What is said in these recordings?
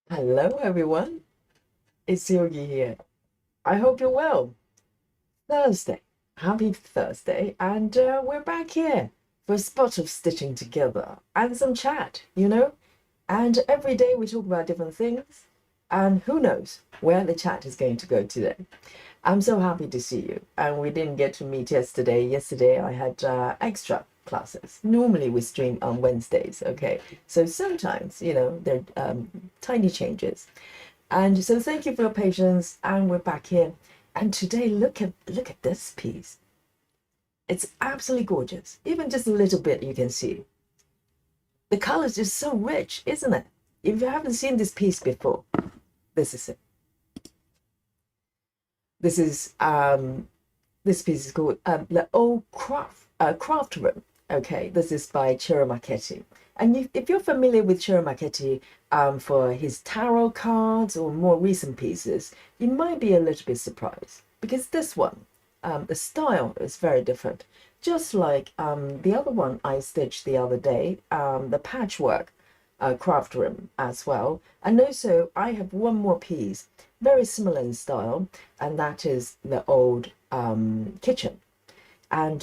Hello, everyone. It's Yogi here. I hope you're well. Thursday. Happy Thursday. And we're back here for a spot of stitching together and some chat. And every day we talk about different things. And who knows where the chat is going to go today. I'm so happy to see you. And we didn't get to meet yesterday. Yesterday I had extra classes. Normally we stream on Wednesdays, okay? So sometimes, there are tiny changes. And so thank you for your patience, and we're back here. And today, look at this piece. It's absolutely gorgeous. Even just a little bit, you can see the colors just so rich, isn't it? If you haven't seen this piece before, this is it. This is this piece is called the Old Craft Room. Okay, this is by Ciro Marchetti. And if you're familiar with Ciro Marchetti for his tarot cards or more recent pieces, you might be a little bit surprised because this one, the style is very different. Just like the other one I stitched the other day, the patchwork craft room as well. And also, I have one more piece, very similar in style, and that is the old kitchen. And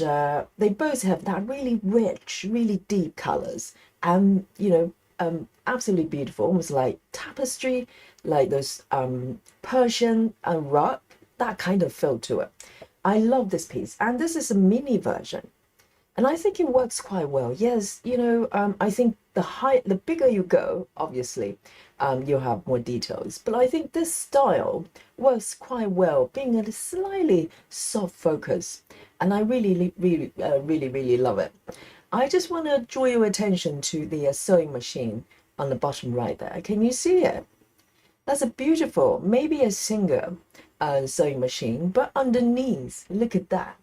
they both have that really rich, really deep colors, and absolutely beautiful, almost like tapestry, like those Persian rug, that kind of feel to it. I love this piece, and this is a mini version. And I think it works quite well. Yes, I think the bigger you go, obviously, you'll have more details. But I think this style works quite well, being a slightly soft focus. And I really love it. I just want to draw your attention to the sewing machine on the bottom right there. Can you see it? That's a beautiful, maybe a singer sewing machine, but underneath, look at that.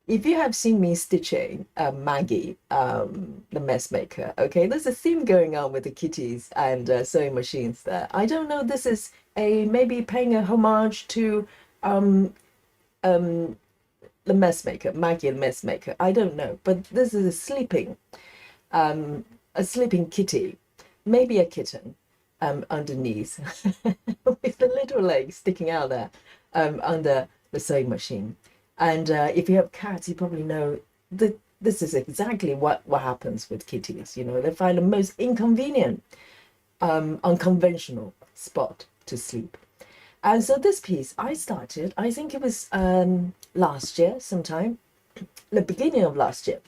If you have seen me stitching Maggie, the mess maker, okay, there's a theme going on with the kitties and sewing machines there. I don't know, this is a maybe paying a homage to um, um, the mess maker, Maggie the mess maker. I don't know, but this is a sleeping kitty, maybe a kitten underneath with the little legs sticking out there under the sewing machine. And if you have cats, you probably know that this is exactly what happens with kitties. They find the most inconvenient, unconventional spot to sleep. And so this piece I started, I think it was last year, sometime, the beginning of last year,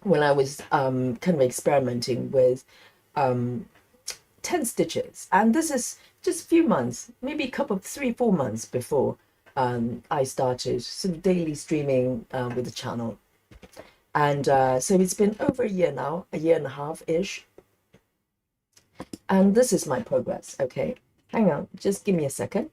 when I was kind of experimenting with um, 10 stitches. And this is just a few months, maybe a couple of 3, 4 months before I started sort of daily streaming with the channel. And so it's been over a year now, a year and a half ish. And this is my progress. Okay, hang on, just give me a second.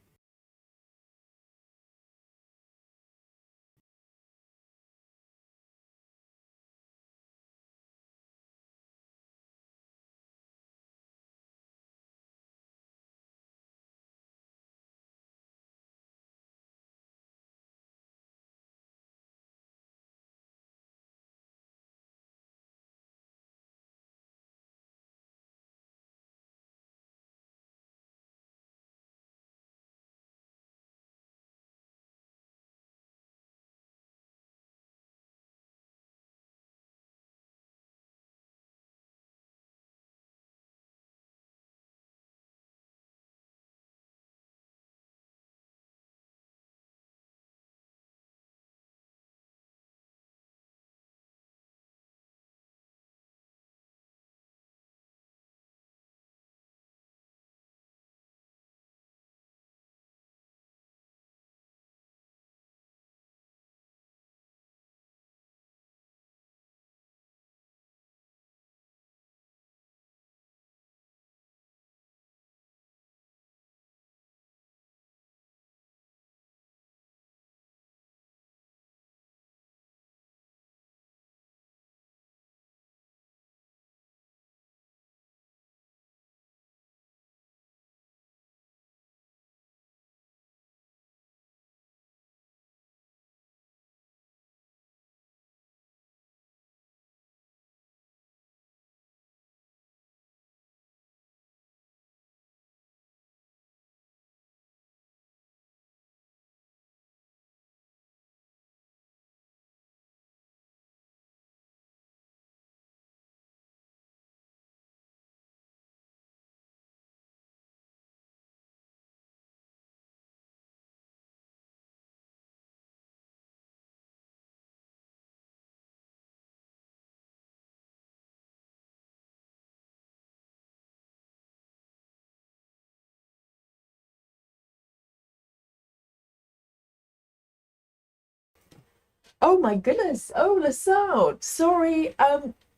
Oh my goodness. Oh, LaSalle. Sorry.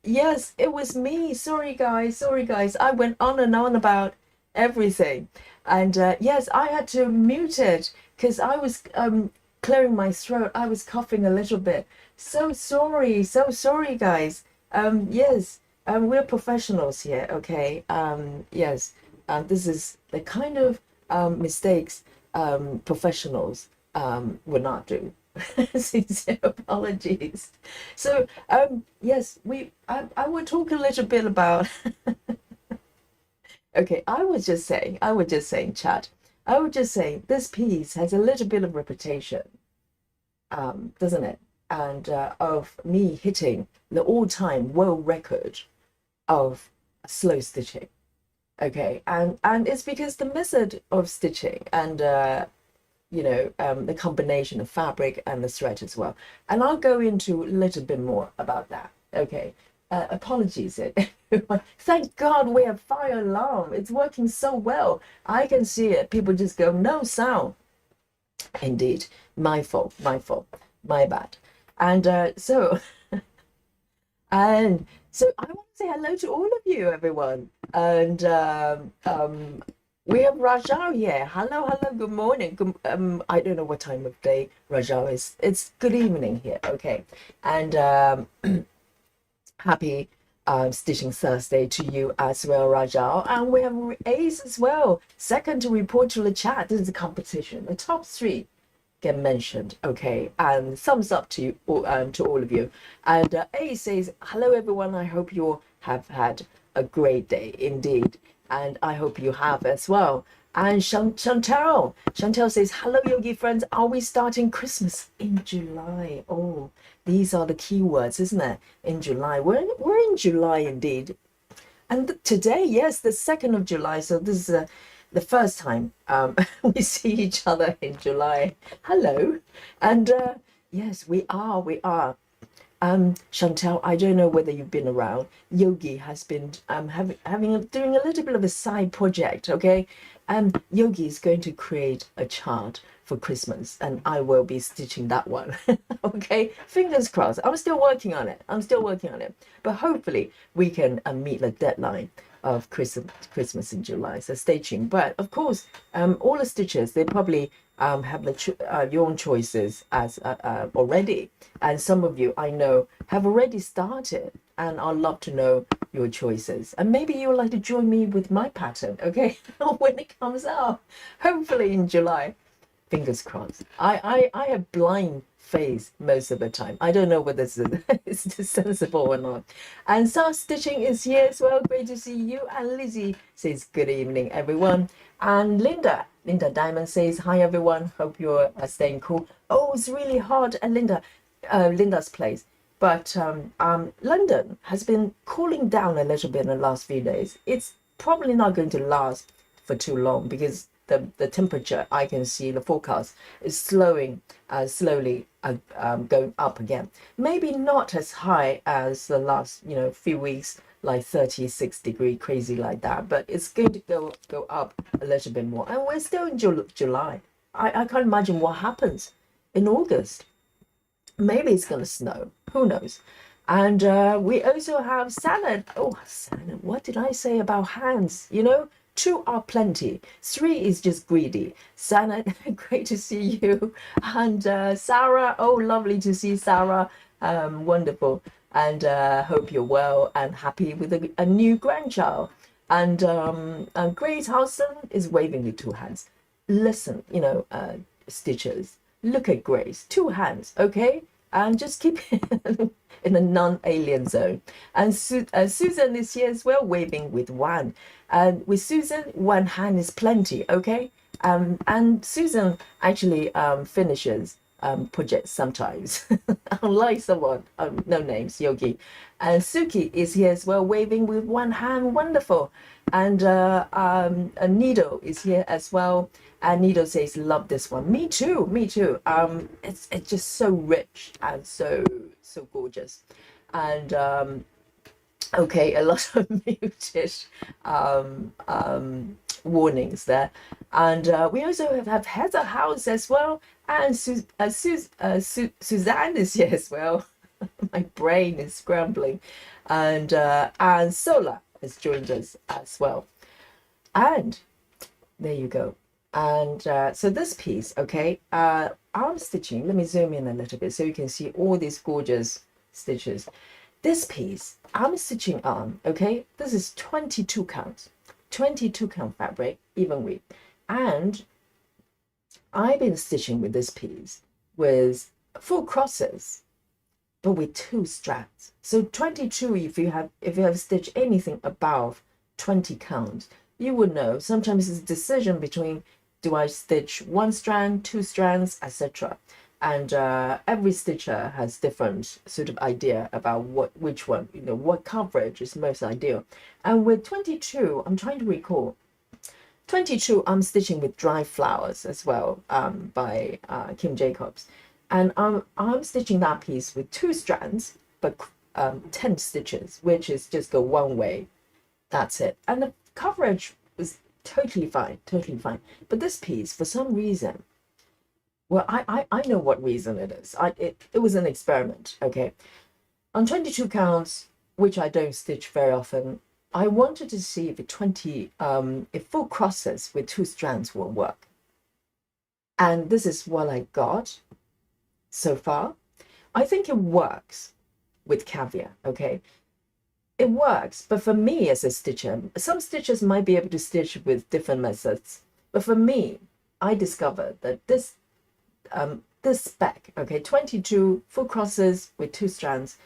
Yes, it was me. Sorry, guys. Sorry, guys. I went on and on about everything. And yes, I had to mute it because I was clearing my throat. I was coughing a little bit. So sorry. So sorry, guys. Yes, we're professionals here, okay? Yes, this is the kind of mistakes professionals would not do. Sincere apologies. So, yes, I will talk a little bit about. Okay, I was just saying, Chad. I would just say this piece has a little bit of reputation, doesn't it? And of me hitting the all-time world record of slow stitching. Okay, and it's because the method of stitching and the combination of fabric and the thread as well. And I'll go into a little bit more about that. Okay. Apologies, everyone. Thank God we have fire alarm. It's working so well. I can see it. People just go, no sound. Indeed, my fault, my bad. And and so I want to say hello to all of you, everyone. And we have Rajal here. Hello, hello, good morning. I don't know what time of day Rajal is. It's good evening here, okay. And happy Stitching Thursday to you as well, Rajal. And we have Ace as well. Second to report to the chat. This is a competition. The top three get mentioned, okay, and thumbs up to all of you. And A says, hello everyone, I hope you have had a great day indeed, and I hope you have as well. And Chantel says, hello Yogi friends, are we starting Christmas in July? Oh, these are the key words, isn't it? In July, we're in July indeed. And today, yes, the 2nd of July. So this is the first time we see each other in July. Hello. And yes, we are. We are. Chantel, I don't know whether you've been around. Yogi has been doing a little bit of a side project, okay? Yogi is going to create a chart for Christmas, and I will be stitching that one. Okay, fingers crossed. I'm still working on it. I'm still working on it, but hopefully we can meet the deadline of Christmas in July. So stay tuned. But of course, all the stitchers they probably have your own choices as already, and some of you I know have already started, and I'd love to know your choices. And maybe you would like to join me with my pattern, okay? When it comes out, hopefully in July. Fingers crossed. I have blind faith most of the time. I don't know whether it's sensible or not. And South Stitching is here as well. Great to see you. And Lizzie says, good evening, everyone. And Linda Diamond says, hi, everyone. Hope you're staying cool. Oh, it's really hot at Linda's place. But London has been cooling down a little bit in the last few days. It's probably not going to last for too long because the temperature I can see the forecast is slowly going up again. Maybe not as high as the last few weeks, like 36 degree crazy like that, but it's going to go up a little bit more. And we're still in July. I can't imagine what happens in August. Maybe it's going to snow. Who knows? And we also have salad. Oh, salad. What did I say about hands? Two are plenty. Three is just greedy. Salad, great to see you. And Sarah, oh, lovely to see Sarah. Wonderful. And hope you're well and happy with a new grandchild. And Grace Hudson is waving with two hands. Listen, stitchers. Look at Grace, two hands, okay? And just keep it in a non-alien zone. And Susan is here as well, waving with one. And with Susan, one hand is plenty, okay? And Susan actually finishes projects sometimes, unlike someone, no names, Yogi. And Suki is here as well, waving with one hand, wonderful. And a Needle is here as well. And Needle says, love this one. Me too, me too. It's just so rich and so gorgeous. And okay, a lot of muted warnings there. And we also have Heather House as well. And Suzanne is here as well. My brain is scrambling. And Sola has joined us as well. And there you go. And so this piece, okay, arm stitching, let me zoom in a little bit so you can see all these gorgeous stitches. This piece, arm stitching on, okay, this is 22 count, 22 count fabric, even weight. And I've been stitching with this piece with full crosses, but with 2 strands. So 22, if you have stitched anything above 20 count, you would know sometimes it's a decision between, do I stitch 1 strand, 2 strands, etc. And every stitcher has different sort of idea about which one, what coverage is most ideal. And with 22, I'm trying to recall, 22, I'm stitching with Dry Flowers as well, by Kim Jacobs. And I'm stitching that piece with 2 strands, but 10 stitches, which is just go one way. That's it. And the coverage was totally fine, totally fine. But this piece, for some reason, well, I know what reason it is. It was an experiment, okay? On 22 counts, which I don't stitch very often, I wanted to see if full crosses with 2 strands will work. And this is what I got so far. I think it works with caveat, okay? It works, but for me as a stitcher, some stitchers might be able to stitch with different methods. But for me, I discovered that this spec, okay, 22 full crosses with 2 strands,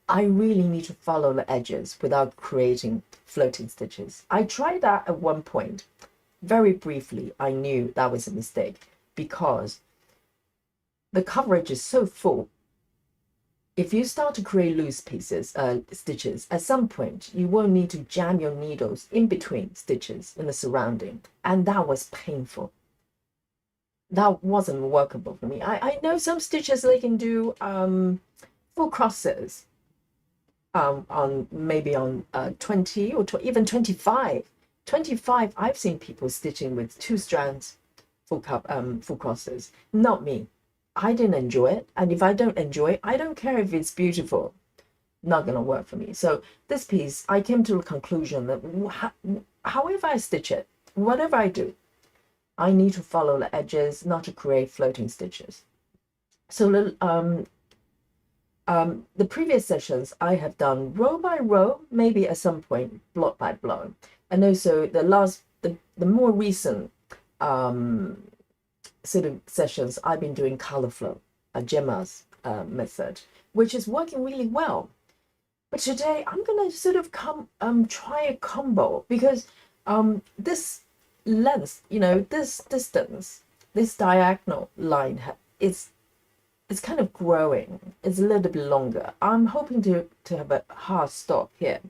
I really need to follow the edges without creating floating stitches. I tried that at one point. Very briefly, I knew that was a mistake because the coverage is so full. If you start to create loose pieces, stitches, at some point, you will need to jam your needles in between stitches in the surrounding. And that was painful. That wasn't workable for me. I know some stitches, they can do full crosses on maybe on 20 or even 25. 25, I've seen people stitching with 2 strands, full crosses. Not me. I didn't enjoy it, and if I don't enjoy it, I don't care if it's beautiful. Not gonna work for me. So this piece, I came to the conclusion that however I stitch it, whatever I do, I need to follow the edges, not to create floating stitches. So the previous sessions I have done row by row, maybe at some point block by block, and also the more recent sort of sessions I've been doing color flow, Gemma's method, which is working really well. But today I'm gonna sort of try a combo because this length, this distance, this diagonal line it's kind of growing. It's a little bit longer. I'm hoping to have a hard stop here,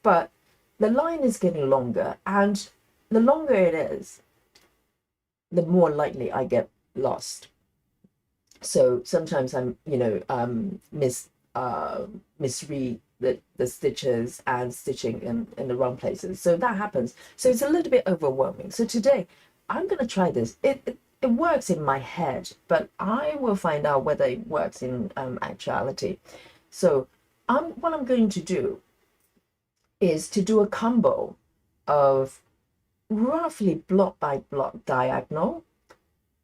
but the line is getting longer, and the longer it is, the more likely I get lost. So sometimes I'm, misread the stitches and stitching in the wrong places. So that happens. So it's a little bit overwhelming. So today I'm going to try this. It works in my head, but I will find out whether it works in actuality. So what I'm going to do is to do a combo of roughly block by block diagonal,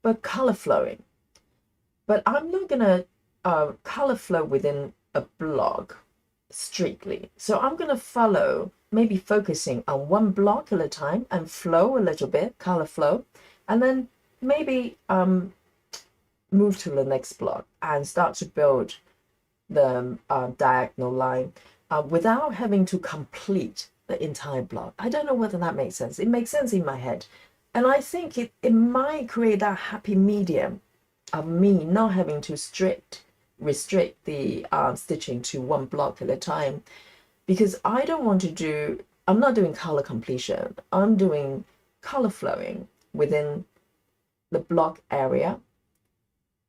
but color flowing. But I'm not gonna color flow within a block strictly. So I'm gonna follow, maybe focusing on one block at a time and flow a little bit, color flow, and then maybe move to the next block and start to build the diagonal line without having to complete the entire block. I don't know whether that makes sense. It makes sense in my head. And I think it might create that happy medium of me not having to restrict the stitching to one block at a time, because I don't want to do, I'm not doing color completion. I'm doing color flowing within the block area,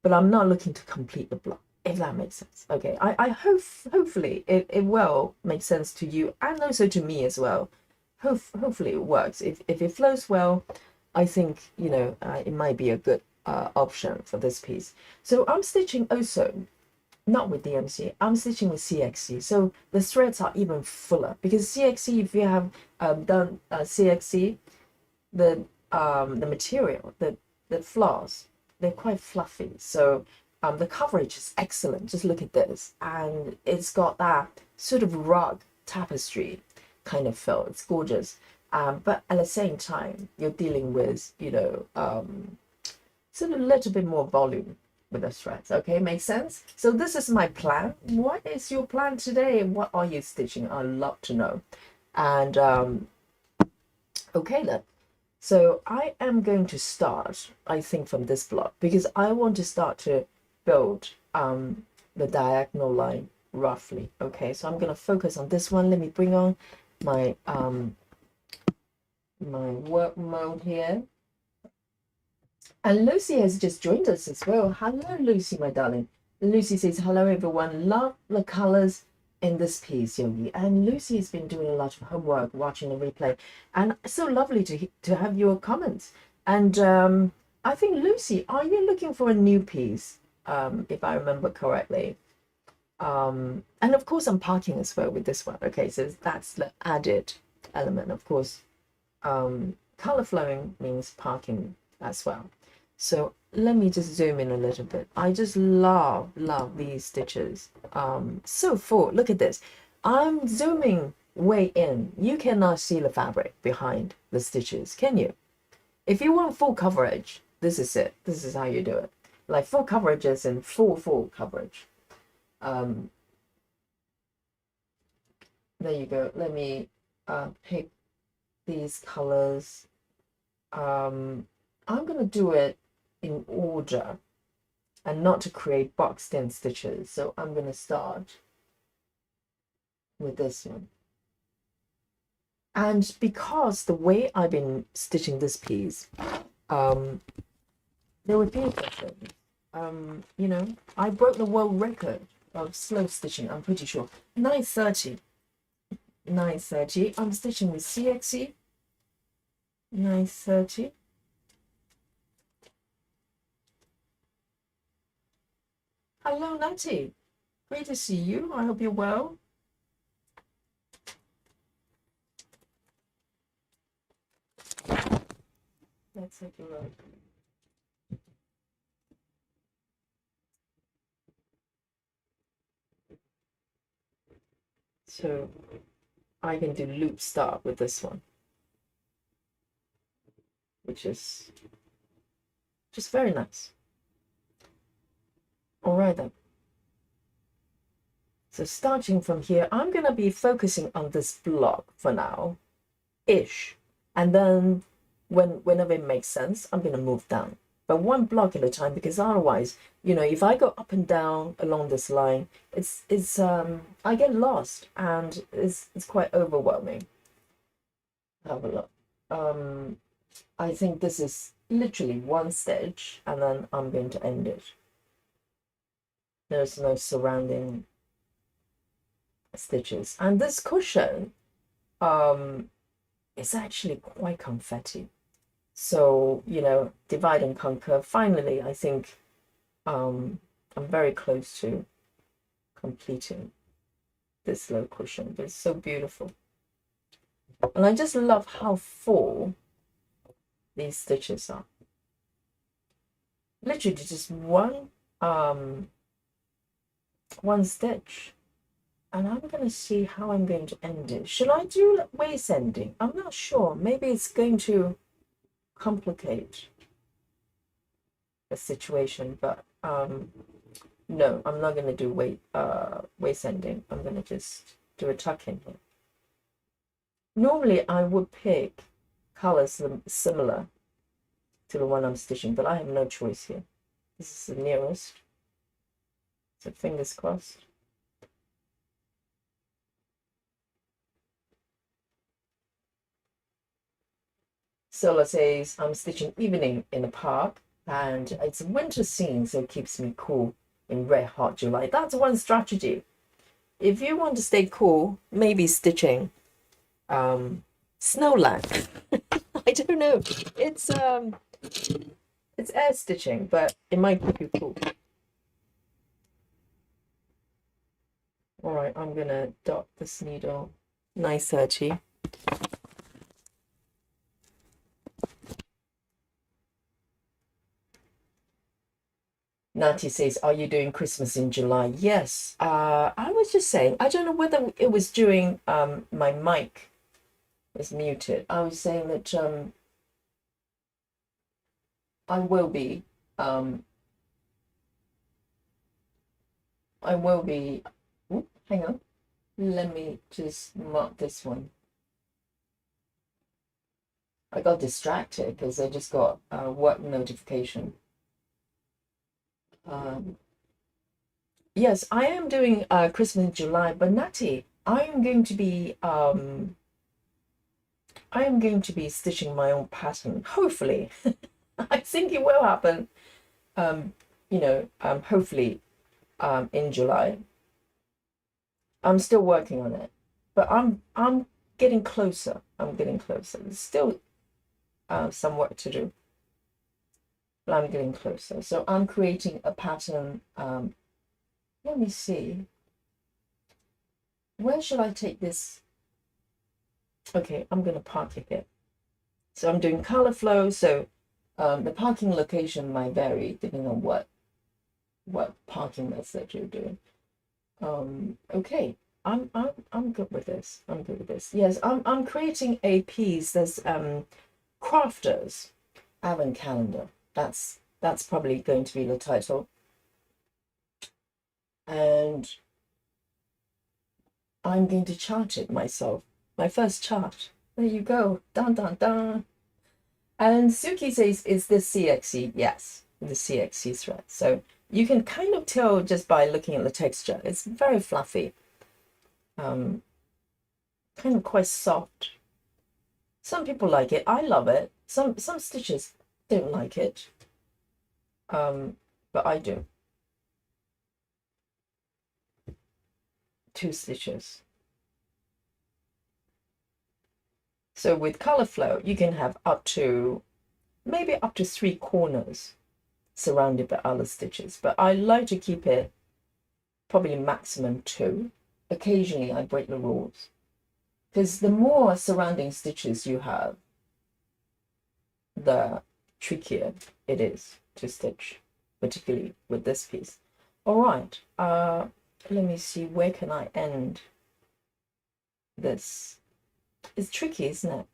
but I'm not looking to complete the block, if that makes sense. Okay, I hopefully it will make sense to you and also to me as well. Hopefully it works. If it flows well, I think, it might be a good option for this piece. So I'm stitching also not with DMC, I'm stitching with CXC. So the threads are even fuller because CXC, if you have done CXC, the material, the floss, they're quite fluffy. So the coverage is excellent. Just look at this, and it's got that sort of rug tapestry kind of feel. It's gorgeous. But at the same time, you're dealing with, sort of a little bit more volume with the threads. Okay, makes sense? So this is my plan. What is your plan today? What are you stitching? I'd love to know. And okay then. So I am going to start, I think, from this block because I want to start to build the diagonal line roughly. Okay, so I'm going to focus on this one. Let me bring on my my work mode here. And Lucy has just joined us as well. Hello, Lucy, my darling. Lucy says, hello, everyone. Love the colors in this piece, Yogi. And Lucy has been doing a lot of homework, watching the replay. And so lovely to have your comments. And I think, Lucy, are you looking for a new piece, if I remember correctly? And of course, I'm parking as well with this one. Okay, so that's the added element. Of course, color flowing means parking as well. So let me just zoom in a little bit. I just love these stitches. So full. Look at this. I'm zooming way in. You cannot see the fabric behind the stitches, can you? If you want full coverage, this is it. This is how you do it. Like full coverage is in full coverage. There you go. Let me pick these colors. I'm going to do it in order and not to create boxed in stitches. So I'm going to start with this one. And because the way I've been stitching this piece, there were beautiful things. I broke the world record of slow stitching, I'm pretty sure. 9:30. I'm stitching with CXC. 9:30. Hello, Natty. Great to see you. I hope you're well. Let's take a look. So I can do loop start with this one, which is just very nice. All right then. So starting from here, I'm going to be focusing on this block for now, ish. And then whenever it makes sense, I'm going to move down. But one block at a time, because otherwise, if I go up and down along this line, I get lost and it's quite overwhelming. Have a look. I think this is literally one stitch and then I'm going to end it. There's no surrounding stitches. And this cushion is actually quite confetti. So, divide and conquer. Finally, I think I'm very close to completing this low cushion, but it's so beautiful. And I just love how full these stitches are. Literally just one stitch. And I'm going to see how I'm going to end it. Should I do waist ending? I'm not sure. Maybe it's going to complicate the situation, but no, I'm not going to do waist ending. I'm going to just do a tuck in here. Normally I would pick colors similar to the one I'm stitching, but I have no choice here. This is the nearest, so fingers crossed. Sola says, I'm stitching evening in the park, and it's a winter scene, so it keeps me cool in red hot July. That's one strategy. If you want to stay cool, maybe stitching Snowland. I don't know. It's It's air stitching, but it might keep you cool. All right, I'm gonna dot this needle 930. Nati says, "Are you doing Christmas in July?" Yes. I was just saying, I don't know whether it was during my mic was muted. I was saying that I will be I will be. Ooh, hang on. Let me just mark this one. I got distracted because I just got a work notification. Yes, I am doing Christmas in July, but Natty, I am going to be stitching my own pattern. Hopefully, I think it will happen. Hopefully, in July. I'm still working on it, but I'm getting closer. I'm getting closer. There's still some work to do, but I'm getting closer. So I'm creating a pattern. Let me see. Where should I take this? Okay, I'm going to park it here. So I'm doing color flow. So the parking location might vary depending on what parking method you're doing. Okay, I'm good with this. I'm good with this. Yes, I'm creating a piece that's crafters Advent calendar. That's probably going to be the title. And I'm going to chart it myself. My first chart. There you go. Dun dun dun. And Suki says, "Is this CXC?" Yes, the CXC thread. So you can kind of tell just by looking at the texture. It's very fluffy. Kind of quite soft. Some people like it. I love it. Some stitches don't like it. But I do. 2 stitches. So with color flow, you can have maybe up to 3 corners surrounded by other stitches, but I like to keep it probably maximum 2. Occasionally I break the rules because the more surrounding stitches you have, the trickier it is to stitch, particularly with this piece. All right, let me see, where can I end this? It's tricky, isn't it?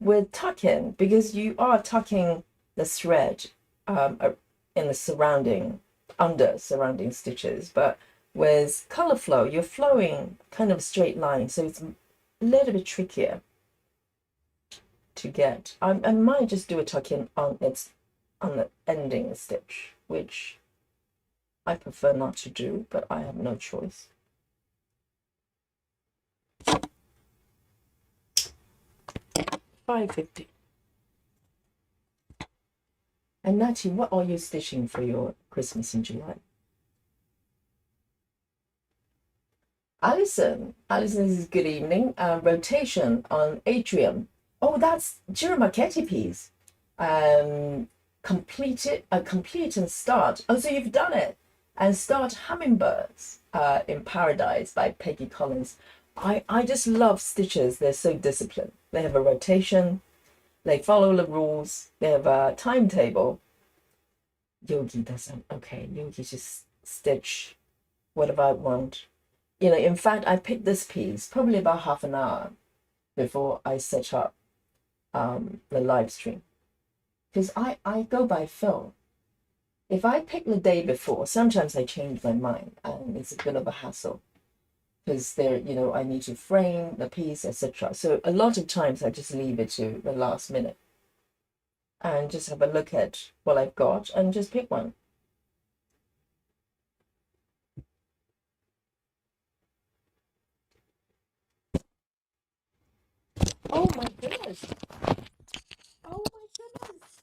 With tuck-in, because you are tucking the thread in the surrounding stitches, but with color flow, you're flowing kind of straight line, so it's a little bit trickier to get. I might just do a tuck-in on the ending stitch, which I prefer not to do, but I have no choice. $5.50. And Natty, what are you stitching for your Christmas in July? Alison says good evening. Rotation on atrium. Oh, that's Ciro Marchetti piece. Complete and start. Oh, so you've done it. And start Hummingbirds in Paradise by Peggy Collins. I just love stitches. They're so disciplined. They have a rotation. They follow the rules. They have a timetable. Yogi doesn't. Okay, Yogi just stitch whatever I want. In fact, I picked this piece probably about half an hour before I set up the live stream. Because I go by feel. If I pick the day before, sometimes I change my mind and it's a bit of a hassle. Because I need to frame the piece, etc. So a lot of times I just leave it to the last minute and just have a look at what I've got and just pick one. Oh my goodness. Oh my goodness.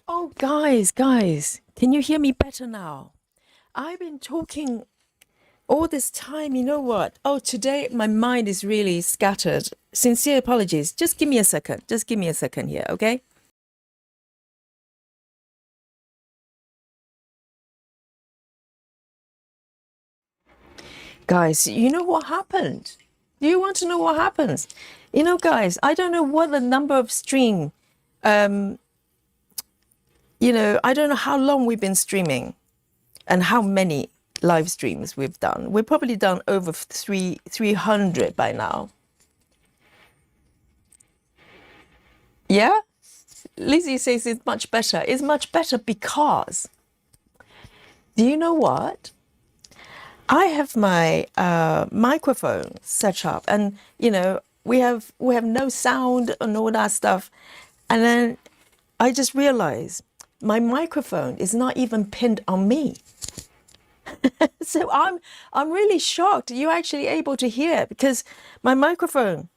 Oh, guys, can you hear me better now? I've been talking all this time, you know what? Oh, today my mind is really scattered. Sincere apologies. Just give me a second. Just give me a second here, okay? Guys, you know what happened? Do you want to know what happens? You know, guys, I don't know what the number of stream, um, I don't know how long we've been streaming and how many live streams we've done. We've probably done over 300 by now. Yeah? Lizzie says it's much better. It's much better because, do you know what? I have my microphone set up, and we have no sound and all that stuff, and then I just realized my microphone is not even pinned on me. So I'm really shocked you're actually able to hear, because my microphone,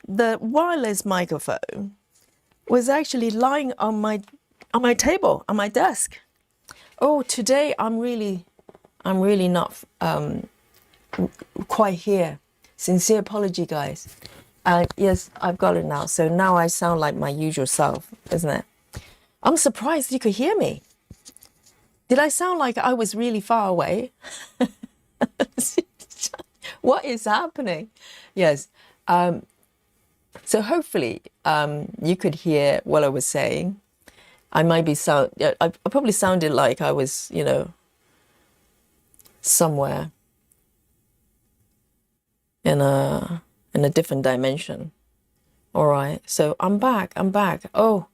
the wireless microphone, was actually lying on my table, on my desk. Oh, today I'm really not quite here. Sincere apology, guys. Yes, I've got it now. So now I sound like my usual self, isn't it? I'm surprised you could hear me. Did I sound like I was really far away? What is happening? Yes. So hopefully you could hear what I was saying. I probably sounded like I was, somewhere in a different dimension. All right. So I'm back. Oh,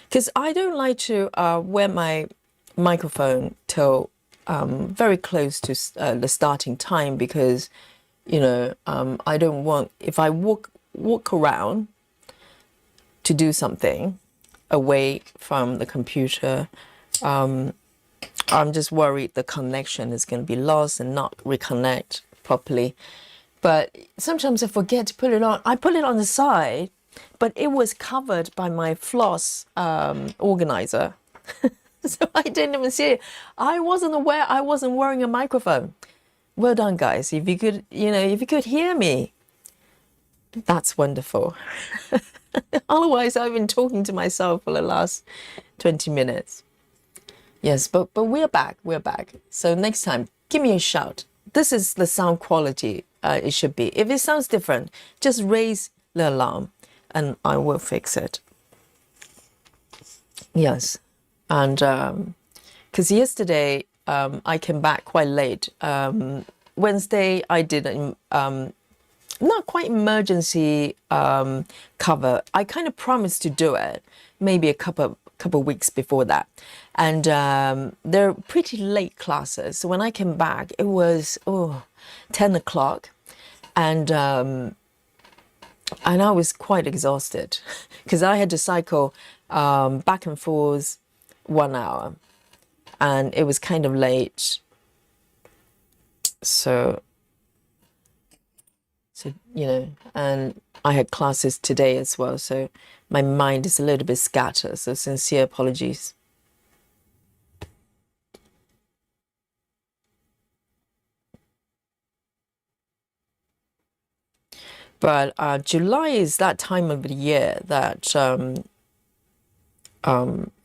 because I don't like to wear my microphone till very close to the starting time, because I don't want, if I walk around to do something away from the computer, I'm just worried the connection is going to be lost and not reconnect properly. But sometimes I forget to put it on. I put it on the side, but it was covered by my floss organizer. So I didn't even see it. I wasn't aware I wasn't wearing a microphone. Well done, guys. If you could hear me, that's wonderful. Otherwise, I've been talking to myself for the last 20 minutes. Yes, but we're back. So next time, give me a shout. This is the sound quality it should be. If it sounds different, just raise the alarm and I will fix it. Yes. And because yesterday I came back quite late. Wednesday I did not quite emergency cover. I kind of promised to do it maybe a couple weeks before that, and they're pretty late classes. So when I came back, it was 10 o'clock, and I was quite exhausted because I had to cycle back and forth 1 hour, and it was kind of late. So and I had classes today as well, so my mind is a little bit scattered, so sincere apologies. But July is that time of the year that a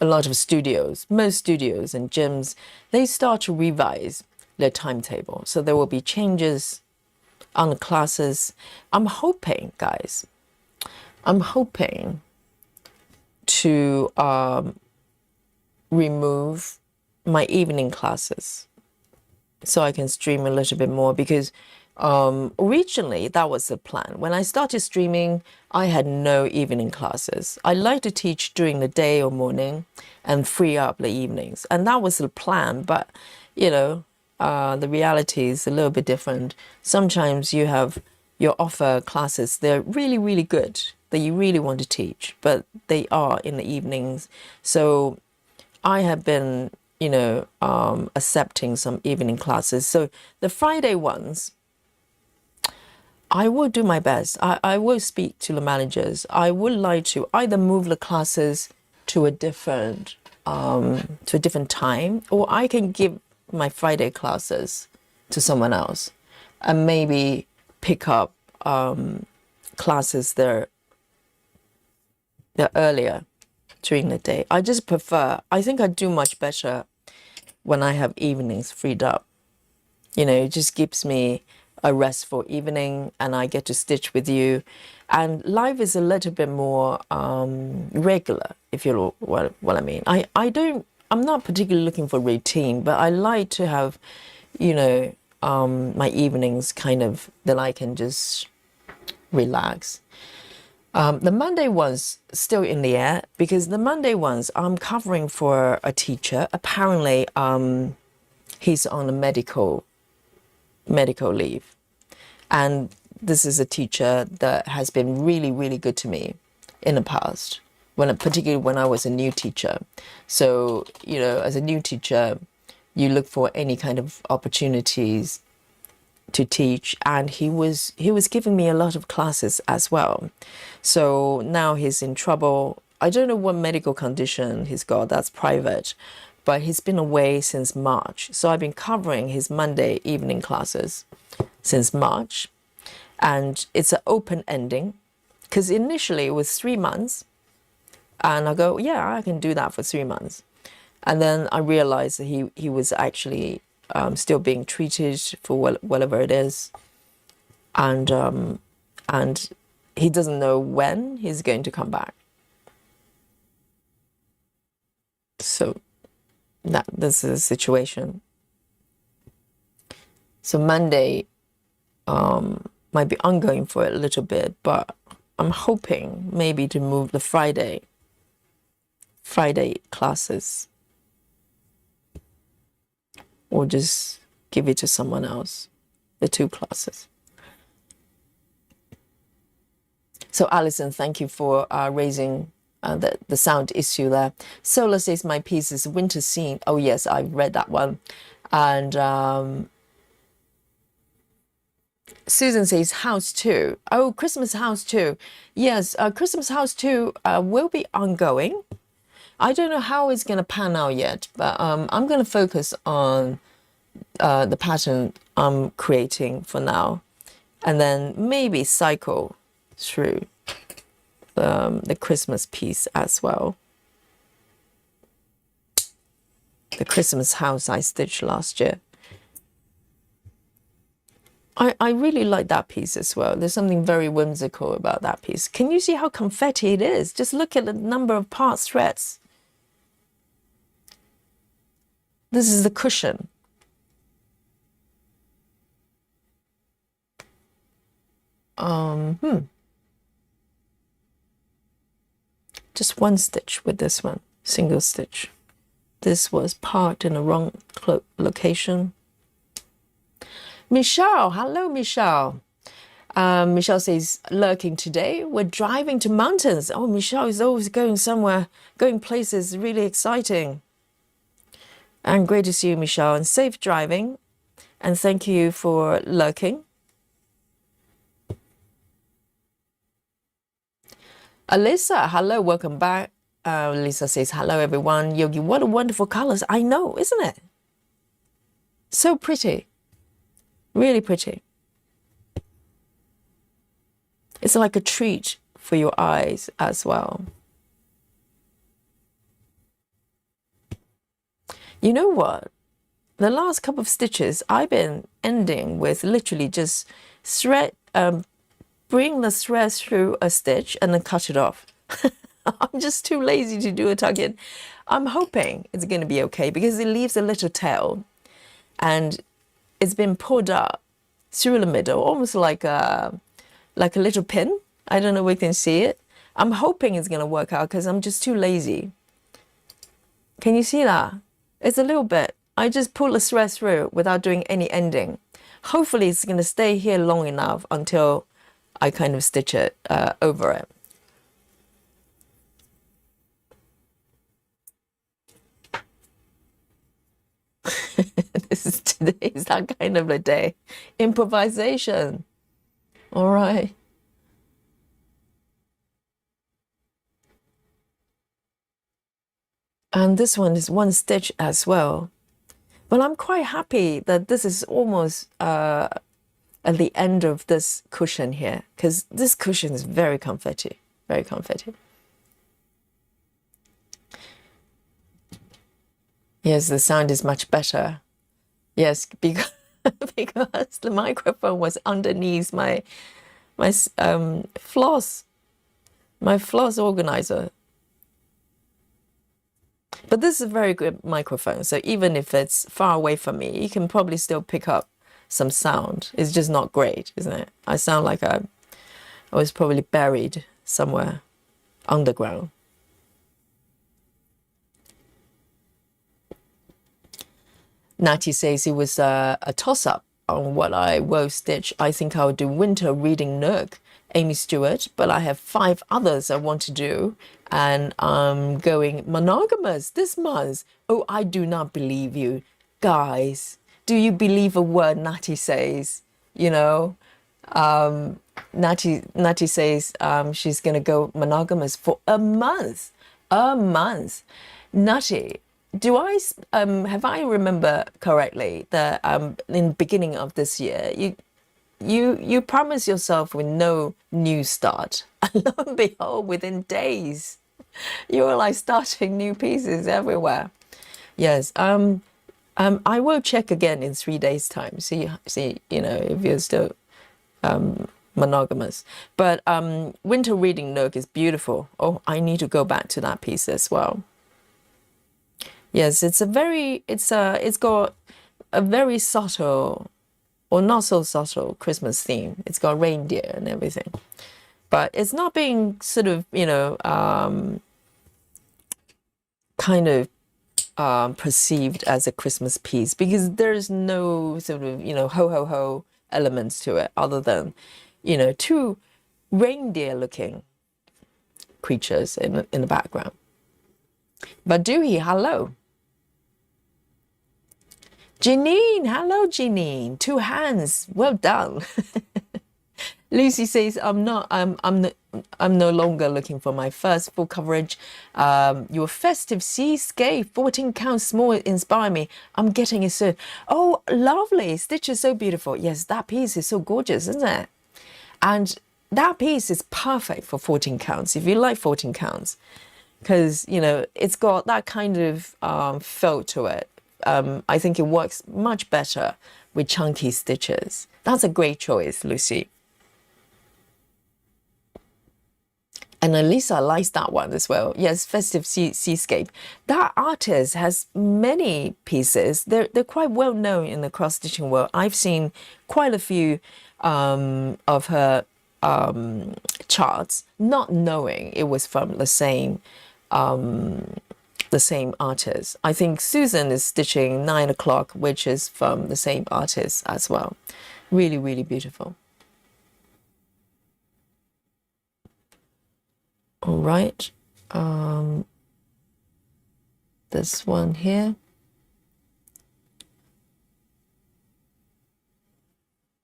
lot of studios, most studios and gyms, they start to revise their timetable. So there will be changes on the classes. I'm hoping, guys, to remove my evening classes so I can stream a little bit more, because originally that was the plan. When I started streaming, I had no evening classes. I like to teach during the day or morning and free up the evenings, and that was the plan. But the reality is a little bit different. Sometimes you offer classes, they're really, really good, that you really want to teach, but they are in the evenings. So I have been, accepting some evening classes. So the Friday ones, I will do my best. I will speak to the managers. I would like to either move the classes to a different time, or I can give my Friday classes to someone else and maybe pick up classes they're earlier during the day. I just prefer, I think I do much better when I have evenings freed up. It just gives me a restful evening and I get to stitch with you. And life is a little bit more regular, if you know what I mean. I'm not particularly looking for routine, but I like to have, you know, my evenings kind of that I can just relax. The Monday ones still in the air because the Monday ones I'm covering for a teacher. Apparently, he's on a medical leave, and this is a teacher that has been really, really good to me in the past, particularly when I was a new teacher. So, you know, as a new teacher, you look for any kind of opportunities to teach, and he was giving me a lot of classes as well. So now he's in trouble. I don't know what medical condition he's got, that's private, but he's been away since March. So I've been covering his Monday evening classes since March, and it's an open ending because initially it was 3 months, and I go, yeah, I can do that for 3 months. And then I realized that he was actually still being treated for whatever it is, and he doesn't know when he's going to come back. So this is the situation. So Monday might be ongoing for a little bit, but I'm hoping maybe to move the Friday classes, or just give it to someone else, the 2 classes. So Alison, thank you for raising the sound issue there. Sola says my piece is Winter Scene. Oh yes, I've read that one. And Susan says House 2. Oh, Christmas House 2. Yes, Christmas House 2 will be ongoing. I don't know how it's going to pan out yet, but I'm going to focus on the pattern I'm creating for now, and then maybe cycle through the Christmas piece as well. The Christmas house I stitched last year. I really like that piece as well. There's something very whimsical about that piece. Can you see how confetti it is? Just look at the number of part threads. This is the cushion. Just one stitch with this one, single stitch. This was part in the wrong location. Michelle, hello Michelle. Michelle says, lurking today. We're driving to mountains. Oh, Michelle is always going somewhere, going places, really exciting. And great to see you, Michelle, and safe driving. And thank you for lurking. Alyssa, hello, welcome back. Lisa says, hello, everyone. Yogi, what a wonderful colors. I know, isn't it? So pretty. Really pretty. It's like a treat for your eyes as well. You know what? The last couple of stitches, I've been ending with literally just thread, bring the thread through a stitch and then cut it off. I'm just too lazy to do a tuck-in. I'm hoping it's going to be okay because it leaves a little tail and it's been pulled up through the middle, almost like a little pin. I don't know if we can see it. I'm hoping it's going to work out because I'm just too lazy. Can you see that? It's a little bit. I just pull the thread through without doing any ending. Hopefully it's going to stay here long enough until I kind of stitch it over it. Today is that kind of a day. Improvisation. All right. And this one is one stitch as well. But I'm quite happy that this is almost at the end of this cushion here, because this cushion is very comforty, very comforty. Yes, the sound is much better. Yes, because because the microphone was underneath my floss, my floss organizer. But this is a very good microphone, so even if it's far away from me, you can probably still pick up some sound. It's just not great, isn't it? I sound like I was probably buried somewhere underground. Natty says it was a toss-up on what I will stitch. I think I'll do winter reading Nook, Amy Stewart, but I have 5 others I want to do, and I'm going monogamous this month. Oh, I do not believe you. Guys, do you believe a word Natty says? You know, Natty says she's going to go monogamous for a month. A month. Natty, do I have I remember correctly that in the beginning of this year you promised yourself with no new start, and lo and behold, within days you were like starting new pieces everywhere. Yes. I will check again in 3 days' time. See, you know, if you're still monogamous. But Winter Reading Nook is beautiful. Oh, I need to go back to that piece as well. Yes, it's got a very subtle or not so subtle Christmas theme. It's got reindeer and everything, but it's not being sort of, you know, kind of perceived as a Christmas piece because there's no sort of, you know, ho ho ho elements to it other than, you know, 2 reindeer looking creatures in the background. But Dewey, hello. Janine, hello Janine. 2 hands, well done. Lucy says, I'm no longer looking for my first full coverage. Your festive seascape, 14 counts small, inspire me. I'm getting it soon. Oh, lovely. Stitch is so beautiful. Yes, that piece is so gorgeous, isn't it? And that piece is perfect for 14 counts, if you like 14 counts. Because, you know, it's got that kind of felt to it. I think it works much better with chunky stitches. That's a great choice, Lucy. And Elisa likes that one as well. Yes, Festive Seascape. That artist has many pieces. They're quite well known in the cross stitching world. I've seen quite a few of her charts, not knowing it was from the same artist. I think Susan is stitching 9 o'clock, which is from the same artist as well. Really, really beautiful. All right. This one here.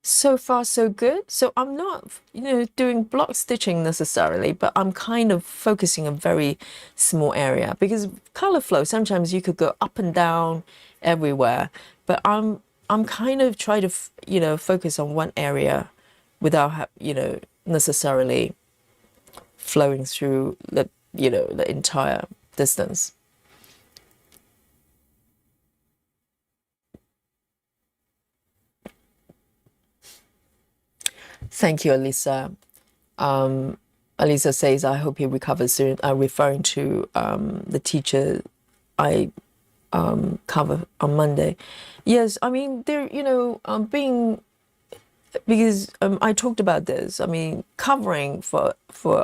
So far, so good. So I'm not, you know, doing block stitching necessarily, but I'm kind of focusing a very small area because color flow, sometimes you could go up and down everywhere, but I'm kind of trying to, you know, focus on one area without, you know, necessarily flowing through the, you know, the entire distance. Thank you, Alisa. Alisa says, I hope he recovers soon, referring to the teacher I cover on Monday. Yes, I mean, there, you know, because I talked about this. I mean, covering for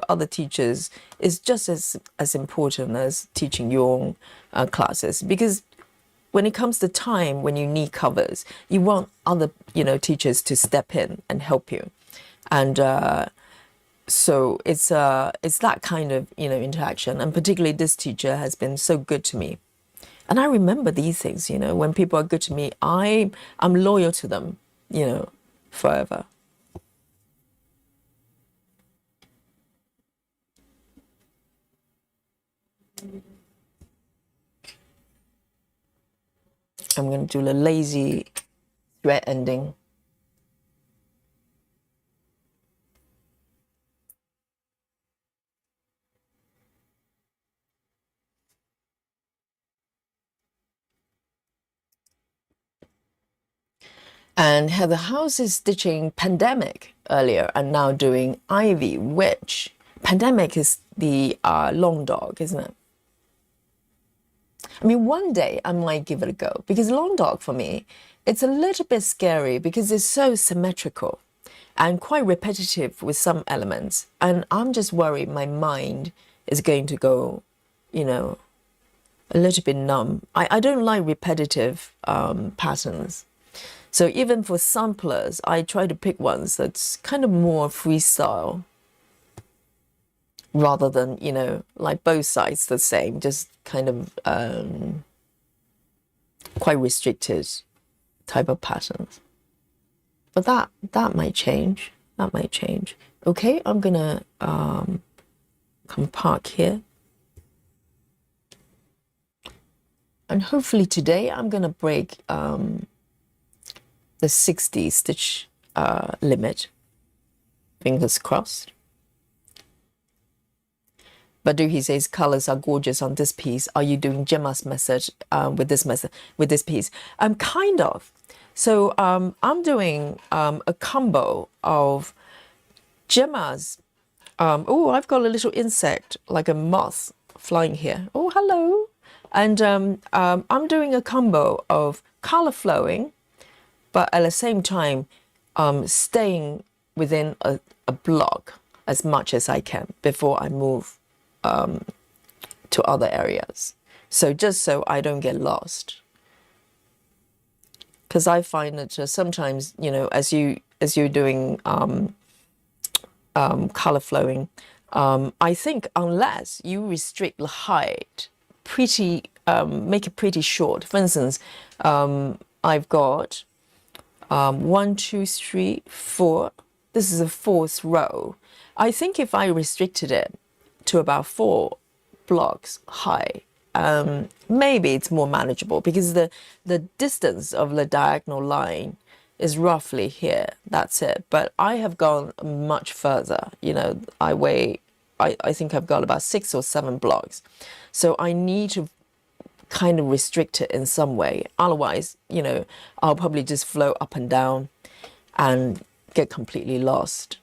other teachers is just as important as teaching your own classes, because when it comes to time when you need covers, you want other, you know, teachers to step in and help you. And so it's that kind of, you know, interaction. And particularly this teacher has been so good to me. And I remember these things, you know, when people are good to me, I'm loyal to them, you know, forever. I'm going to do the lazy thread ending. And Heather House is stitching Pandemic earlier and now doing Ivy, which Pandemic is the long dog, isn't it? I mean, one day I might give it a go because long dog for me, it's a little bit scary because it's so symmetrical and quite repetitive with some elements. And I'm just worried my mind is going to go, you know, a little bit numb. I don't like repetitive patterns. So even for samplers, I try to pick ones that's kind of more freestyle rather than, you know, like both sides the same, just kind of quite restricted type of patterns. But that might change. That might change. Okay, I'm gonna come park here. And hopefully today I'm gonna break the 60 stitch limit. Fingers crossed. Baduhi says colors are gorgeous on this piece. Are you doing Gemma's method with this piece? Kind of. So I'm doing a combo of Gemma's. Oh, I've got a little insect like a moth flying here. Oh, hello. And I'm doing a combo of color flowing, but at the same time staying within a block as much as I can before I move to other areas. So just so I don't get lost. Because I find that sometimes, you know, as you're doing color flowing, I think unless you restrict the height pretty, make it pretty short. For instance, I've got 1, 2, 3, 4. This is the 4th row. I think if I restricted it to about 4 blocks high, maybe it's more manageable because the distance of the diagonal line is roughly here. That's it. But I have gone much further. You know, I think I've got about 6 or 7 blocks. So I need to kind of restrict it in some way. Otherwise, you know, I'll probably just flow up and down and get completely lost.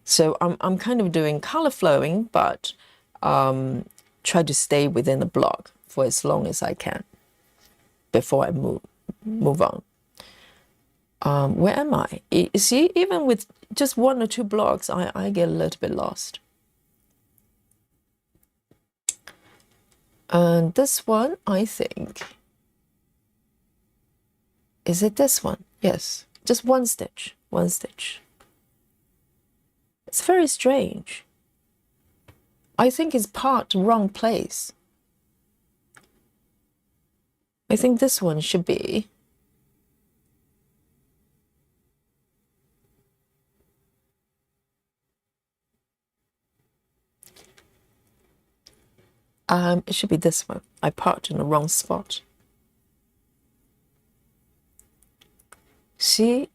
So I'm kind of doing color flowing, but try to stay within the block for as long as I can before I move on. Where am I? You see, even with just 1 or 2 blocks, I get a little bit lost. And this one, I think, is it this one? Yes, just 1 stitch, 1 stitch. It's very strange. I think it's part wrong place. I think this one should be it should be this one. I parked in the wrong spot. See?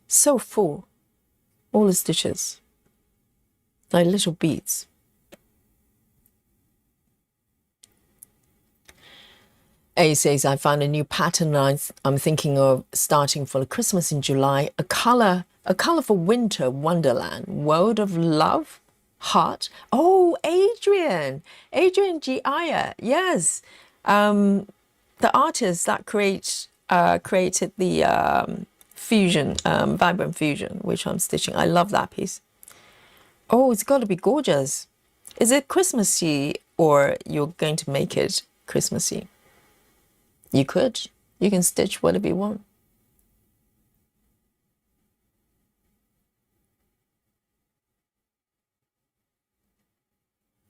So full. All the stitches. Like little beads. A says, I found a new pattern I'm thinking of starting for Christmas in July. A colorful winter wonderland. World of love. Heart. Oh, Adrian Giaya. Yes. The artist that created the fusion, vibrant fusion, which I'm stitching. I love that piece. Oh, it's got to be gorgeous. Is it Christmassy or you're going to make it Christmassy? You could. You can stitch whatever you want.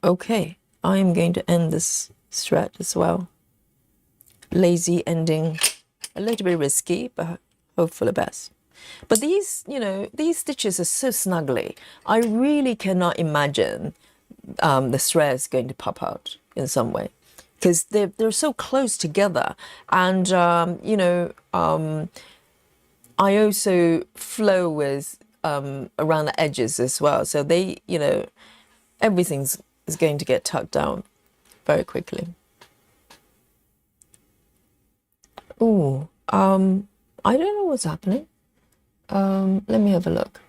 Okay, I'm going to end this thread as well. Lazy ending, a little bit risky, but hope for the best. But these, you know, these stitches are so snuggly. I really cannot imagine the threads going to pop out in some way because they're so close together. And, you know, I also flow with around the edges as well. So they, you know, everything's is going to get tucked down very quickly. Ooh, I don't know what's happening. Let me have a look.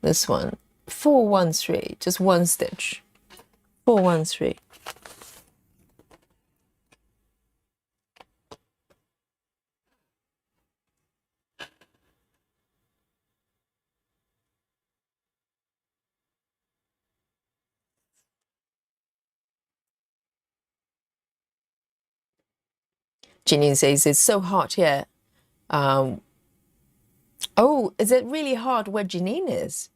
This one, 413, just one stitch. 413. Janine says it's so hot here. Oh, is it really hard where Janine is?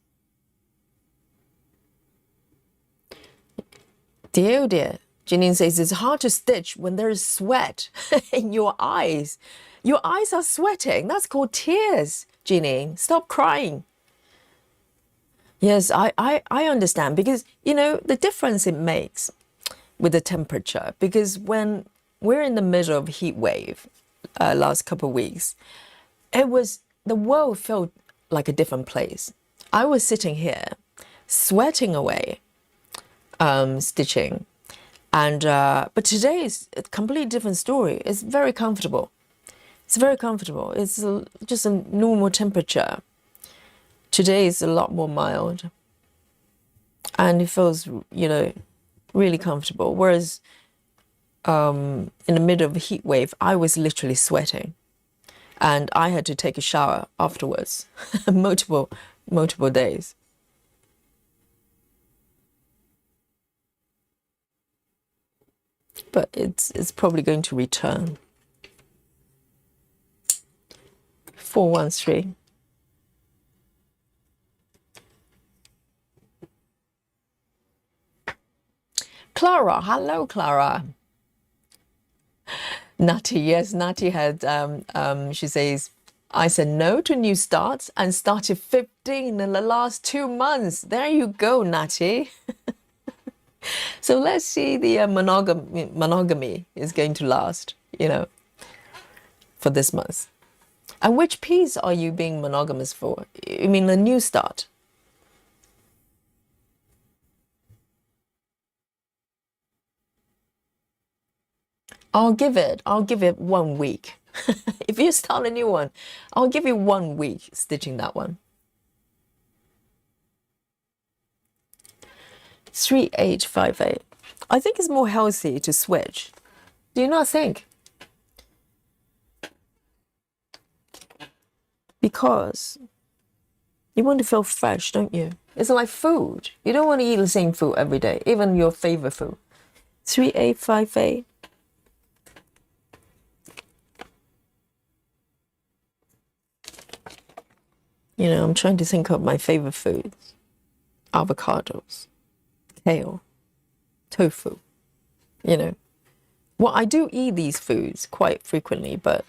Dear, oh dear. Janine says it's hard to stitch when there is sweat in your eyes. Your eyes are sweating. That's called tears, Janine. Stop crying. Yes, I understand because, you know, the difference it makes with the temperature, because when we're in the middle of a heat wave last couple of weeks, the world felt like a different place. I was sitting here sweating away, stitching, and but today is a completely different story. It's very comfortable. It's very comfortable. It's just a normal temperature. Today is a lot more mild, and it feels, you know, really comfortable. Whereas in the middle of a heat wave, I was literally sweating, and I had to take a shower afterwards, multiple days. But it's probably going to return. 413. Clara, hello, Clara. Natty, yes, Natty had, she says, I said no to new starts and started 15 in the last 2 months. There you go, Natty. So let's see the monogamy is going to last, you know, for this month. And which piece are you being monogamous for? You mean a new start? I'll give it 1 week. If you start a new one, I'll give you 1 week stitching that one. 3858. I think it's more healthy to switch. Do you not think? Because you want to feel fresh, don't you? It's like food. You don't want to eat the same food every day, even your favorite food. 3858. You know, I'm trying to think of my favorite foods. Avocados, kale, tofu. You know, well, I do eat these foods quite frequently, but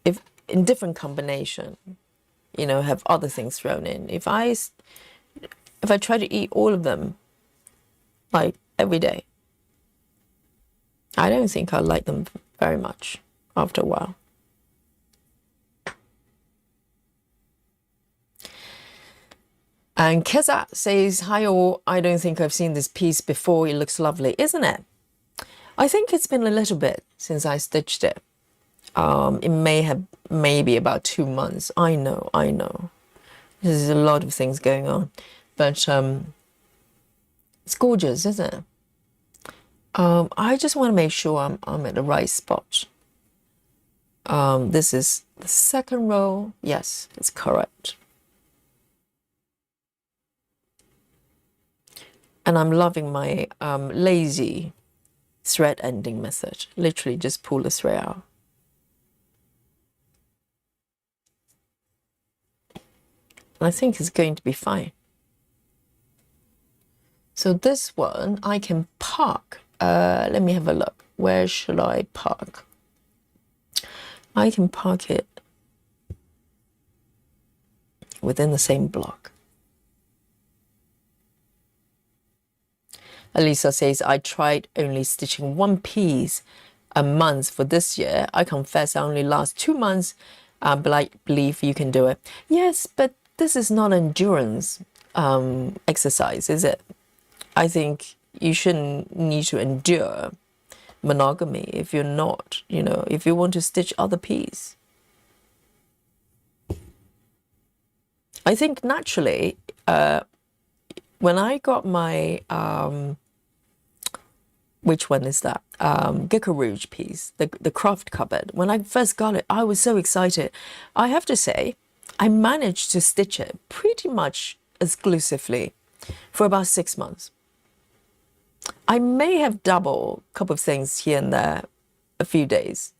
if in different combination, you know, have other things thrown in. If I try to eat all of them, like every day, I don't think I like them very much after a while. And Keza says, hi all, I don't think I've seen this piece before. It looks lovely, isn't it? I think it's been a little bit since I stitched it. It may have maybe about 2 months. I know. There's a lot of things going on. But it's gorgeous, isn't it? I just want to make sure I'm at the right spot. This is the second row. Yes, it's correct. And I'm loving my lazy thread ending method. Literally just pull the thread out. I think it's going to be fine. So this one I can park. Let me have a look. Where should I park? I can park it within the same block. Elisa says, I tried only stitching 1 piece a month for this year. I confess I only last 2 months, but I believe you can do it. Yes, but this is not endurance exercise, is it? I think you shouldn't need to endure monogamy if you're not, if you want to stitch other piece. I think naturally, when I got my, which one is that? Gecko Rouge piece, the craft cupboard. When I first got it, I was so excited. I have to say, I managed to stitch it pretty much exclusively for about 6 months. I may have doubled a couple of things here and there, a few days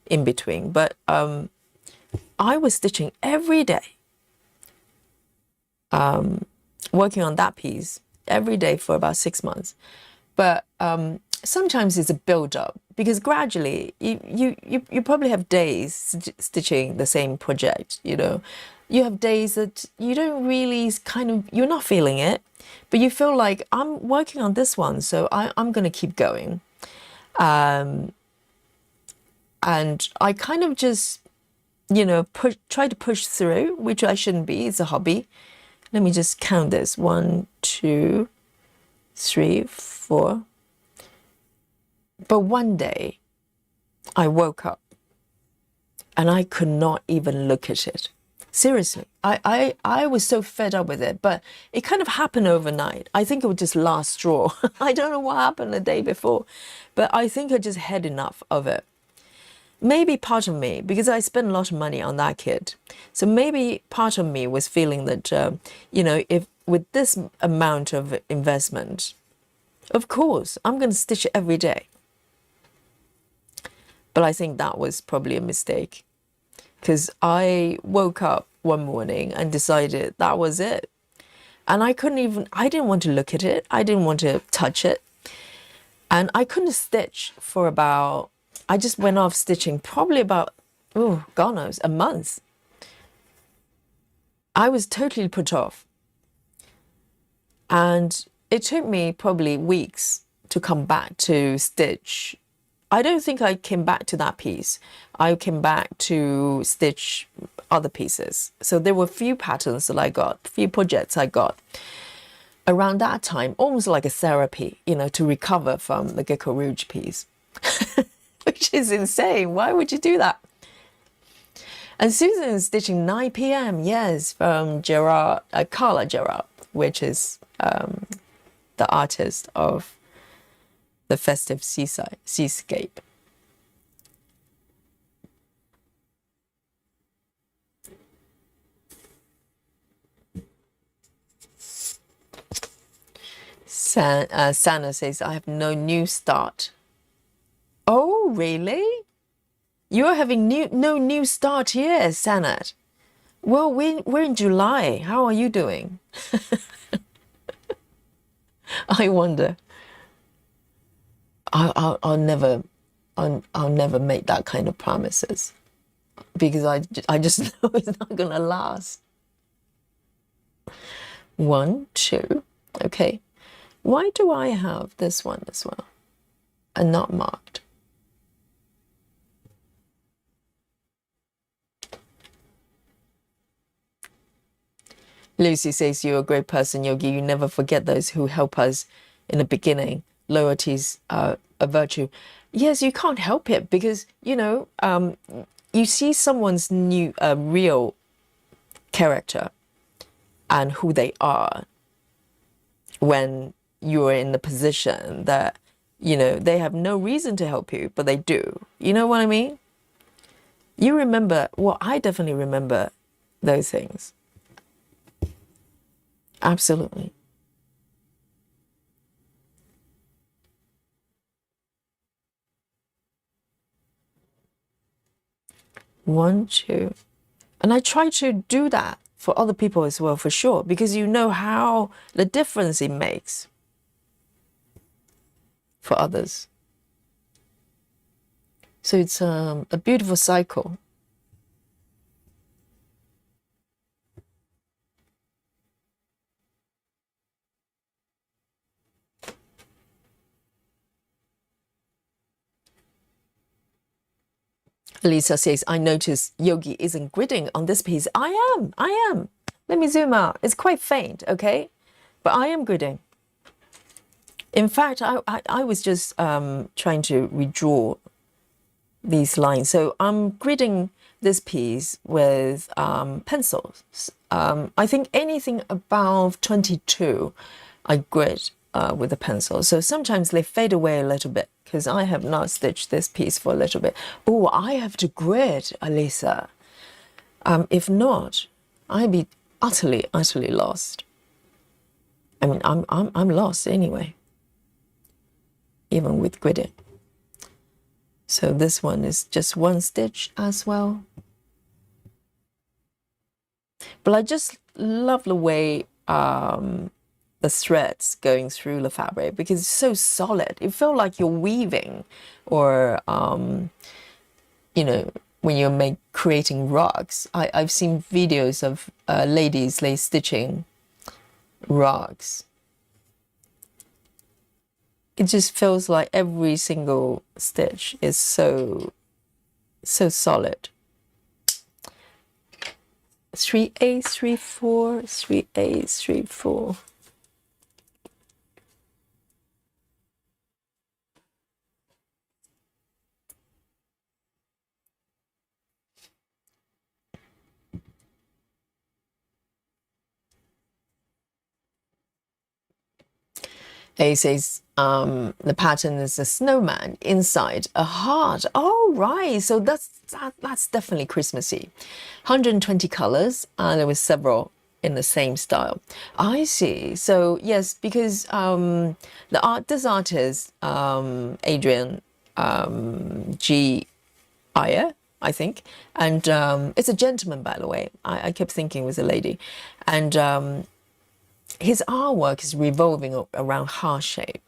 in between, but I was stitching every day, working on that piece every day for about 6 months. But sometimes it's a build-up, because gradually you probably have days stitching the same project. You have days that you don't really you're not feeling it, but you feel like I'm working on this one, so I'm going to keep going. And I kind of just, try to push through, which I shouldn't be. It's a hobby. Let me just count this. 1, 2, 3, 4. But one day I woke up and I could not even look at it. Seriously, I was so fed up with it, but it kind of happened overnight. I think it was just last straw. I don't know what happened the day before, but I think I just had enough of it. Maybe part of me, because I spent a lot of money on that kit, so maybe part of me was feeling that, if with this amount of investment, of course, I'm going to stitch it every day. But I think that was probably a mistake, because I woke up one morning and decided that was it. And I didn't want to look at it. I didn't want to touch it. And I couldn't stitch for I just went off stitching probably about, God knows, a month. I was totally put off. And it took me probably weeks to come back to stitch. I don't think I came back to that piece. I came back to stitch other pieces. So there were a few patterns that I got, a few projects I got around that time, almost like a therapy, to recover from the Gecko Rouge piece, which is insane. Why would you do that? And Susan is stitching 9 p.m. Yes, from Carla Gerard, which is the artist of the festive seascape. Sana says, I have no new start. Oh, really? You're having no new start here, Sanat. Well, we're in July. How are you doing? I wonder. I'll never make that kind of promises, because I just know it's not gonna last. 1, 2, okay. Why do I have this one as well and not marked? Lucy says, you're a great person, Yogi. You never forget those who help us in the beginning. Loyalty's a virtue. Yes, you can't help it, because, you see someone's new, real character and who they are when you're in the position that, they have no reason to help you, but they do. You know what I mean? You remember, well, I definitely remember those things. Absolutely. One, two. And I try to do that for other people as well, for sure, because you know how the difference it makes for others. So it's a beautiful cycle. Lisa says, I notice Yogi isn't gridding on this piece. I am. Let me zoom out. It's quite faint, okay? But I am gridding. In fact, I was just trying to redraw these lines. So I'm gridding this piece with pencils. I think anything above 22, I grid with a pencil. So sometimes they fade away a little bit because I have not stitched this piece for a little bit. Oh, I have to grid, Alisa. If not, I'd be utterly, utterly lost. I mean, I'm lost anyway, even with gridding. So this one is just one stitch as well. But I just love the way the threads going through the fabric because it's so solid. It feels like you're weaving, or you know, when you're creating rugs. I've seen videos of ladies stitching rugs. It just feels like every single stitch is so solid. 3A, 3-4, 3A, 3-4. It says the pattern is a snowman inside a heart. Oh, right. So that's definitely Christmassy. 120 colors. There were several in the same style. I see. So yes, because this artist, Adrian G. Iyer, I think, and it's a gentleman, by the way. I kept thinking it was a lady, and his artwork is revolving around heart shape,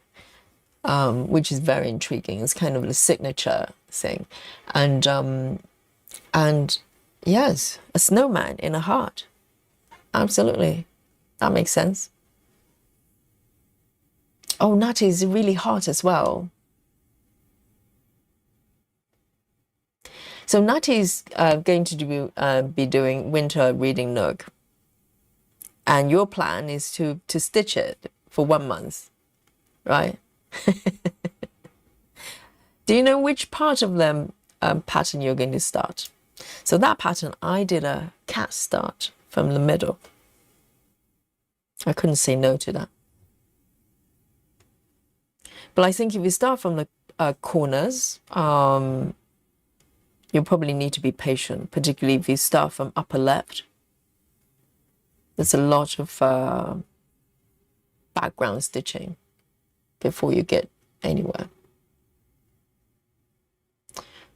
which is very intriguing. It's kind of the signature thing, and yes, a snowman in a heart. Absolutely, that makes sense. Oh, Natty is really hot as well. So Natty's going to be doing winter reading nook. And your plan is to stitch it for 1 month, right? Do you know which part of the pattern you're going to start? So that pattern, I did a cat start from the middle. I couldn't say no to that. But I think if you start from the corners, you'll probably need to be patient, particularly if you start from upper left. There's a lot of background stitching before you get anywhere.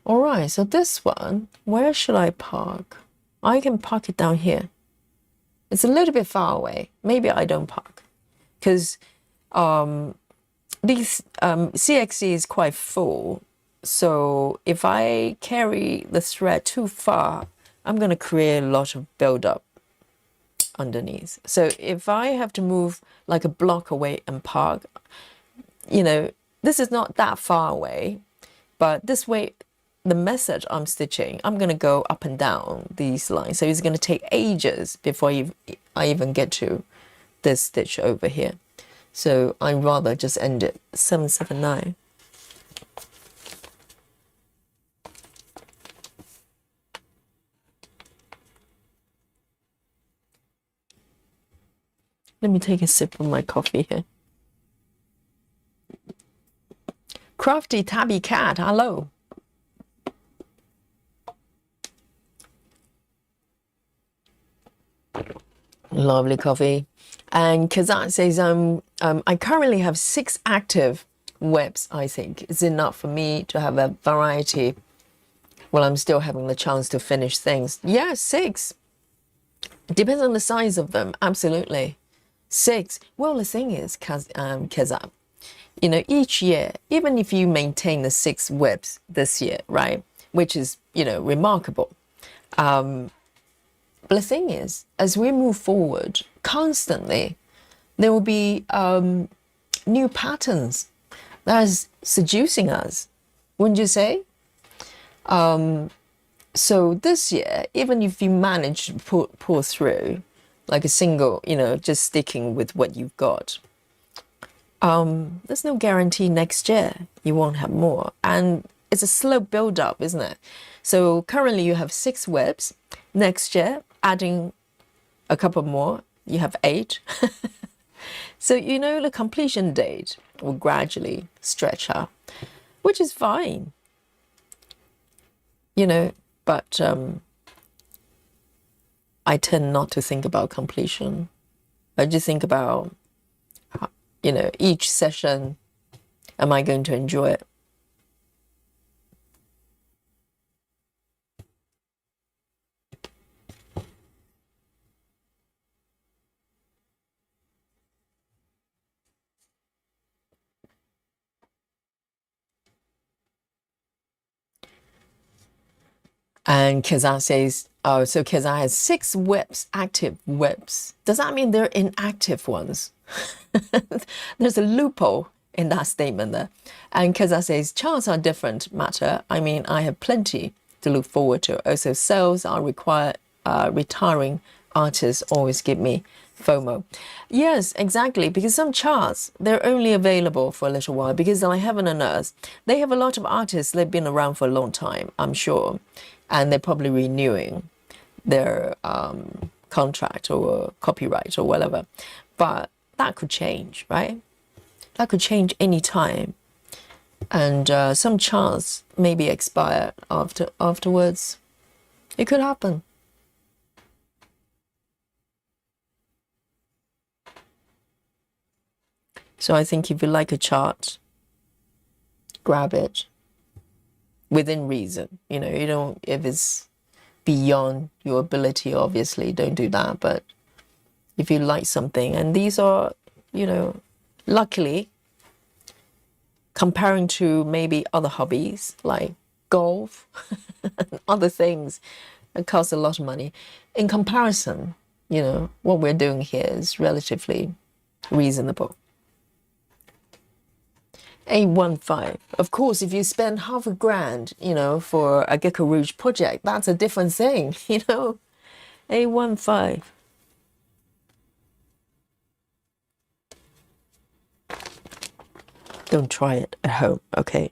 All right, so this one, where should I park? I can park it down here. It's a little bit far away. Maybe I don't park because these CXC is quite full. So if I carry the thread too far, I'm going to create a lot of buildup underneath. So if I have to move like a block away and park, you know, this is not that far away, but this way, the method I'm stitching, I'm going to go up and down these lines. So it's going to take ages before I even get to this stitch over here. So I'd rather just end it 779. Let me take a sip of my coffee here. Crafty Tabby Cat, hello. Lovely coffee. And Kazat says, I currently have 6 active webs. I think it's enough for me to have a variety while I'm still having the chance to finish things. Yeah, 6. It depends on the size of them. Absolutely. 6. Well, the thing is, Kazat, you know, each year, even if you maintain the 6 webs this year, right, which is, you know, remarkable. But the thing is, as we move forward, constantly, there will be new patterns that's seducing us, wouldn't you say? So this year, even if you manage to pull through like a single, you know, just sticking with what you've got, There's no guarantee next year you won't have more. And it's a slow build up, isn't it? So currently you have 6 webs. Next year, adding a couple more, you have 8. So, you know, the completion date will gradually stretch out, which is fine, you know, but I tend not to think about completion. I just think about, you know, each session, am I going to enjoy it? And Keza says, oh, so Keza has 6 webs, active webs. Does that mean they're inactive ones? There's a loophole in that statement there. And Keza says, charts are different matter. I mean, I have plenty to look forward to. Also, sales are required. Retiring artists always give me FOMO. Yes, exactly, because some charts, they're only available for a little while, because like Heaven and Earth, they have a lot of artists, they've been around for a long time, I'm sure, and they're probably renewing their contract or copyright or whatever. But that could change, right? That could change any time. And some charts may be expired afterwards. It could happen. So I think if you like a chart, grab it within reason. You know, you don't, if it's beyond your ability, obviously, don't do that. But if you like something, and these are, you know, luckily, comparing to maybe other hobbies like golf, other things that cost a lot of money, in comparison, you know, what we're doing here is relatively reasonable. A15. Of course, if you spend $500,000, you know, for a Gecko Rouge project, that's a different thing, you know. A15. Don't try it at home, okay?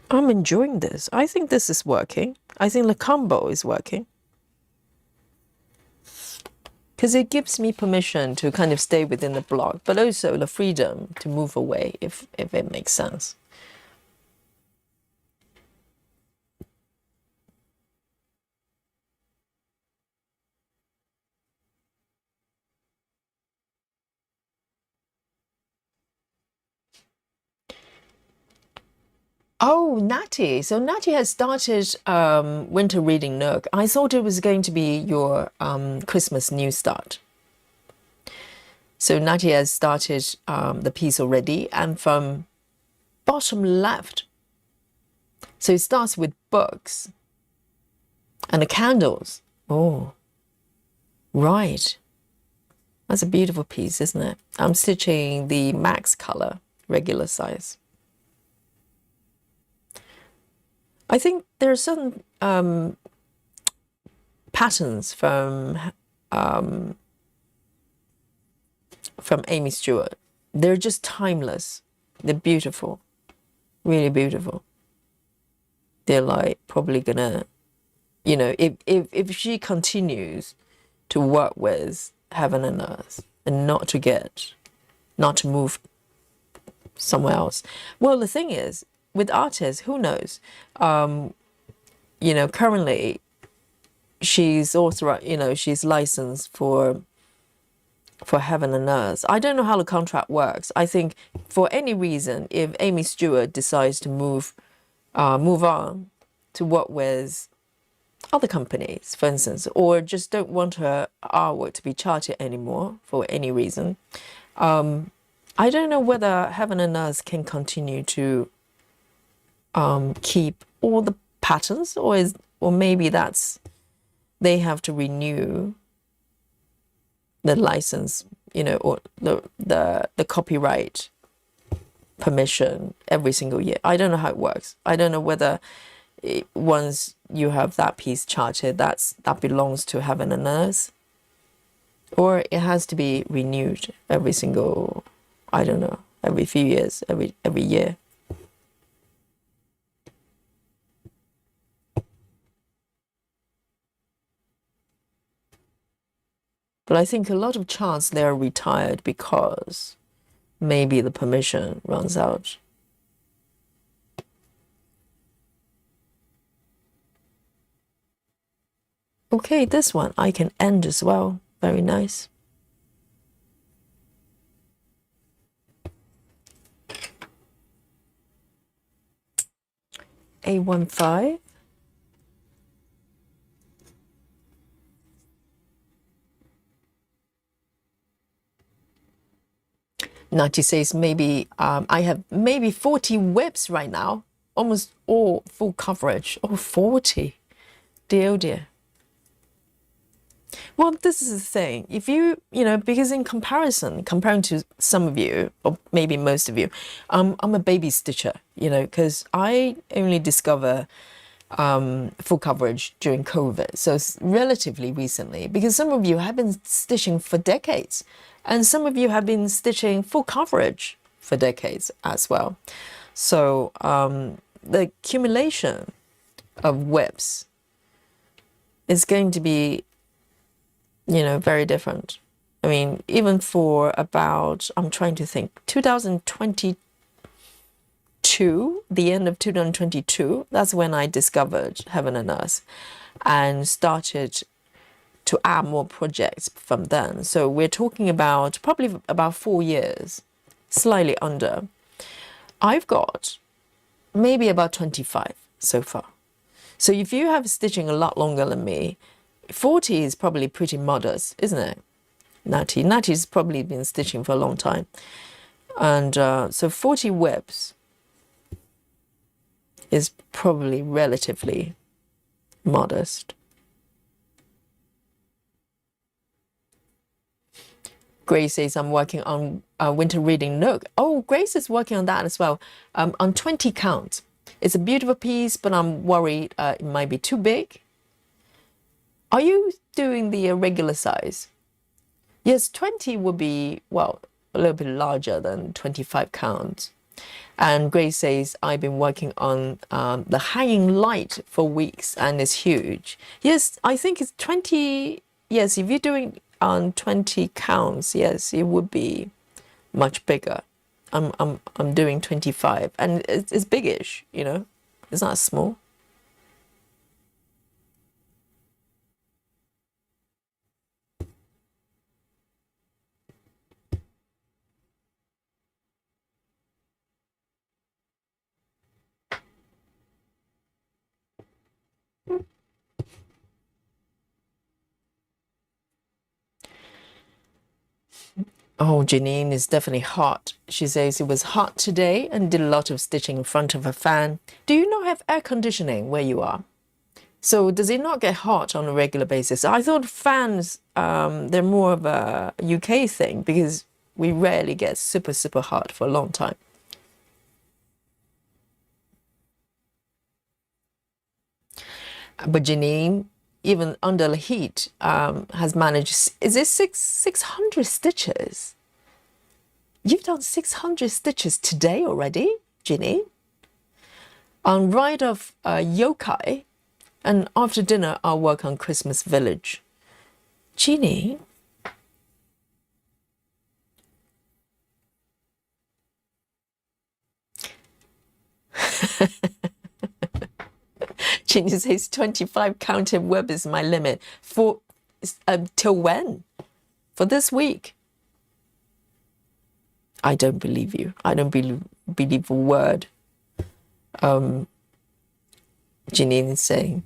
I'm enjoying this. I think this is working. I think the combo is working. Because it gives me permission to kind of stay within the block, but also the freedom to move away if it makes sense. Oh, Natty. So Natty has started Winter Reading Nook. I thought it was going to be your Christmas New Start. So Natty has started the piece already, and from bottom left, so it starts with books and the candles. Oh, right. That's a beautiful piece, isn't it? I'm stitching the max color, regular size. I think there are some patterns from Amy Stewart. They're just timeless. They're beautiful, really beautiful. They're like probably gonna, you know, if she continues to work with Heaven and Earth and not to move somewhere else. Well, the thing is, with artists, who knows? You know, currently she's authorized, you know, she's licensed for Heaven and Earth. I don't know how the contract works. I think for any reason, if Amy Stewart decides to move on to work with other companies, for instance, or just don't want her artwork to be charted anymore for any reason, I don't know whether Heaven and Earth can continue to keep all the patterns, or maybe they have to renew the license, you know, or the copyright permission every single year. I don't know how it works. I don't know whether once you have that piece charted, that belongs to heaven and earth, or it has to be renewed every single, I don't know, every few years, every year. But I think a lot of chance they're retired because maybe the permission runs out. Okay, this one I can end as well. Very nice. A15. Nati says maybe I have maybe 40 whips right now, almost all full coverage. Oh, 40. Dear, oh dear. Well, this is the thing. If you know, because in comparing to some of you, or maybe most of you, I'm a baby stitcher, you know, because I only discover full coverage during COVID. So it's relatively recently, because some of you have been stitching for decades, and some of you have been stitching full coverage for decades as well. So the accumulation of whips is going to be, you know, very different. I mean, even for about, I'm trying to think, 2022, the end of 2022, that's when I discovered Heaven and Earth and started to add more projects from then. So we're talking about probably about 4 years, slightly under. I've got maybe about 25 so far. So if you have stitching a lot longer than me, 40 is probably pretty modest, isn't it? Nati's probably been stitching for a long time. And so 40 whips is probably relatively modest. Grace says, I'm working on winter reading Nook. Oh, Grace is working on that as well, on 20 count. It's a beautiful piece, but I'm worried it might be too big. Are you doing the regular size? Yes, 20 would be, well, a little bit larger than 25 count. And Grace says, I've been working on the hanging light for weeks and it's huge. Yes, I think it's 20. Yes, if you're doing on 20 counts, yes, it would be much bigger. I'm doing 25 and it's biggish, you know, it's not small. Oh, Janine is definitely hot. She says it was hot today and did a lot of stitching in front of a fan. Do you not have air conditioning where you are? So does it not get hot on a regular basis? I thought fans, they're more of a UK thing because we rarely get super, super hot for a long time. But Janine, even under the heat, has managed, is it 600 stitches? You've done 600 stitches today already, Ginny? On Ride of Yokai, and after dinner, I'll work on Christmas Village. Ginny? Ginny says 25 counted web is my limit. For till when? For this week? I don't believe you. I don't believe a word Janine is saying.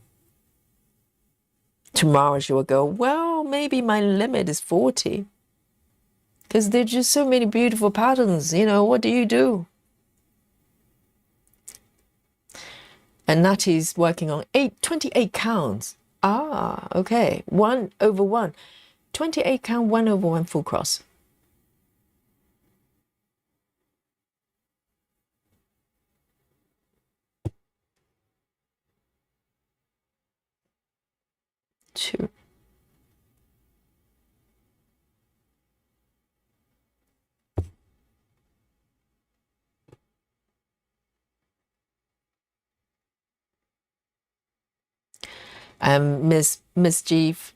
Tomorrow she will go, well, maybe my limit is 40. Because there's just so many beautiful patterns, you know, what do you do? And Nati's working on 28 counts. Ah, okay. 1/1. 28 count, 1/1 full cross. 2. Mischief.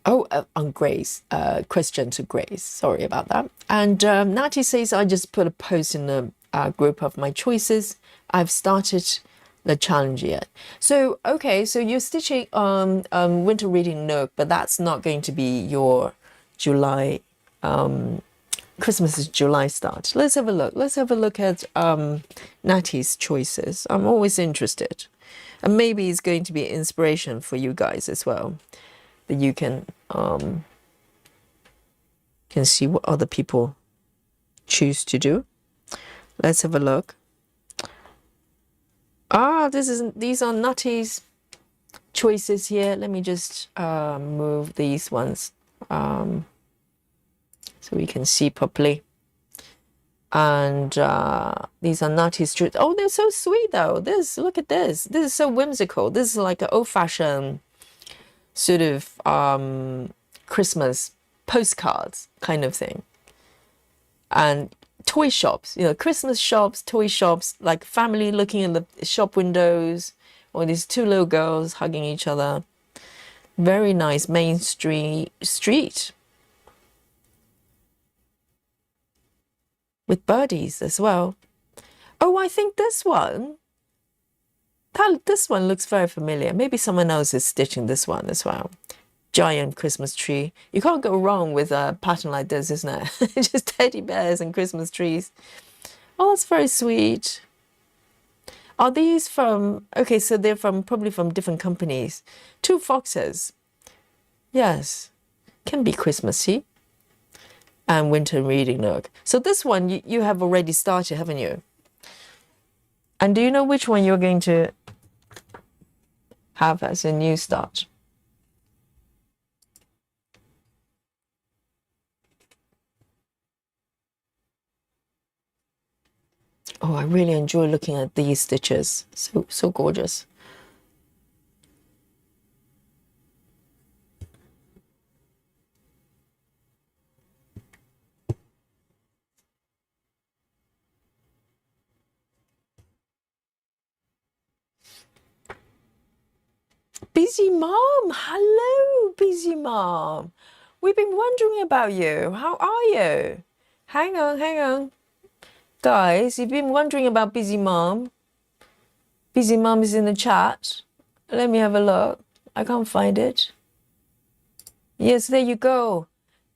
Oh, on Grace. Question to Grace. Sorry about that. And Natty says, I just put a post in the group of my choices. I've started the challenge yet. So, okay, so you're stitching on Winter Reading Nook, but that's not going to be your July, Christmas is July start. Let's have a look. Let's have a look at Natty's choices. I'm always interested. And maybe it's going to be inspiration for you guys as well. That you can see what other people choose to do. Let's have a look. These are Natty's choices here. Let me just move these ones so we can see properly. And these are Natty's choices. Oh, they're so sweet though. Look at this. This is so whimsical. This is like an old-fashioned sort of Christmas postcards kind of thing. And toy shops, Christmas shops, toy shops, like family looking in the shop windows, or these two little girls hugging each other. Very nice main street with birdies as well. Oh, I think this one looks very familiar. Maybe someone else is stitching this one as well. Giant Christmas tree. You can't go wrong with a pattern like this, isn't it? Just teddy bears and Christmas trees. Oh, that's very sweet. Are these from, okay, so they're probably from different companies. 2 foxes. Yes, can be Christmassy. And Winter Reading Nook. So this one you have already started, haven't you? And do you know which one you're going to have as a new start? Oh, I really enjoy looking at these stitches. So gorgeous. Busy Mom, hello, Busy Mom. We've been wondering about you. How are you? Hang on. Guys, you've been wondering about Busy Mom. Busy Mom is in the chat. Let me have a look. I can't find it. Yes, there you go.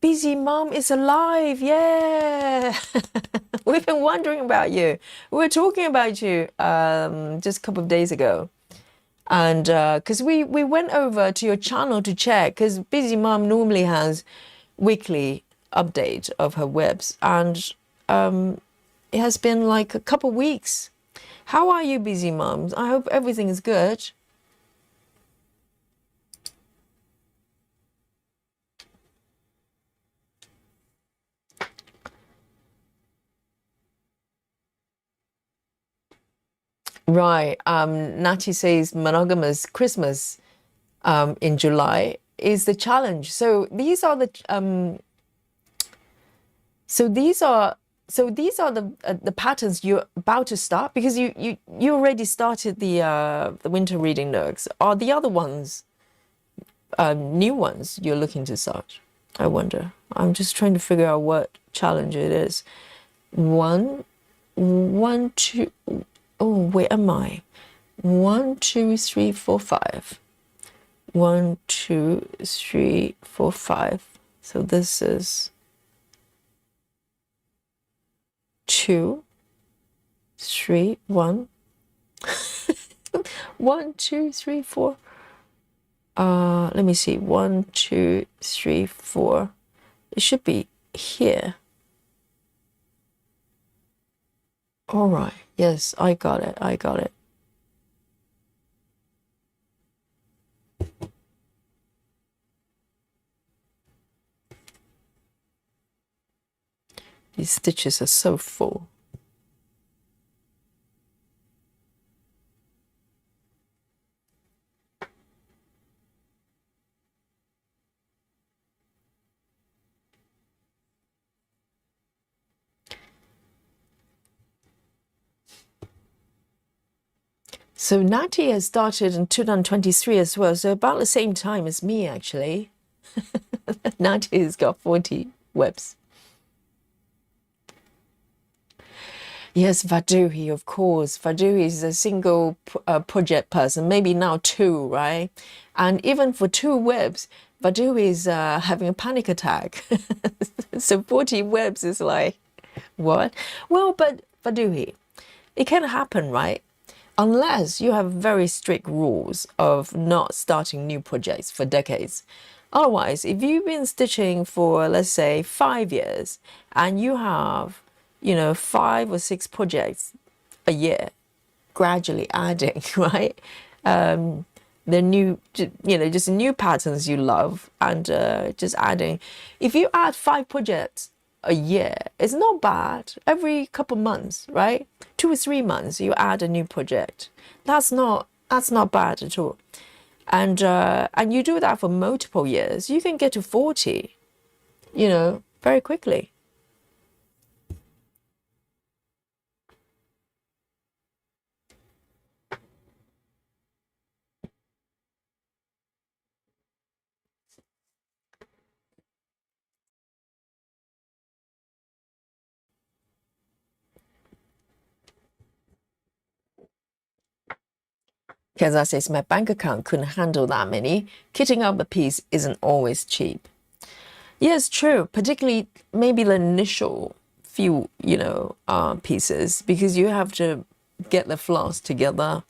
Busy Mom is alive. Yeah. We've been wondering about you. We were talking about you just a couple of days ago. And because we went over to your channel to check, because Busy Mom normally has weekly update of her webs, and it has been like a couple of weeks. How are you, Busy Mom? I hope everything is good. Right. Natty says monogamous Christmas in July is the challenge. So these are the the patterns you're about to start, because you already started the Winter Reading Nooks. Are the other ones new ones you're looking to start? I wonder. I'm just trying to figure out what challenge it is. 1, 2. Oh, where am I? 1, 2, 3, 4, 5. 1, 2, 3, 4, 5. So this is 2, 3, 1. 1, 2, 3, 4. Let me see. 1, 2, 3, 4. It should be here. All right. Yes, I got it. These stitches are so full. So Natty has started in 2023 as well, so about the same time as me actually. Natty has got 40 webs. Yes, Vaduhi, of course. Vaduhi is a single project person, maybe now two, right? And even for two webs, Vaduhi is having a panic attack. So 40 webs is like, what? Well, but Vaduhi, it can happen, right? Unless you have very strict rules of not starting new projects for decades. Otherwise, if you've been stitching for, let's say, 5 years and you have, 5 or 6 projects a year, gradually adding, right? The new, just new patterns you love and just adding. If you add 5 projects a year, it's not bad. Every couple months, right? 2 or 3 months, you add a new project. That's not bad at all. And you do that for multiple years, you can get to 40, very quickly. Because I says my bank account couldn't handle that many. Kitting up a piece isn't always cheap. Yes, true. Particularly maybe the initial few, pieces, because you have to get the floss together.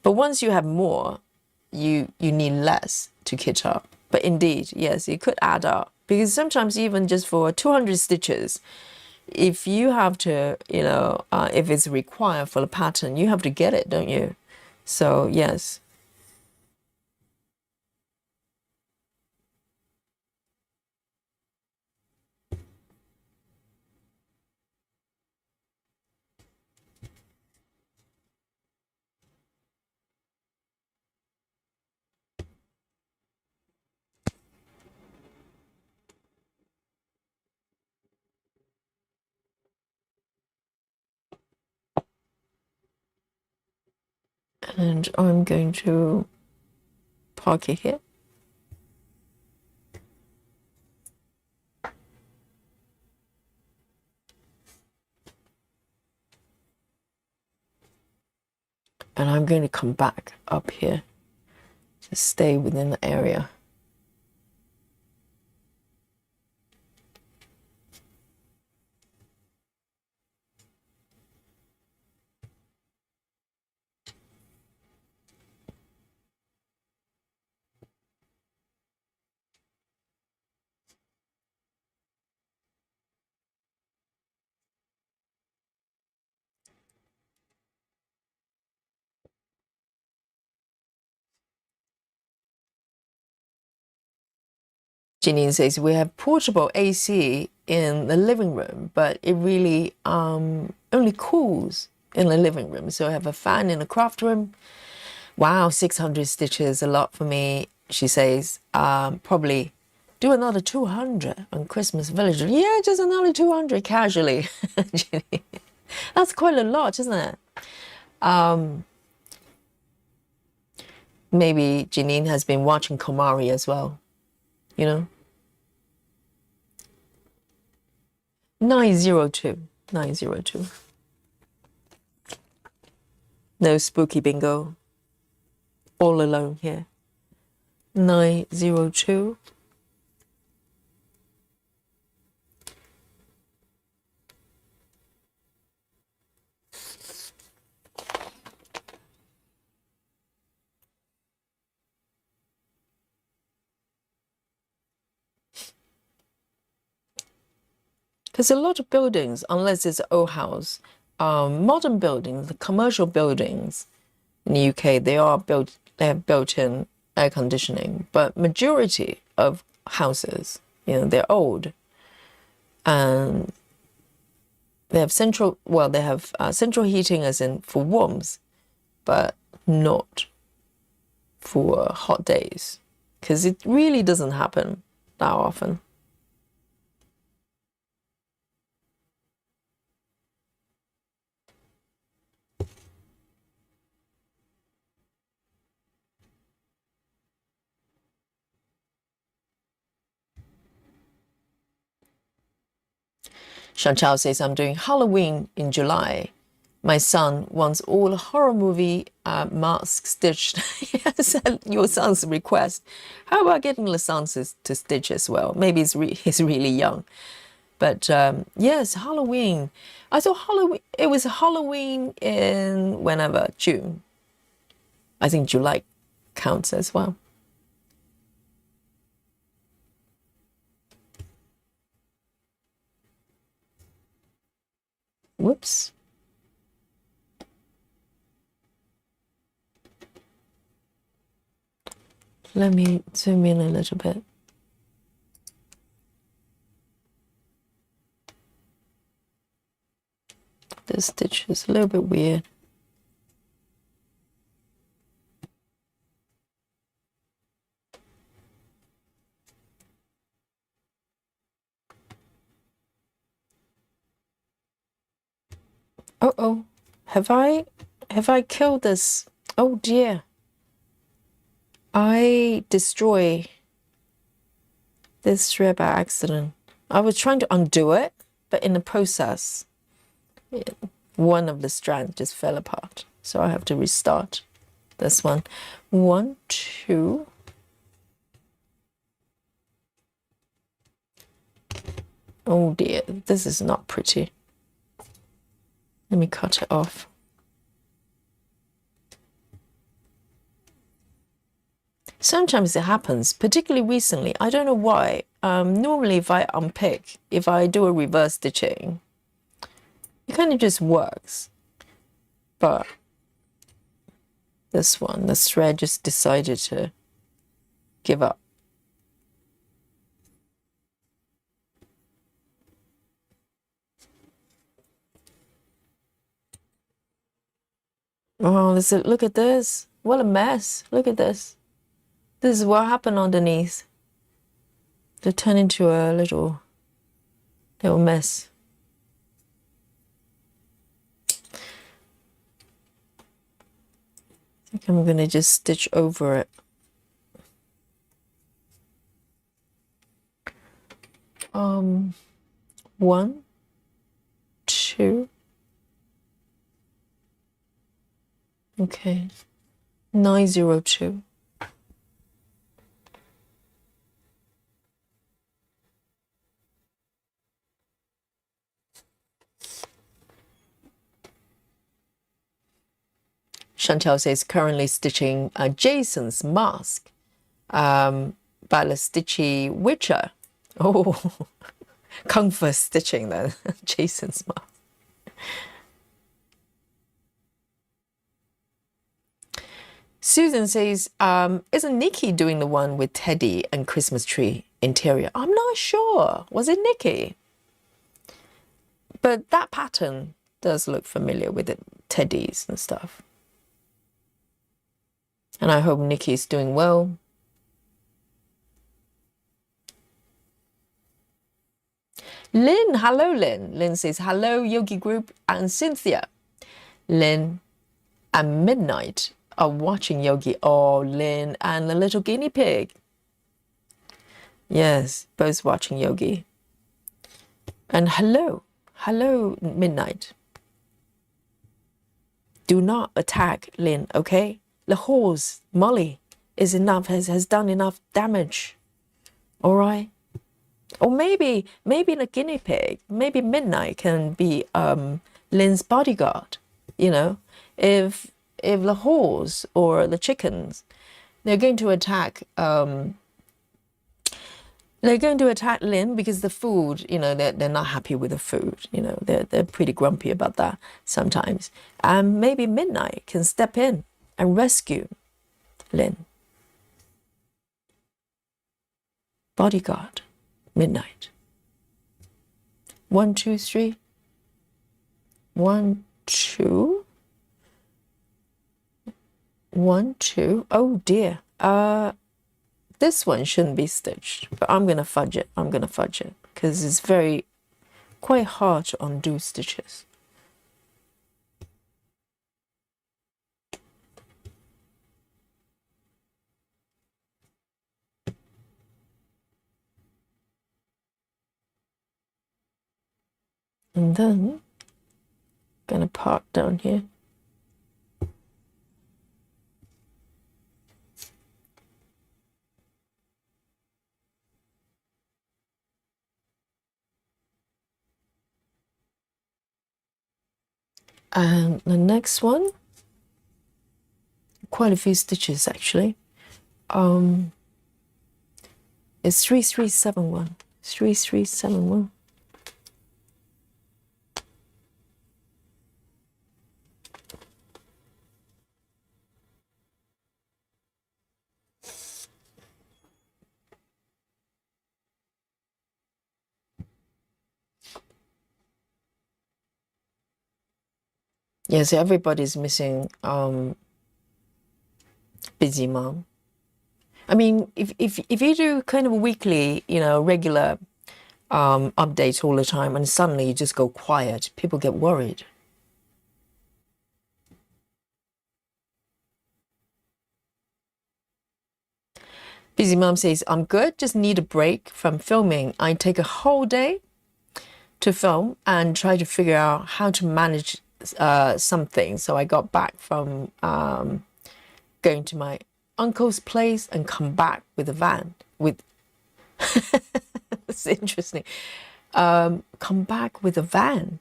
But once you have more, you need less to kit up. But indeed, yes, it could add up, because sometimes even just for 200 stitches, if you have to, if it's required for the pattern, you have to get it, don't you? So yes. And I'm going to park it here. And I'm going to come back up here to stay within the area. Janine says we have portable AC in the living room, but it really only cools in the living room. So I have a fan in the craft room. Wow, 600 stitches, a lot for me. She says probably do another 200 on Christmas Village. Yeah, just another 200 casually. That's quite a lot, isn't it? Maybe Janine has been watching Komari as well, 902. 902. No spooky bingo. All alone here. 902. Because a lot of buildings, unless it's an old house, modern buildings, the commercial buildings in the UK, they have built-in air conditioning. But majority of houses, they're old, and they have central heating as in for warmth, but not for hot days, because it really doesn't happen that often. Chantal says, I'm doing Halloween in July. My son wants all horror movie masks stitched. Yes, your son's request. How about getting the son to stitch as well? Maybe he's really young. But yes, Halloween. I thought Halloween. It was Halloween in whenever, June. I think July counts as well. Whoops. Let me zoom in a little bit. This stitch is a little bit weird. Oh, have I killed this? Oh dear. I destroy this thread by accident. I was trying to undo it, but in the process, one of the strands just fell apart. So I have to restart this one. 1, 2. Oh dear, this is not pretty. Let me cut it off. Sometimes it happens, particularly recently. I don't know why. Normally if I unpick, if I do a reverse stitching, it kind of just works. But this one, the thread just decided to give up. Oh, look at this. What a mess. Look at this. This is what happened underneath. They turn into a little mess. I think I'm gonna just stitch over it. One, two. Okay, 902. Chantal says currently stitching Jason's mask by the Stitchy Witcher. Oh, comfort stitching then. Jason's mask. Susan says, isn't Nikki doing the one with Teddy and Christmas tree interior? I'm not sure. Was it Nikki? But that pattern does look familiar with the teddies and stuff. And I hope Nikki's doing well. Lynn, hello Lynn. Lynn says, hello Yogi Group and Cynthia. Lynn and Midnight are watching Yogi. Oh, Lynn and the little guinea pig. Yes, both watching Yogi. And hello Midnight. Do not attack Lynn, okay? The horse, Molly, is enough, has done enough damage. All right? Or maybe the guinea pig, maybe Midnight can be Lynn's bodyguard. You know, if the horse or the chickens, they're going to attack Lynn because the food, you know, they're not happy with the food. You know, they're pretty grumpy about that sometimes. And maybe Midnight can step in and rescue Lynn. Bodyguard, Midnight. 1, 2, 3. 1, 2. 1, 2. Oh dear. This one shouldn't be stitched, but I'm gonna fudge it. Because it's quite hard to undo stitches. And then gonna part down here. And the next one, quite a few stitches actually. It's 3371. 3371. Yeah, so everybody's missing Busy Mom. I mean, if you do kind of weekly, regular updates all the time, and suddenly you just go quiet, people get worried. Busy Mom says, I'm good, just need a break from filming. I take a whole day to film and try to figure out how to manage something. So I got back from going to my uncle's place and come back with a van with it's interesting. Come back with a van.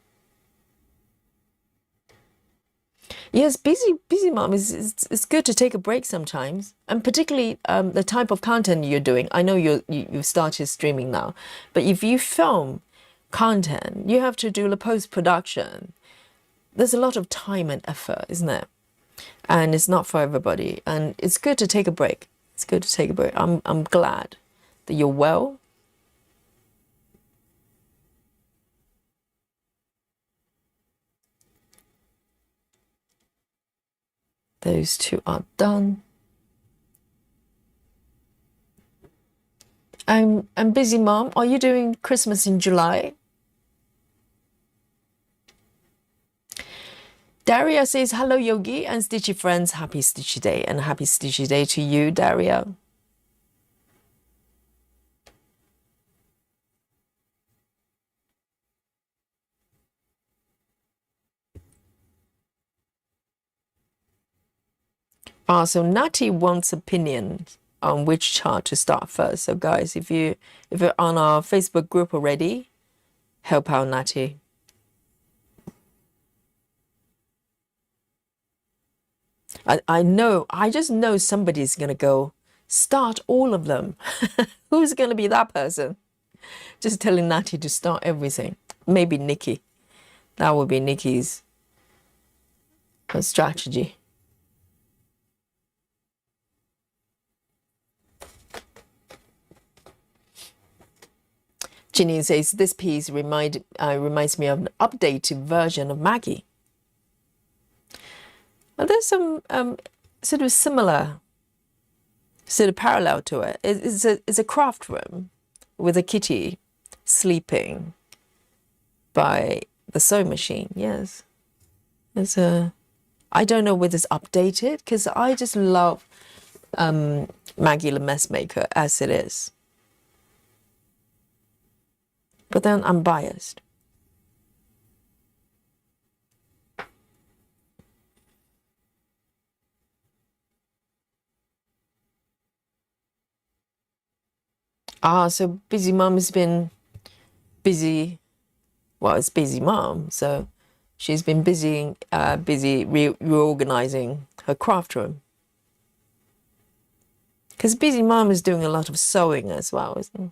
Yes, busy mom is it's good to take a break sometimes, and particularly the type of content you're doing. I know you've started streaming now, but if you film content, you have to do the post-production. There's a lot of time and effort, isn't it? And it's not for everybody. And it's good to take a break. It's good to take a break. I'm glad that you're well. Those two are done. I'm busy, Mom. Are you doing Christmas in July? Daria says, hello, Yogi and Stitchy friends. Happy Stitchy Day, and happy Stitchy Day to you, Daria. So Natty wants opinions on which chart to start first. So guys, if you're on our Facebook group already, help out Natty. I just know somebody's gonna go start all of them. Who's gonna be that person? Just telling Natty to start everything. Maybe Nikki. That would be Nikki's strategy. Janine says, this piece reminds me of an updated version of Maggie. Well, there's some sort of similar, sort of parallel to it. It's a craft room with a kitty sleeping by the sewing machine. Yes. I don't know whether it's updated, because I just love Maggie the Mess Maker as it is. But then I'm biased. So Busy Mom has been busy. Well, it's Busy Mom, so she's been busy reorganizing her craft room. Because Busy Mom is doing a lot of sewing as well, isn't it?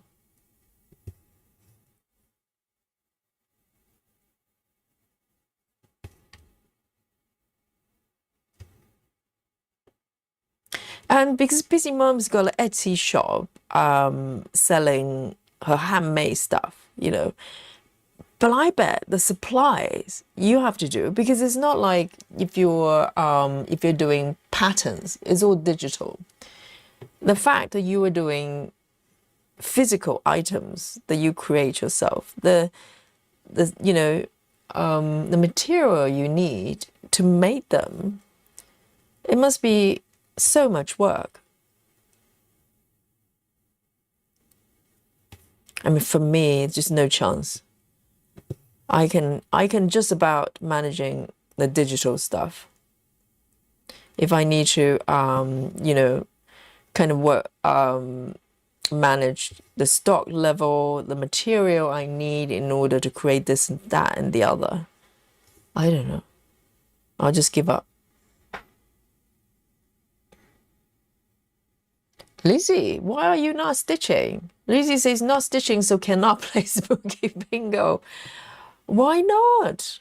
And because Busy Mom's got an Etsy shop selling her handmade stuff, But I bet the supplies you have to do, because it's not like if you're doing patterns, it's all digital. The fact that you are doing physical items that you create yourself, the material you need to make them, it must be so much work. I mean, for me, it's just no chance. I can just about managing the digital stuff. If I need to, kind of work, manage the stock level, the material I need in order to create this and that and the other. I don't know. I'll just give up. Lizzie, why are you not stitching? Lizzie says not stitching, so cannot play spooky bingo. Why not?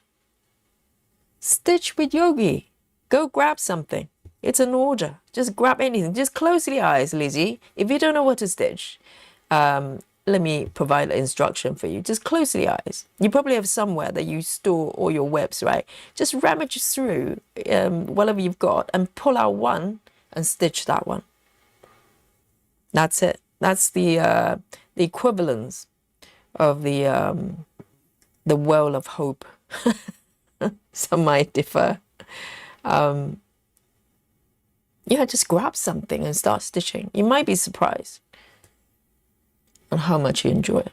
Stitch with Yogi. Go grab something. It's an order. Just grab anything. Just close the eyes, Lizzie. If you don't know what to stitch, let me provide an instruction for you. Just close the eyes. You probably have somewhere that you store all your webs, right? Just rummage through whatever you've got and pull out one and stitch that one. That's it. That's the equivalence of the well of hope. Some might differ. Yeah, just grab something and start stitching. You might be surprised on how much you enjoy it.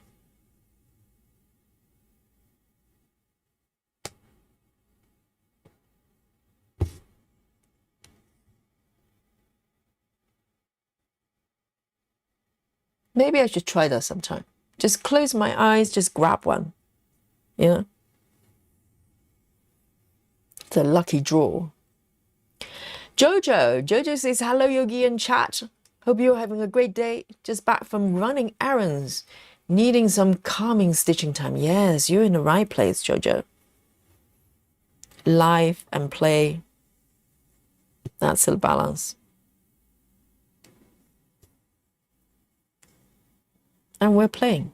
Maybe I should try that sometime. Just close my eyes, just grab one. You know? It's a lucky draw. Jojo says, hello, Yogi and chat. Hope you're having a great day. Just back from running errands. Needing some calming stitching time. Yes, you're in the right place, Jojo. Life and play. That's the balance. And we're playing.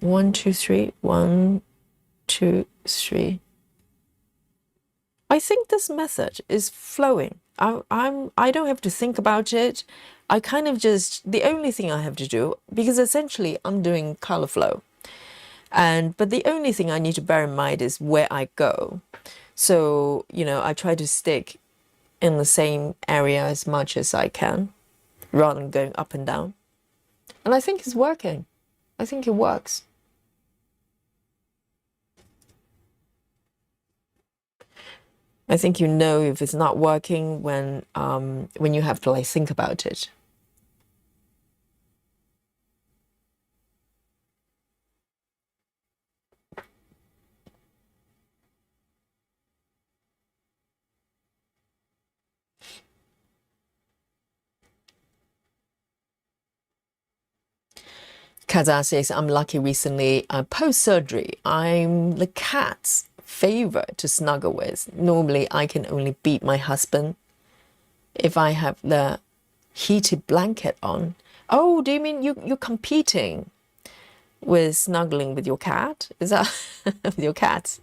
1, 2, 3. 1, 2, 3. I think this method is flowing. I don't have to think about it. I kind of just, the only thing I have to do, because essentially I'm doing color flow. But the only thing I need to bear in mind is where I go. So, I try to stick in the same area as much as I can, rather than going up and down. And I think it's working. I think it works. I think if it's not working when you have to think about it. Kaza says, I'm lucky recently. Post-surgery, I'm the cat's favorite to snuggle with. Normally, I can only beat my husband if I have the heated blanket on. Oh, do you mean you're competing with snuggling with your cat? Is that with your cats?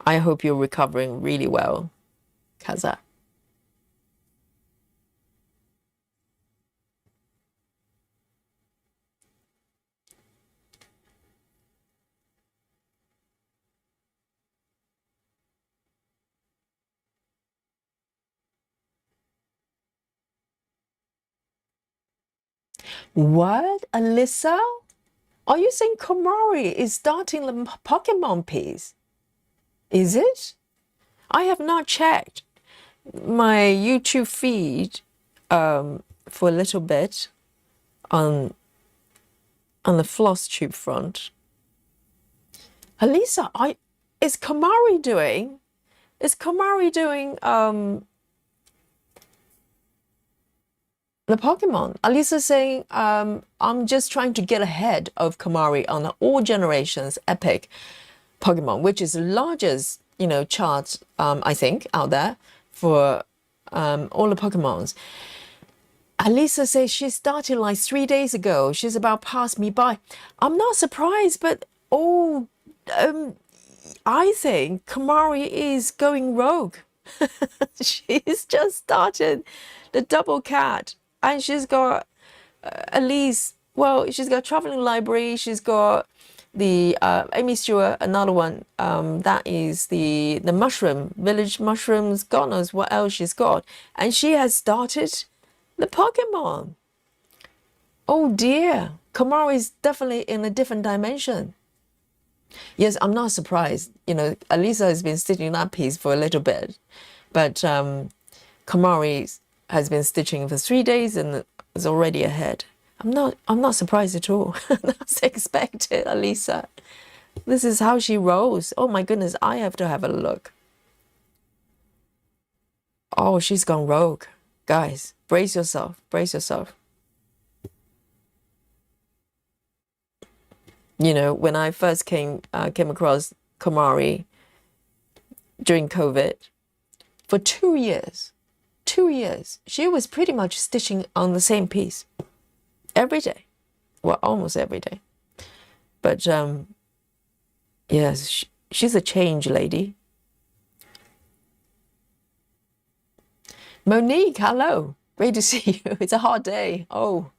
I hope you're recovering really well, Kaza. What, Alyssa? Are you saying Komari is starting the Pokemon piece? Is it? I have not checked my YouTube feed for a little bit on the floss tube front. Alyssa, is Komari doing the Pokemon? Alisa saying, I'm just trying to get ahead of Komari on the all generations epic Pokemon, which is the largest, chart, I think, out there for all the Pokemons. Alisa says she started like 3 days ago. She's about passed me by. I'm not surprised, but I think Komari is going rogue. She's just started the double cat. And she's got at least, she's got Traveling Library. She's got the Amy Stewart, another one. That is the mushroom, village mushrooms. God knows what else she's got. And she has started the Pokemon. Oh dear. Kamari is definitely in a different dimension. Yes, I'm not surprised. You know, Alisa has been stitching that piece for a little bit, but Kamari has been stitching for 3 days and is already ahead. I'm not surprised at all. That's expected, Alisa. This is how she rolls. Oh my goodness, I have to have a look. Oh, she's gone rogue. Guys, brace yourself, brace yourself. You know, when I first came across Kamari during COVID, for 2 years, she was pretty much stitching on the same piece every day. Well, almost every day. But yes, she's a change lady. Monique, hello. Great to see you. It's a hot day. Oh,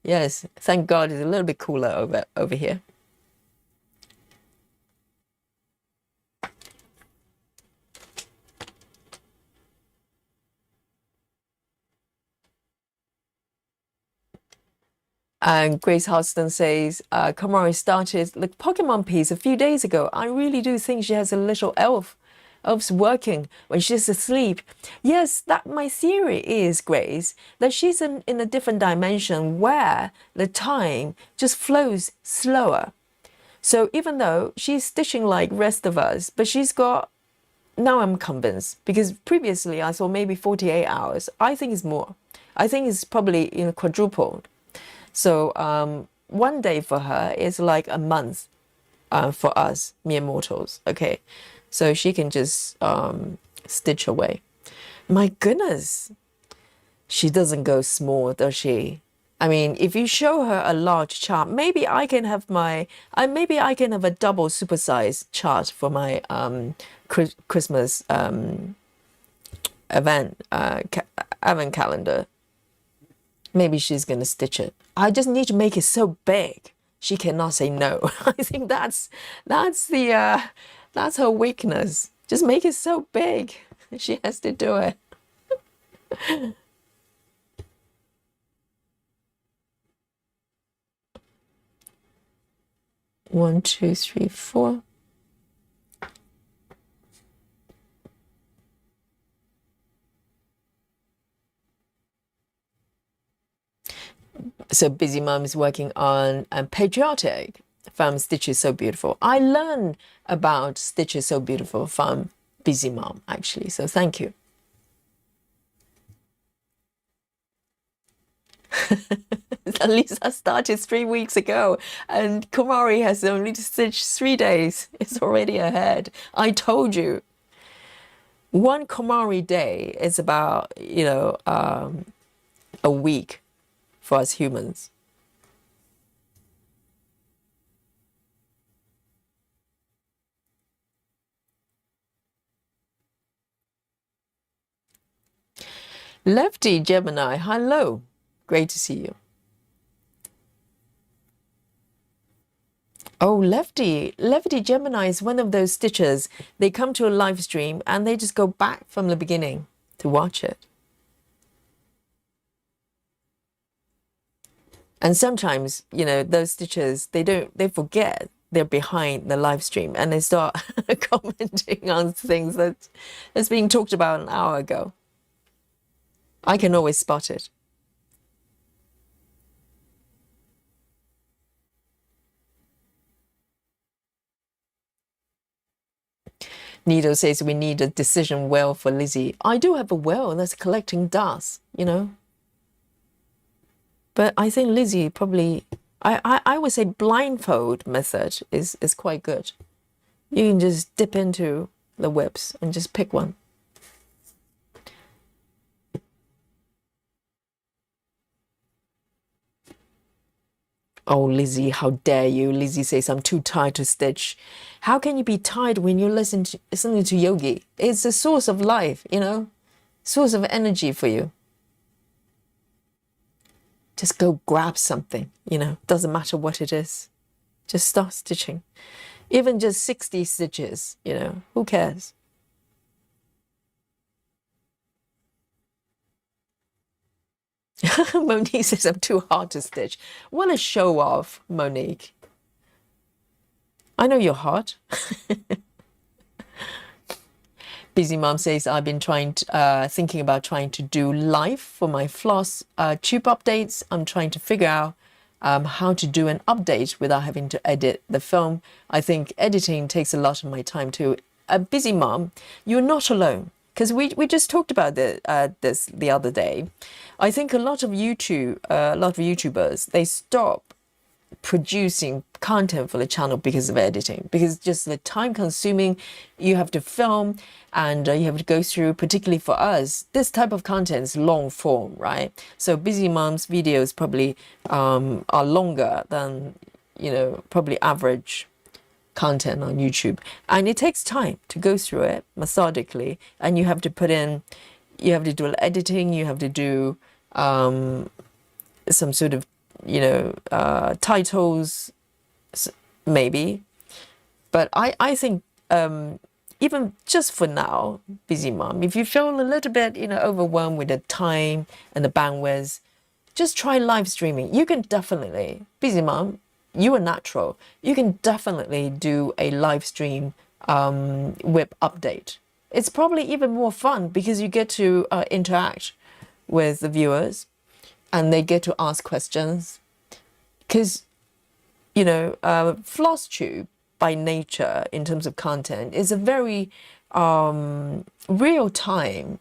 yes. Thank God it's a little bit cooler over here. And Grace Houston says, Kamari started the Pokemon piece a few days ago. I really do think she has a little elf's working when she's asleep. Yes, that my theory is, Grace, that she's in a different dimension where the time just flows slower. So even though she's stitching like rest of us, but she's got, now I'm convinced, because previously I thought maybe 48 hours. I think it's more. I think it's probably quadrupled. So one day for her is like a month for us mere mortals. Okay, so she can just stitch away. My goodness, she doesn't go small, does she? I mean, if you show her a large chart, maybe I can have maybe I can have a double supersized chart for my Christmas advent calendar. Maybe she's gonna stitch it. I just need to make it so big she cannot say no. I think that's her weakness. Just make it so big she has to do it. 1, 2, 3, 4. So Busy Mom is working on patriotic from Stitch is So Beautiful. I learned about Stitch is So Beautiful from Busy Mom, actually. So thank you. At least I started 3 weeks ago, and Kumari has only stitched 3 days. It's already ahead. I told you. One Kumari day is about, a week for us humans. Lefty Gemini, hello. Great to see you. Oh, Lefty Gemini is one of those stitchers. They come to a live stream and they just go back from the beginning to watch it. And sometimes, those stitchers, they forget they're behind the live stream and they start commenting on things that's being talked about an hour ago. I can always spot it. Nido says we need a decision well for Lizzie. I do have a well that's collecting dust, But I think Lizzie probably, I would say blindfold method is quite good. You can just dip into the whips and just pick one. Oh, Lizzie, how dare you? Lizzie says, I'm too tired to stitch. How can you be tired when you're listening to Yogi? It's a source of life, source of energy for you. Just go grab something, doesn't matter what it is. Just start stitching. Even just 60 stitches, who cares? Monique says I'm too hard to stitch. What a show off, Monique. I know you're hot. Busy Mom says I've been thinking about trying to do live for my floss tube updates. I'm trying to figure out how to do an update without having to edit the film. I think editing takes a lot of my time too. Busy Mom, you're not alone. Because we just talked about this the other day. I think a lot of YouTubers, they stop producing content for the channel because of editing, because just the time consuming. You have to film and you have to go through, particularly for us, this type of content is long form, right? So Busy Mom's videos probably are longer than, probably average content on YouTube, and it takes time to go through it methodically, and you have to do editing, you have to do some sort of titles maybe. But I think even just for now, Busy Mom, if you feel a little bit overwhelmed with the time and the bandwidth, just try live streaming. You can definitely, Busy Mom, you are natural, you can definitely do a live stream whip update. It's probably even more fun because you get to interact with the viewers and they get to ask questions. Because, floss tube by nature in terms of content is a very real time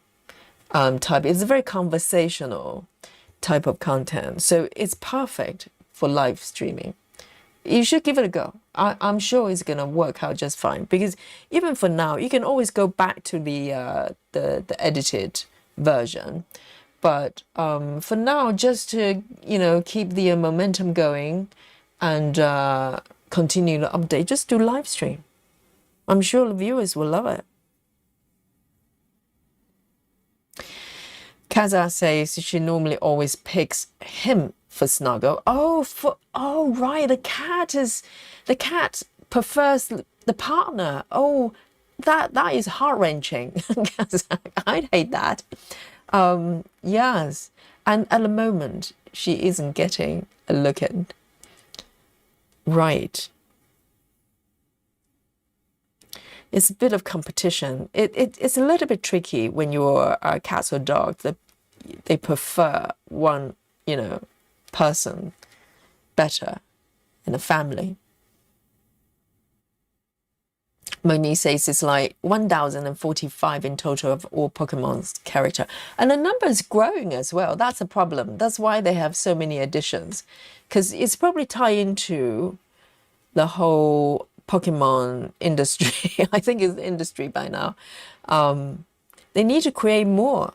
type. It's a very conversational type of content. So it's perfect for live streaming. You should give it a go. I'm sure it's going to work out just fine, because even for now, you can always go back to the edited version. But for now, just to, keep the momentum going and continue to update, just do live stream. I'm sure the viewers will love it. Kaza says she normally always picks him for snuggle. Oh, right. The cat prefers the partner. Oh, that is heart-wrenching. I'd hate that. Yes. And at the moment, she isn't getting a look at. Right. It's a bit of competition. It's a little bit tricky when you're cats or dogs that they prefer one, person better in a family. Monique says it's like 1,045 in total of all Pokemon's character. And the number is growing as well. That's a problem. That's why they have so many additions. Because it's probably tied into the whole Pokemon industry. I think it's the industry by now. They need to create more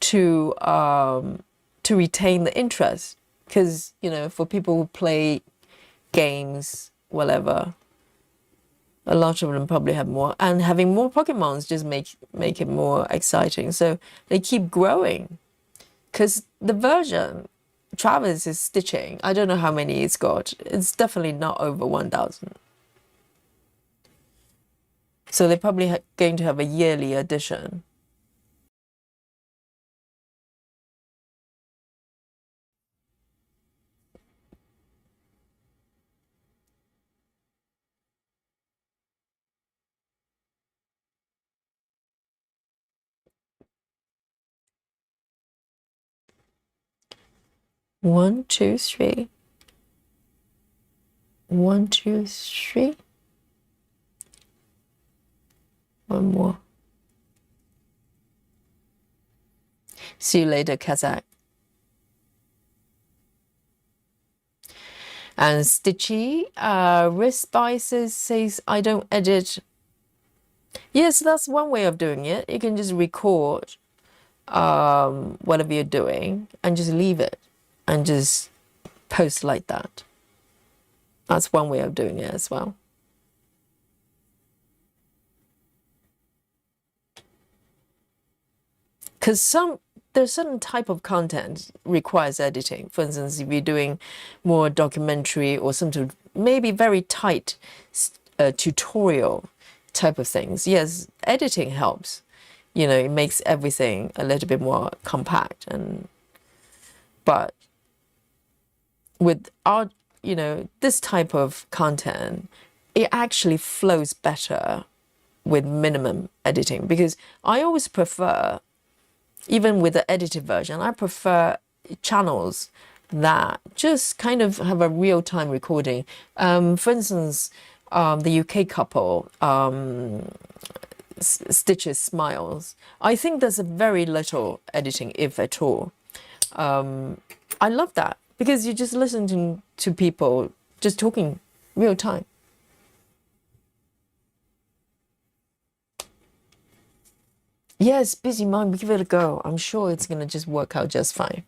to retain the interest. Because, for people who play games, whatever, a lot of them probably have more, and having more Pokemons just make it more exciting. So they keep growing, because the version Travis is stitching, I don't know how many it's got. It's definitely not over 1,000. So they're probably going to have a yearly edition. One, two, three. 1, 2, 3. One more. See you later, Kazakh. And Stitchy, Wrist Spices says, I don't edit. Yes, that's one way of doing it. You can just record whatever you're doing and just leave it and just post like that. That's one way of doing it as well. Because there's certain type of content requires editing. For instance, if you're doing more documentary or some sort of maybe very tight tutorial type of things, yes, editing helps. It makes everything a little bit more compact and But with our, this type of content, it actually flows better with minimum editing, because I always prefer, even with the edited version, I prefer channels that just kind of have a real-time recording. For instance, the UK couple, Stitches Smiles, I think there's a very little editing, if at all. I love that, because you just listen to people just talking real time. Yes, busy mind, give it a go. I'm sure it's going to just work out just fine.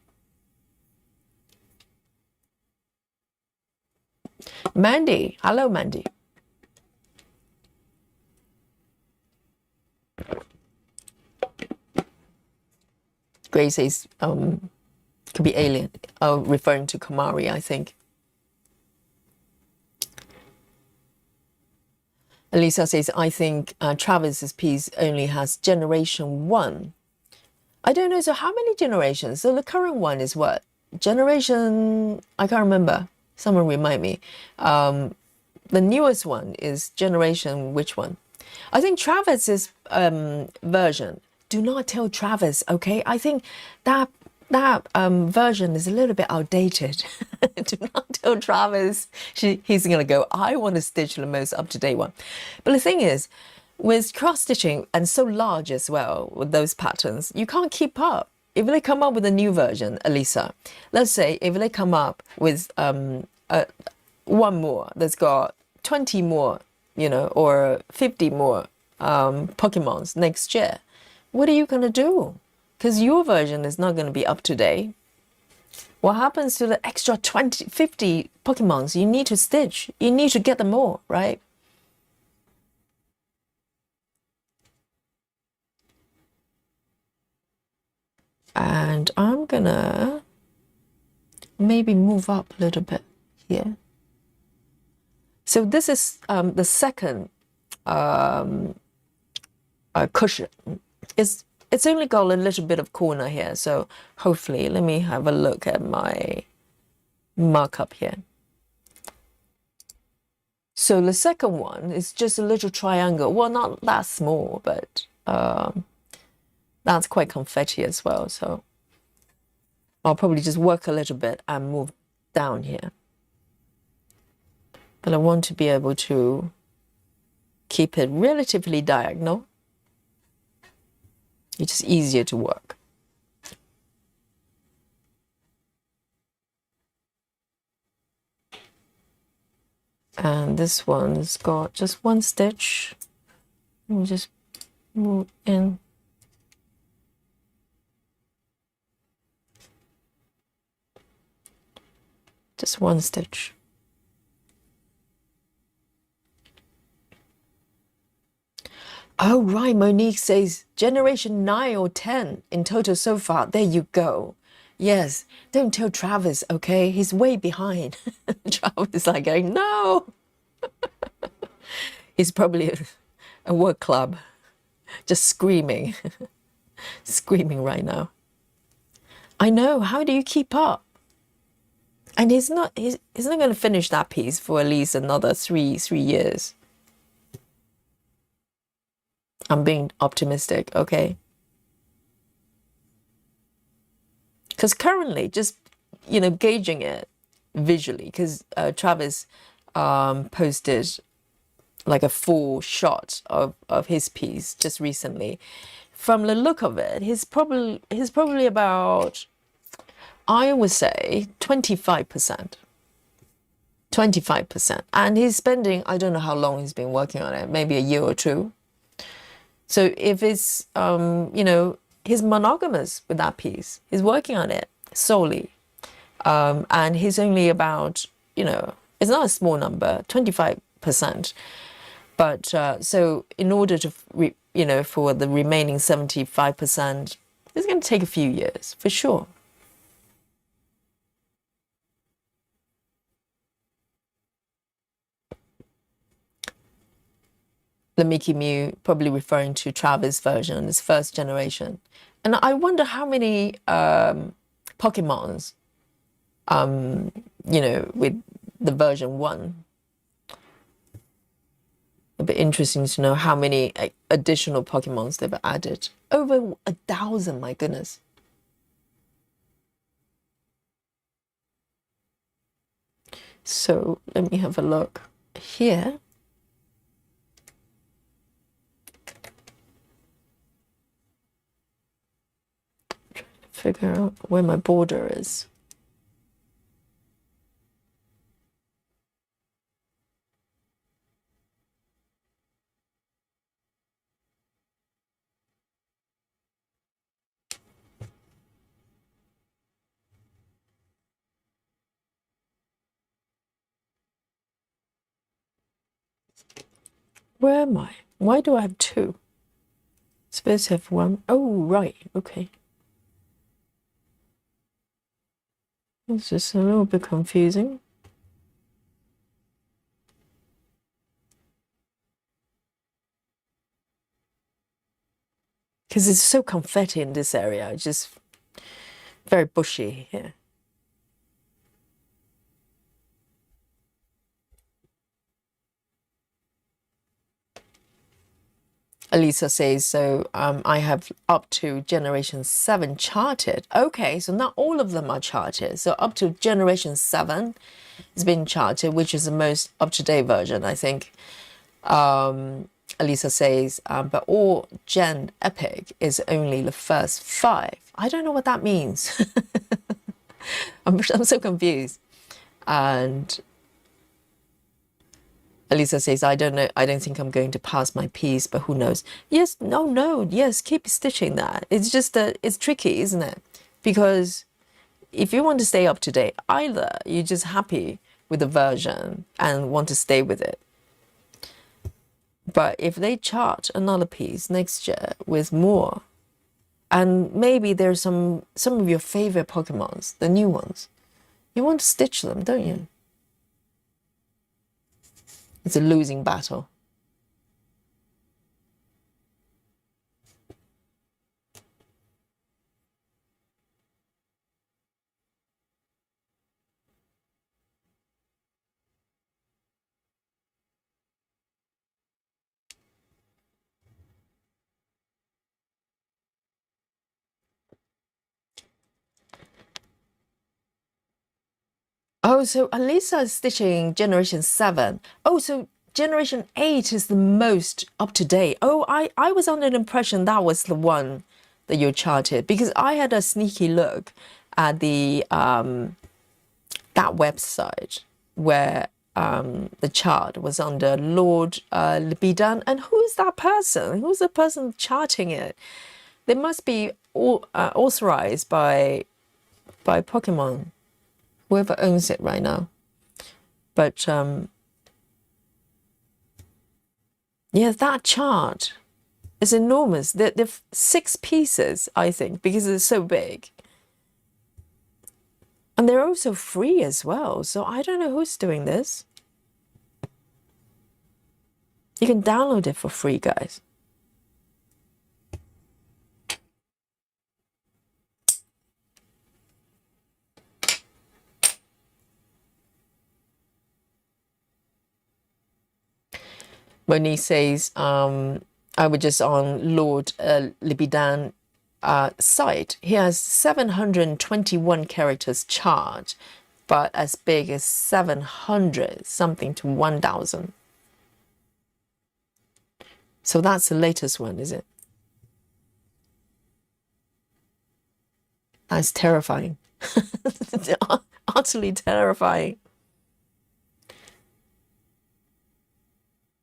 Mandy, hello, Mandy. Grace says, could be alien, referring to Kamari, I think. Elisa says, I think Travis's piece only has generation 1. I don't know, so how many generations? So the current one is what? Generation, I can't remember. Someone remind me. The newest one is generation which one? I think Travis's version, do not tell Travis, okay? I think that version is a little bit outdated. Do not tell Travis. He's going to go, I want to stitch the most up-to-date one. But the thing is, with cross-stitching, and so large as well, with those patterns, you can't keep up. If they come up with a new version, Elisa, let's say if they come up with one more that's got 20 more, or 50 more Pokemons next year, what are you going to do? Because your version is not going to be up to date. What happens to the extra 50 Pokemons you need to stitch? You need to get them all, right? And I'm gonna maybe move up a little bit here. So this is the second cushion. It's only got a little bit of corner here, so hopefully, let me have a look at my markup here. So the second one is just a little triangle. Well, not that small, but that's quite confetti as well. So I'll probably just work a little bit and move down here. But I want to be able to keep it relatively diagonal. It's just easier to work. And this one's got just one stitch. We'll just move in. Just one stitch. Oh, right, Monique says generation 9 or 10 in total so far. There you go. Yes, don't tell Travis, okay? He's way behind. Travis is like going, no. He's probably a work club, just screaming, screaming right now. I know, how do you keep up? And he's not going to finish that piece for at least another three years. I'm being optimistic, okay? Because currently, just, gauging it visually, because Travis posted like a full shot of his piece just recently. From the look of it, he's probably about, I would say, 25%. 25%. And he's spending, I don't know how long he's been working on it, maybe a year or two. So if it's, he's monogamous with that piece. He's working on it solely. And he's only about, it's not a small number, 25%. But so in order to, for the remaining 75%, it's going to take a few years, for sure. The Mickey Mew, probably referring to Travis' version, his first generation. And I wonder how many Pokemons you know, with the version 1. It'd be interesting to know how many additional Pokemons they've added. Over 1,000, my goodness. So let me have a look here. Trying to figure out where my border is. Where am I? Why do I have 2? Supposed to have 1. Oh, right. Okay. It's just a little bit confusing. Because it's so confetti in this area. It's just very bushy here. Elisa says, so I have up to generation 7 charted. Okay, so not all of them are charted. So up to generation 7 has been charted, which is the most up-to-date version, I think. Elisa says, but all Gen Epic is only the first 5. I don't know what that means. I'm so confused. And Elisa says, I don't know. I don't think I'm going to pass my piece, but who knows? Yes, no, yes, keep stitching that. It's just that it's tricky, isn't it? Because if you want to stay up to date, either you're just happy with the version and want to stay with it. But if they chart another piece next year with more, and maybe there's some of your favorite Pokemons, the new ones, you want to stitch them, don't you? It's a losing battle. Oh, so Alisa is stitching generation 7. Oh, so generation 8 is the most up to date. Oh, I was under the impression that was the one that you charted, because I had a sneaky look at the that website where the chart was under Lord Libidan. And who's that person? Who's the person charting it? They must be authorized by Pokemon, whoever owns it right now. But yeah, that chart is enormous. There are 6 pieces, I think, because it's so big. And they're also free as well. So I don't know who's doing this. You can download it for free, guys. Monique says, I was just on Lord Libidan site. He has 721 characters chart, but as big as 700 something to 1,000. So that's the latest one, is it? That's terrifying. Utterly terrifying.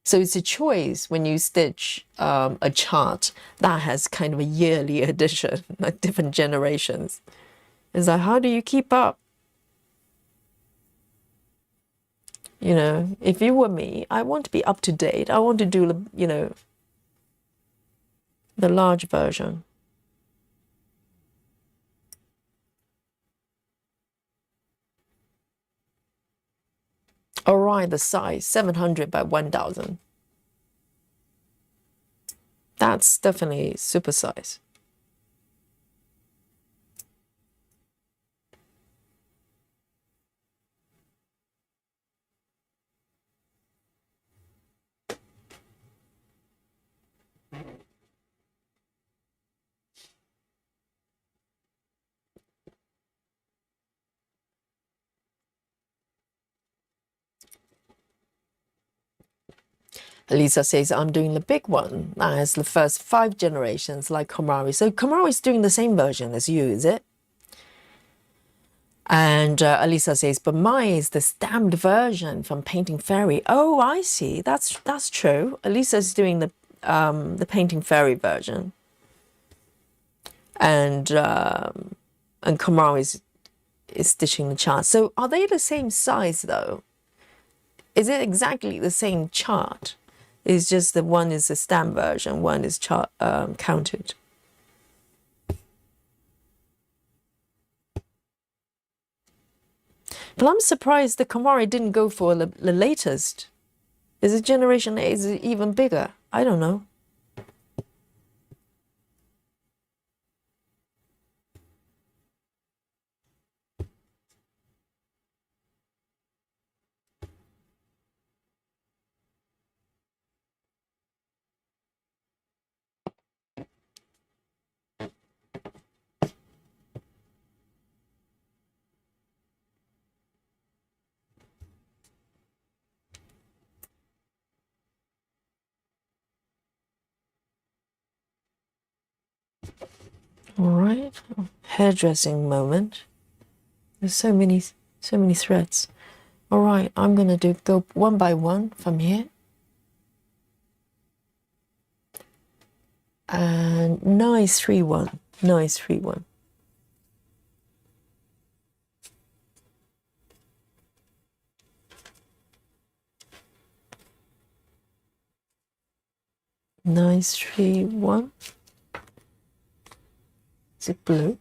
So it's a choice when you stitch a chart that has kind of a yearly edition, like different generations. It's like, how do you keep up? You know, if you were me, I want to be up to date. I want to do, you know, the large version. All right, the size, 700 by 1,000. That's definitely super size. Elisa says, I'm doing the big one. That has the first 5 generations like Komari. So Komari is doing the same version as you, is it? And Elisa says, but mine is the stamped version from Painting Fairy. Oh, I see. That's true. Elisa's doing the Painting Fairy version. And Komari is stitching the chart. So are they the same size though? Is it exactly the same chart? It's just that one is a stamp version, one is chart counted. But I'm surprised the Komari didn't go for the latest. Is it Generation 8? Is it even bigger? I don't know. All right, hairdressing moment. There's so many threads. All right, I'm gonna go one by one from here. And nice 3-1, nice 3-1. Nice 3-1. Is it blue?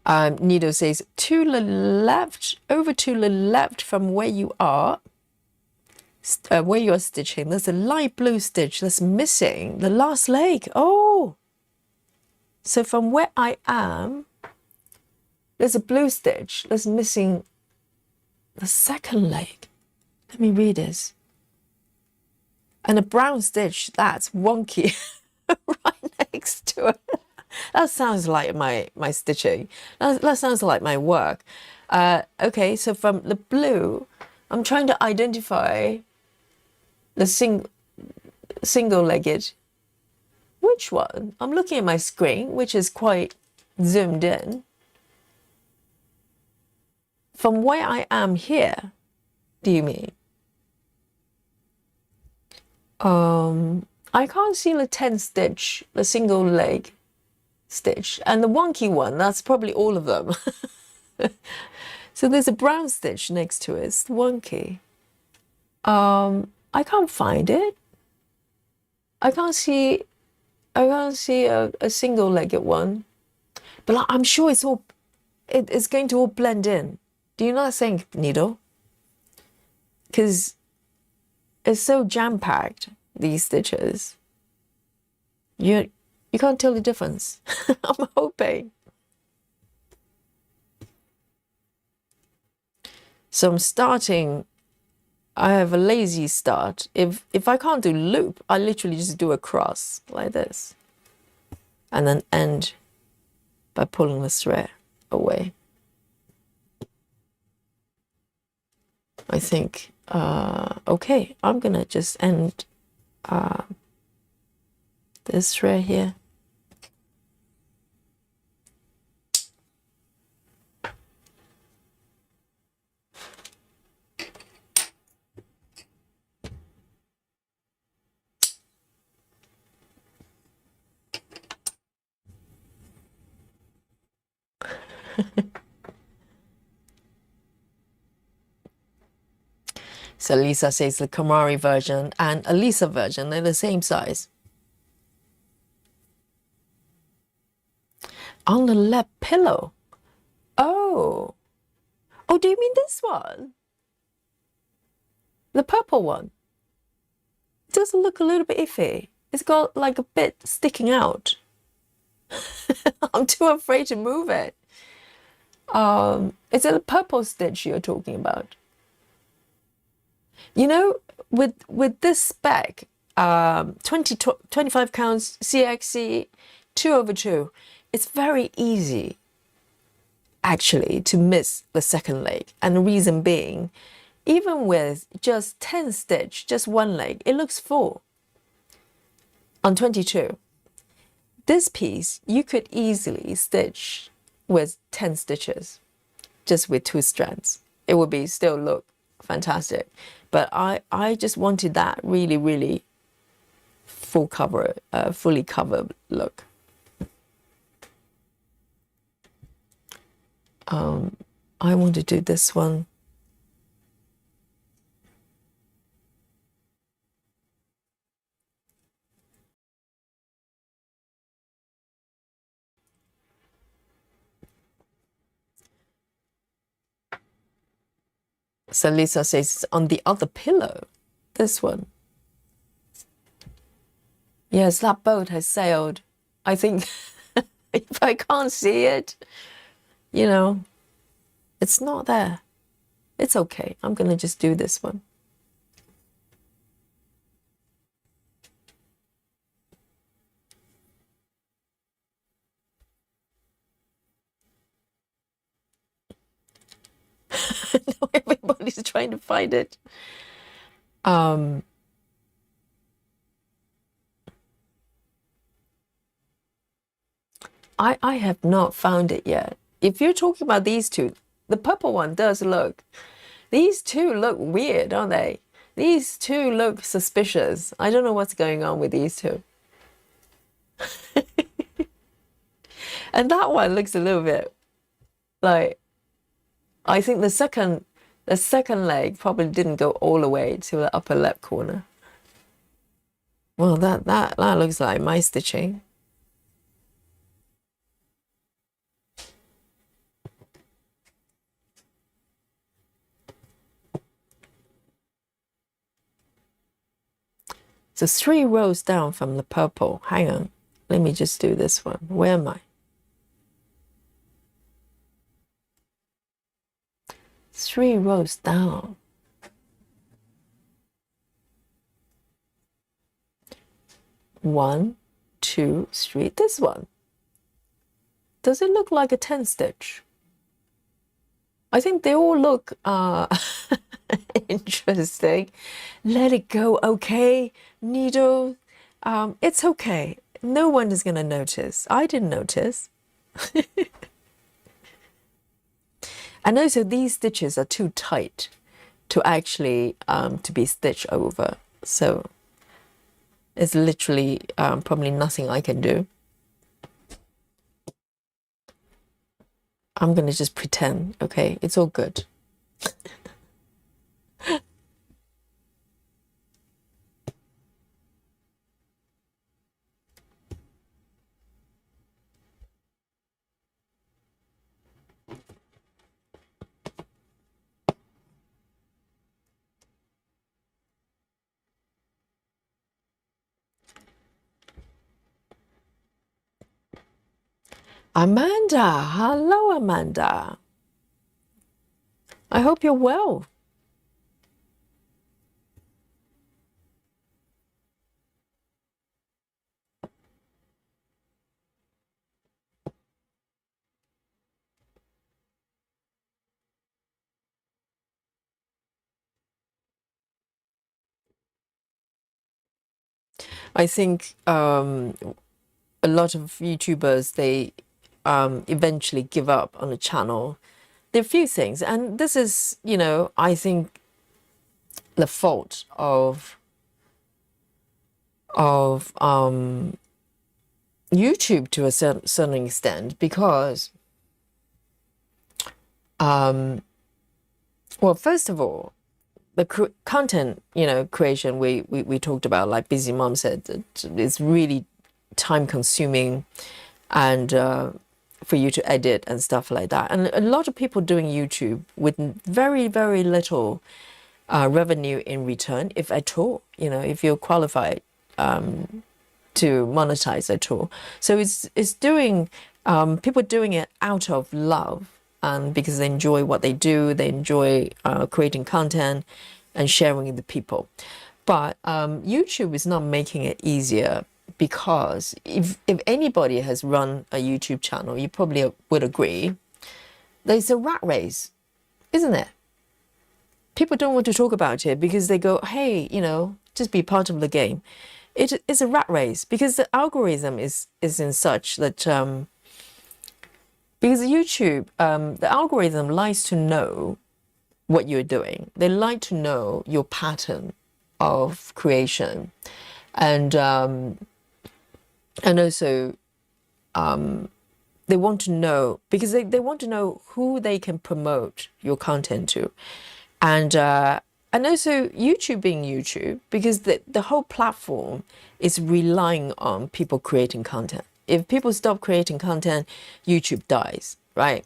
Nido says, to the left, over to the left from where you are, where you're stitching, there's a light blue stitch that's missing the last leg. Oh, so from where I am, there's a blue stitch that's missing the second leg. Let me read this. And a brown stitch that's wonky right next to it. That sounds like my stitching. That sounds like my work. Okay, so from the blue, I'm trying to identify the single-legged. Which one? I'm looking at my screen, which is quite zoomed in. From where I am here, do you mean? I can't see the 10 stitch, the single leg stitch, and the wonky one, that's probably all of them. So there's a brown stitch next to it. It's wonky. I can't find it. I can't see a single-legged one, but I'm sure it's going to all blend in. Do you not think, Needle? Because it's so jam-packed, these stitches. You can't tell the difference. I'm hoping. So I'm starting. I have a lazy start. If I can't do loop, I literally just do a cross like this, and then end by pulling the thread away. I think, okay, I'm gonna just end this thread here. So Lisa says the Komari version and Elisa version, they're the same size. On the left pillow. Oh, do you mean this one? The purple one? It doesn't look a little bit iffy. It's got like a bit sticking out. I'm too afraid to move it. Is it a purple stitch you're talking about? You know, with this spec, 25 counts CXC, 2/2. It's very easy actually to miss the second leg, and the reason being, even with just 10 stitch, just one leg, it looks full. On 22, this piece you could easily stitch with 10 stitches, just with 2 strands. It would be still look fantastic, but I just wanted that really full cover, fully covered look. I want to do this one. So Lisa says on the other pillow, this one. Yes, that boat has sailed. I think if I can't see it, you know, it's not there. It's okay. I'm going to just do this one. No, everybody's trying to find it. I have not found it yet. If you're talking about these two, the purple one does look. These two look weird, don't they? These two look suspicious. I don't know what's going on with these two. And that one looks a little bit like, I think the second leg probably didn't go all the way to the upper left corner. Well, that looks like my stitching. So 3 rows down from the purple. Hang on. Let me just do this one. Where am I? 3 rows down. 1, 2, 3. This one. Does it look like a 10 stitch? I think they all look interesting. Let it go, okay? Needle. It's okay. No one is going to notice. I didn't notice. And also these stitches are too tight to actually to be stitched over. So it's literally probably nothing I can do. I'm going to just pretend, okay? It's all good. Amanda, hello Amanda. I hope you're well. I think a lot of YouTubers, they eventually give up on a channel. There are a few things, and this is, you know, I think the fault of YouTube to a certain extent, because well, first of all, the content, you know, creation we talked about, like Busy Mom said, it's really time consuming, and for you to edit and stuff like that. And a lot of people doing YouTube with very little revenue in return, if at all, you know, if you're qualified to monetize at all. So it's doing people doing it out of love, and because they enjoy what they do, they enjoy creating content and sharing with the people. But YouTube is not making it easier because if anybody has run a YouTube channel, you probably would agree, there's a rat race, isn't it? People don't want to talk about it because they go, hey, just be part of the game. It is a rat race because the algorithm is in such that because YouTube, the algorithm likes to know what you're doing. They like to know your pattern of creation, and also they want to know because they want to know who they can promote your content to, and also YouTube being YouTube, because the whole platform is relying on people creating content. If people stop creating content, YouTube dies, right?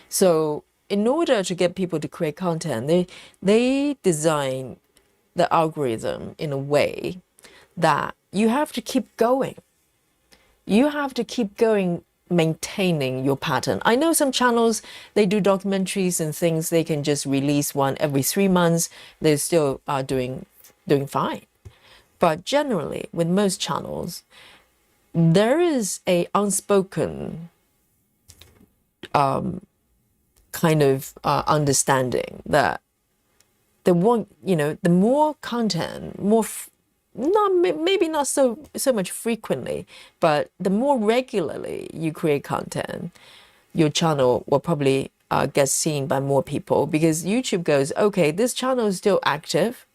So in order to get people to create content, they design the algorithm in a way that you have to keep going. You have to keep going, maintaining your pattern. I know some channels, they do documentaries and things, they can just release one every 3 months. They still are doing fine. But generally, with most channels, there is a unspoken kind of understanding that they want, the more content, maybe not so much frequently, but the more regularly you create content, your channel will probably get seen by more people, because YouTube goes, okay, this channel is still active,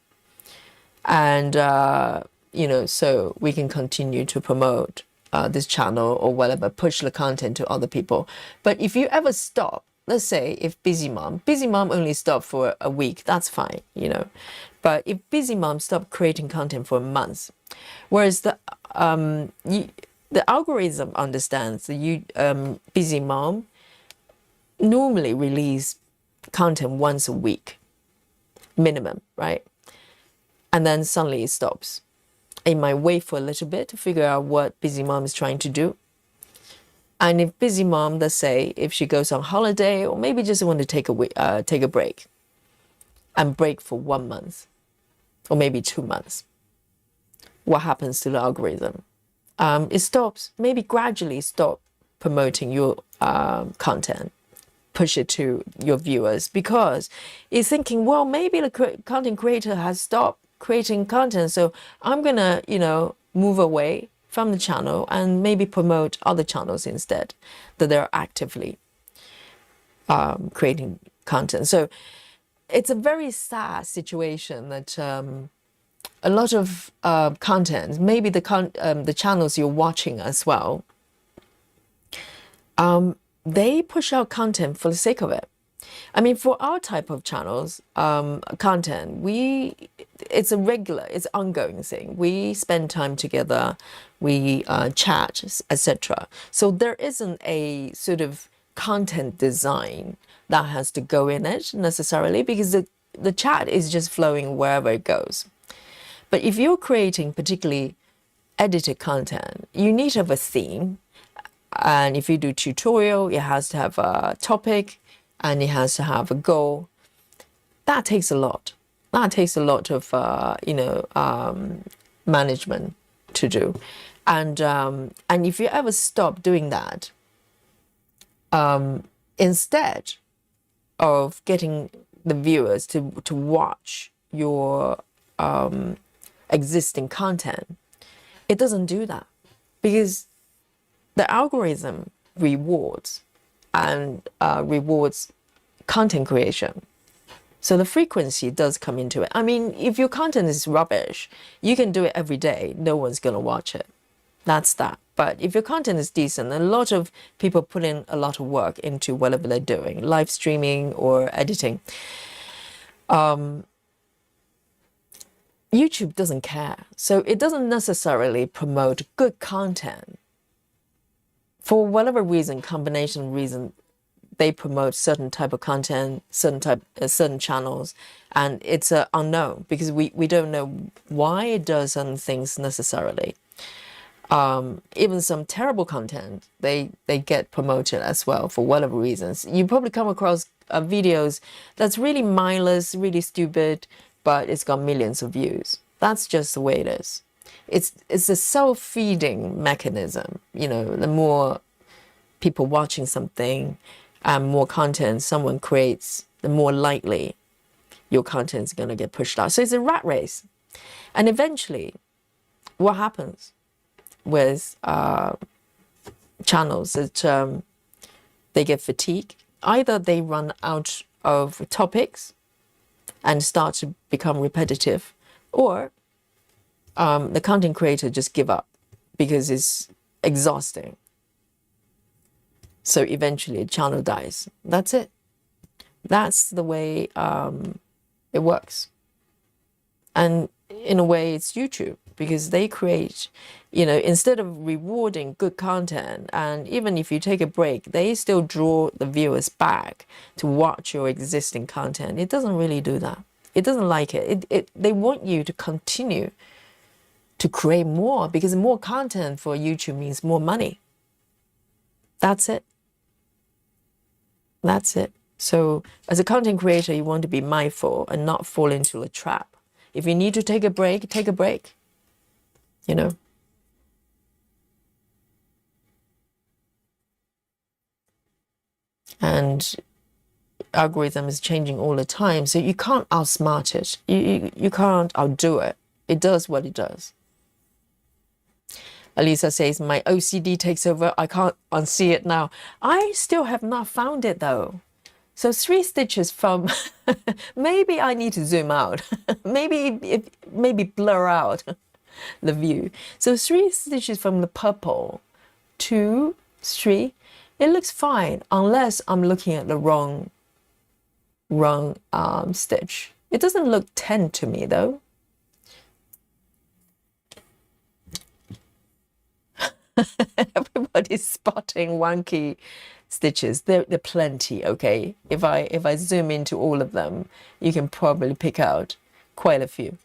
and so we can continue to promote this channel or whatever, push the content to other people. But if you ever stop, let's say if Busy Mom only stopped for a week, that's fine, But if Busy Mom stopped creating content for a month, whereas the algorithm understands that Busy Mom normally release content once a week, minimum, right? And then suddenly it stops. It might wait for a little bit to figure out what Busy Mom is trying to do. And if Busy Mom, let's say, if she goes on holiday or maybe just want to take a break, and break for 1 month or maybe 2 months, what happens to the algorithm? It stops, maybe gradually stop promoting your content, push it to your viewers, because it's thinking, well, maybe the content creator has stopped creating content, so I'm gonna, move away from the channel and maybe promote other channels instead that they're actively creating content. So it's a very sad situation that a lot of content, maybe the channels you're watching as well, they push out content for the sake of it. I mean, for our type of channels, content, it's it's ongoing thing. We spend time together, we chat, etc. So there isn't a sort of content design that has to go in it necessarily, because the chat is just flowing wherever it goes. But if you're creating particularly edited content, you need to have a theme. And if you do tutorial, it has to have a topic and it has to have a goal. That takes a lot. That takes a lot of, management to do. And if you ever stop doing that, instead of getting the viewers to watch your existing content, it doesn't do that, because the algorithm rewards content creation. So the frequency does come into it. I mean, if your content is rubbish, you can do it every day. No one's going to watch it. That's that. But if your content is decent, a lot of people put in a lot of work into whatever they're doing, live streaming or editing. YouTube doesn't care. So it doesn't necessarily promote good content. For whatever reason, combination reason, they promote certain type of content, certain channels, and it's unknown, because we don't know why it does certain things necessarily. Even some terrible content, they get promoted as well for whatever reasons. You probably come across videos that's really mindless, really stupid, but it's got millions of views. That's just the way it is. it's a self-feeding mechanism. You know, the more people watching something and more content someone creates, the more likely your content is going to get pushed out. So it's a rat race. And eventually, what happens with channels is they get fatigued. Either they run out of topics and start to become repetitive, or the content creator just give up because it's exhausting. So eventually the channel dies. That's it. That's the way it works. And in a way it's YouTube, because they create, you know, instead of rewarding good content, and even if you take a break, they still draw the viewers back to watch your existing content. It doesn't really do that. It doesn't like it. They want you to continue to create more, because more content for YouTube means more money. That's it. That's it. So as a content creator, you want to be mindful and not fall into a trap. If you need to take a break, take a break, you know. And algorithm is changing all the time, so you can't outsmart it. You can't outdo it. It does what it does. Elisa says, my OCD takes over. I can't unsee it now. I still have not found it though. So 3 stitches from, maybe I need to zoom out. maybe blur out the view. So 3 stitches from the purple, 2, 3, it looks fine unless I'm looking at the wrong stitch. It doesn't look 10 to me though. Everybody's spotting wonky stitches. There are plenty, okay? If I zoom into all of them, you can probably pick out quite a few.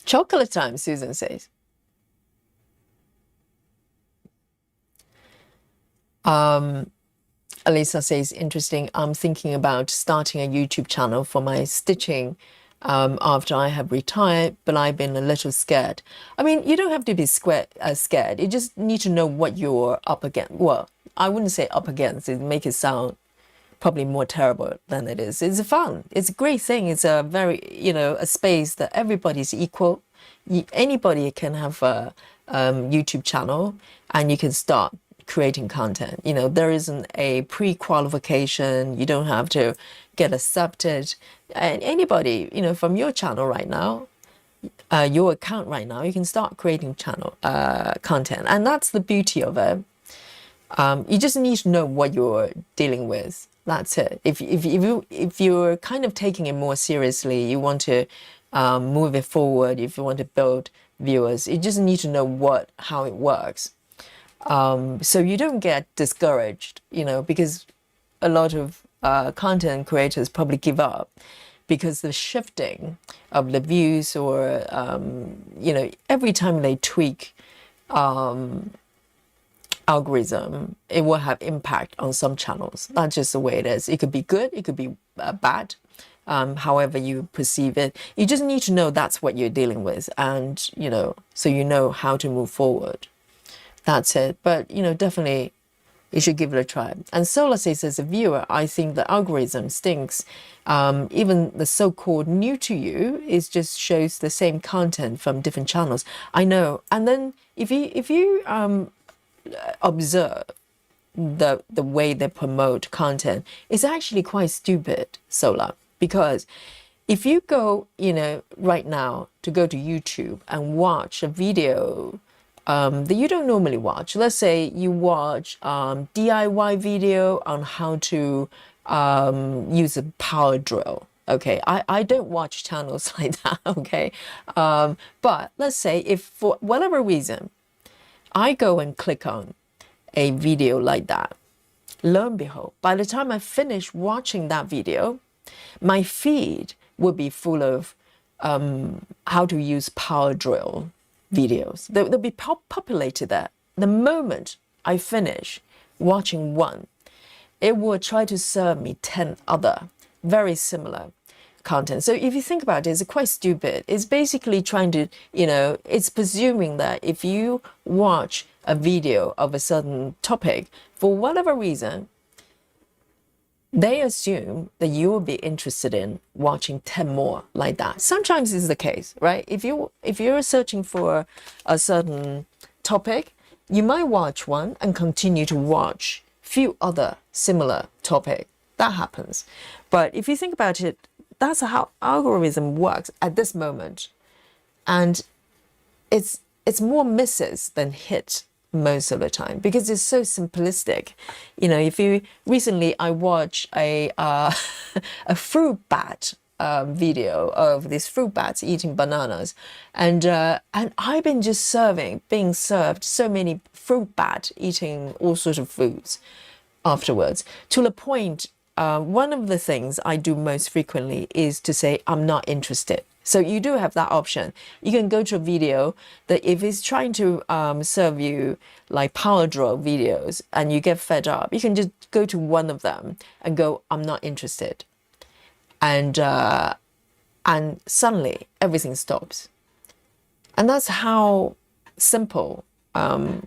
Chocolate time, Susan says. Elisa says, interesting. I'm thinking about starting a YouTube channel for my stitching after I have retired, but I've been a little scared. I mean, you don't have to be scared. You just need to know what you're up against. Well, I wouldn't say up against. It make it sound probably more terrible than it is. It's fun. It's a great thing. It's a very, you know, a space that everybody's equal. Anybody can have a YouTube channel, and you can start creating content. You know, there isn't a pre-qualification. You don't have to get accepted. And anybody, you know, from your channel right now, your account right now, you can start creating channel content. And that's the beauty of it. You just need to know what you're dealing with. That's it. If you're kind of taking it more seriously, you want to move it forward, if you want to build viewers, you just need to know how it works. So you don't get discouraged, you know, because a lot of content creators probably give up because the shifting of the views, or, you know, every time they tweak algorithm, it will have impact on some channels. That's just the way it is. It could be good, it could be bad, however you perceive it. You just need to know that's what you're dealing with, and, you know, so you know how to move forward. That's it. But, you know, definitely you should give it a try. And Sola says, as a viewer, I think the algorithm stinks. Even the so-called new to you is just shows the same content from different channels. I know. And then if you observe the way they promote content, it's actually quite stupid, Sola. Because if you go, you know, right now to go to YouTube and watch a video that you don't normally watch. Let's say you watch DIY video on how to use a power drill. Okay, I don't watch channels like that, okay? But let's say if for whatever reason, I go and click on a video like that, lo and behold, by the time I finish watching that video, my feed will be full of how to use power drill videos. They'll be populated there. The moment I finish watching one, it will try to serve me 10 other very similar content. So if you think about it, it's quite stupid. It's basically trying to, it's presuming that if you watch a video of a certain topic, for whatever reason, they assume that you will be interested in watching 10 more like that. Sometimes it's the case, right? If you're searching for a certain topic, you might watch one and continue to watch few other similar topic. That happens. But if you think about it, that's how algorithm works at this moment. And it's more misses than hit most of the time because it's so simplistic. If you recently I watched a fruit bat video of these fruit bats eating bananas, and I've been just being served so many fruit bat eating all sorts of foods afterwards, to the point one of the things I do most frequently is to say I'm not interested. So you do have that option. You can go to a video that if it's trying to serve you like power draw videos and you get fed up, you can just go to one of them and go, I'm not interested. And suddenly everything stops. And that's how simple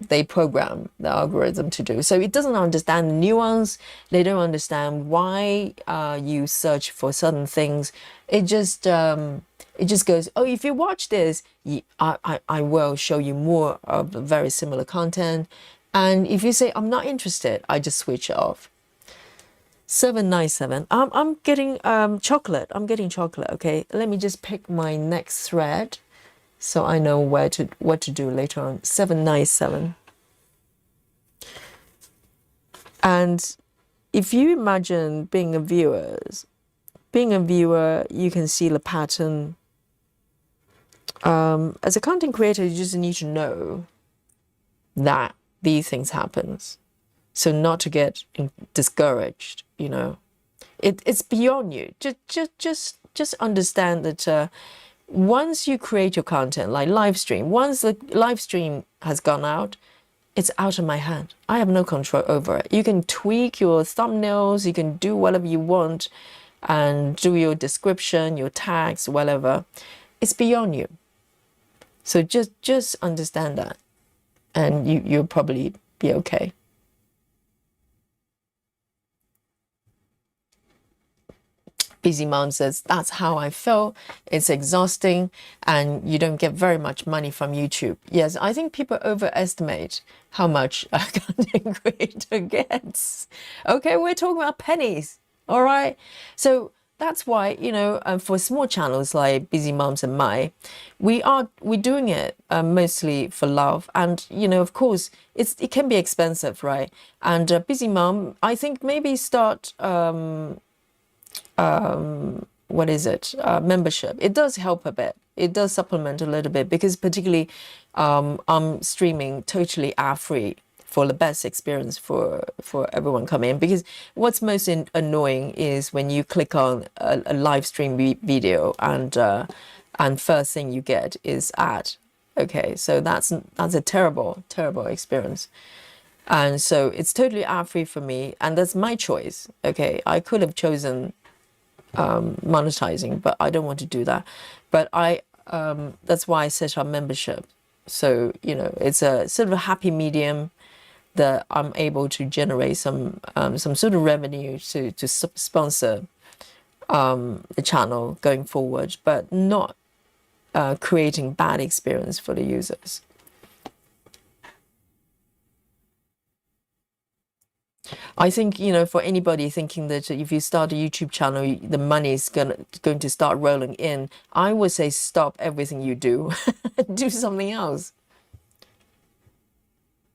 they program the algorithm to do. So it doesn't understand the nuance. They don't understand why you search for certain things. It just goes, oh, if you watch this, I will show you more of very similar content. And if you say, I'm not interested, I just switch it off. 797. I'm getting chocolate. I'm getting chocolate. Okay, let me just pick my next thread, so I know what to do later on. 797. And if you imagine being a viewer, you can see the pattern. As a content creator, you just need to know that these things happen, so not to get discouraged. It's beyond you. Just understand that. Once you create your content, like live stream, once the live stream has gone out, it's out of my hand. I have no control over it. You can tweak your thumbnails, you can do whatever you want, and do your description, your tags, whatever. It's beyond you. So just understand that, and you'll probably be okay. Busy Mom says, that's how I feel. It's exhausting and you don't get very much money from YouTube. Yes, I think people overestimate how much a content creator gets. Okay, we're talking about pennies. All right. So that's why, for small channels like Busy Moms and we're doing it mostly for love. And, of course, it can be expensive, right? And Busy Mom, I think maybe start... membership. It does help a bit. It does supplement a little bit, because particularly I'm streaming totally ad-free for the best experience for everyone coming in. Because what's most annoying is when you click on a live stream video and first thing you get is ad. Okay, so that's a terrible experience. And so it's totally ad-free for me, and that's my choice. Okay, I could have chosen monetizing, but I don't want to do that. But that's why I set up membership. So it's a sort of a happy medium that I'm able to generate some sort of revenue to sponsor the channel going forward, but not creating bad experience for the users. I think, for anybody thinking that if you start a YouTube channel, the money is going to start rolling in, I would say stop everything you do. Do something else.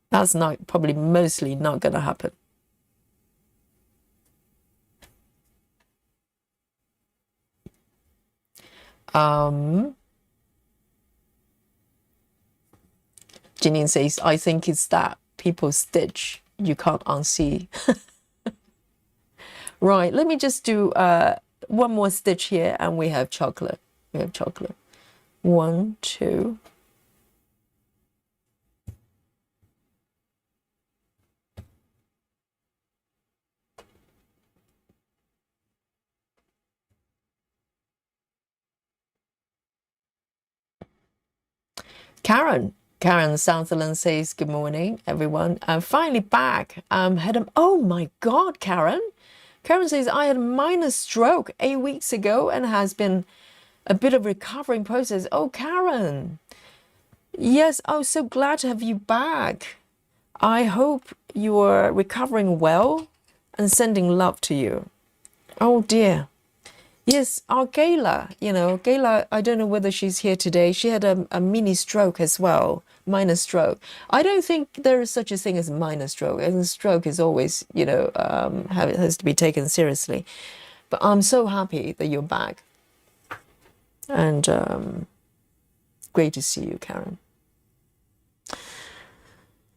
That's probably mostly not going to happen. Janine says, I think it's that people stitch. You can't unsee. Right, let me just do one more stitch here, and we have chocolate. 1, 2. Karen Sutherland says, good morning, everyone. I'm finally back. Oh my God, Karen. Karen says, I had a minor stroke 8 weeks ago and has been a bit of recovering process. Oh, Karen. Yes, oh, so glad to have you back. I hope you are recovering well and sending love to you. Oh dear. Yes, our Gayla, I don't know whether she's here today. She had a mini stroke as well, minor stroke. I don't think there is such a thing as minor stroke. And stroke is always, has to be taken seriously. But I'm so happy that you're back. And great to see you, Karen.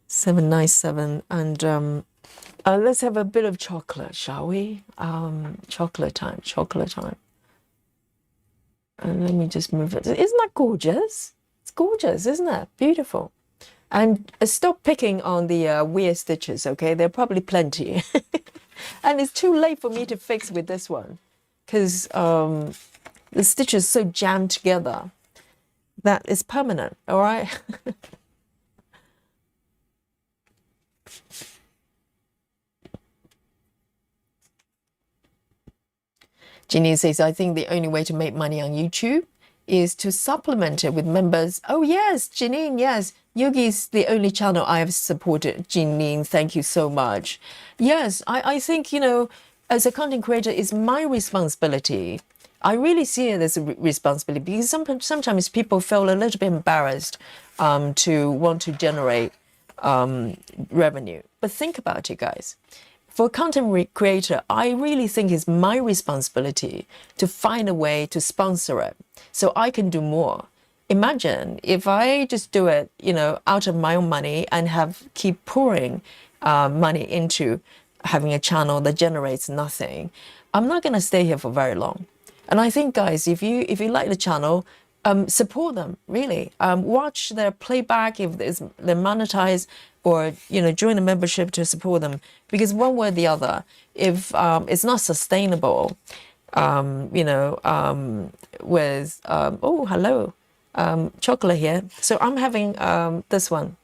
797. And let's have a bit of chocolate, shall we? Chocolate time. And let me just move it. Isn't that gorgeous? It's gorgeous, isn't it? Beautiful. And stop picking on the weird stitches, okay? There are probably plenty. And it's too late for me to fix with this one because the stitch is so jammed together that it's permanent, all right? Ginny says, I think the only way to make money on YouTube is to supplement it with members. Oh, yes, Janine, yes. Yogi is the only channel I have supported. Janine, thank you so much. Yes, I think, as a content creator, it's my responsibility. I really see it as a responsibility because sometimes people feel a little bit embarrassed to want to generate revenue. But think about it, guys. For a content creator, I really think it's my responsibility to find a way to sponsor it so I can do more. Imagine if I just do it, out of my own money and keep pouring money into having a channel that generates nothing. I'm not going to stay here for very long. And I think, guys, if you like the channel, support them, really. Watch their playback if they're monetized, or join a membership to support them, because one way or the other, if it's not sustainable, with oh, hello, chocolate here. So I'm having this one,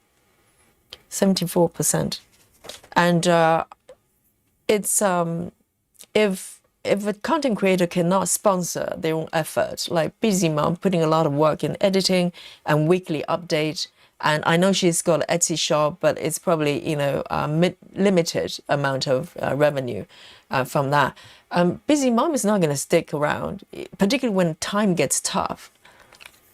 74%, and it's if a content creator cannot sponsor their own effort, like Busy Mom putting a lot of work in editing and weekly update. And I know she's got an Etsy shop, but it's probably, limited amount of revenue from that. Busy Mom is not going to stick around, particularly when time gets tough.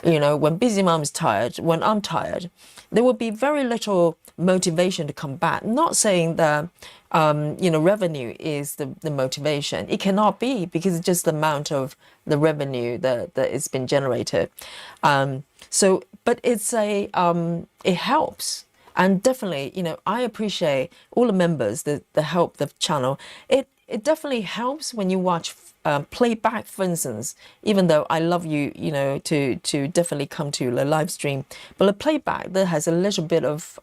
When Busy Mom is tired, when I'm tired, there will be very little motivation to come back. Not saying that, revenue is the motivation. It cannot be, because it's just the amount of the revenue that is been generated. But it's it helps. And definitely, I appreciate all the members that help the channel. It definitely helps when you watch playback, for instance, even though I love you, to definitely come to the live stream. But a playback that has a little bit of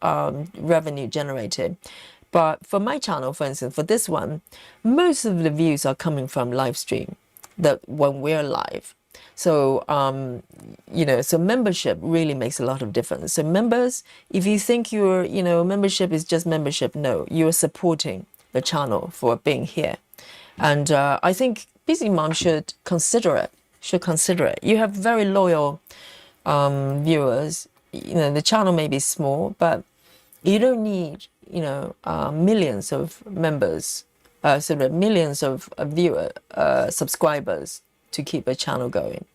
revenue generated. But for my channel, for instance, for this one, most of the views are coming from live stream, that when we're live. So, so membership really makes a lot of difference. So members, if you think membership is just membership, no, you're supporting the channel for being here. And I think Busy Mom should consider it. You have very loyal viewers. The channel may be small, but you don't need, millions of members, millions of subscribers to keep a channel going.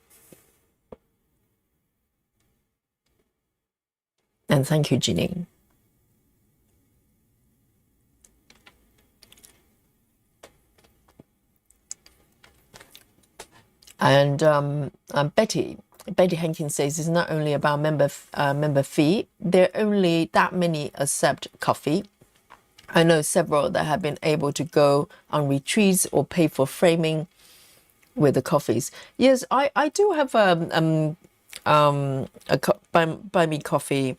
And thank you, Janine. And Betty Hankins says it's not only about member fee. There are only that many accept coffee. I know several that have been able to go on retreats or pay for framing with the coffees. Yes, I do have a buy me coffee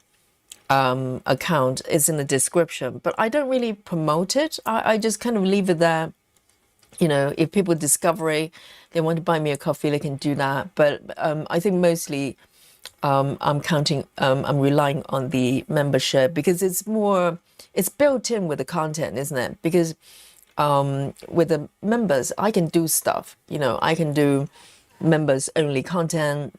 account. It's in the description, but I don't really promote it. I just kind of leave it there. If people discover it, they want to buy me a coffee, they can do that. But I think mostly I'm relying on the membership because it's built in with the content, isn't it? Because with the members, I can do stuff, I can do members only content,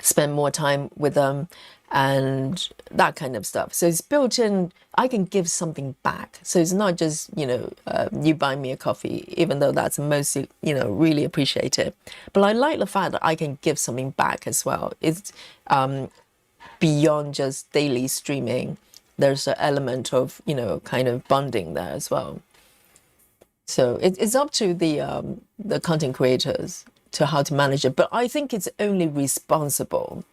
spend more time with them and that kind of stuff. So it's built in, I can give something back. So it's not just, you buy me a coffee, even though that's mostly, really appreciated. But I like the fact that I can give something back as well. It's beyond just daily streaming. There's an element of, kind of bonding there as well. So it's up to the content creators to how to manage it. But I think it's only responsible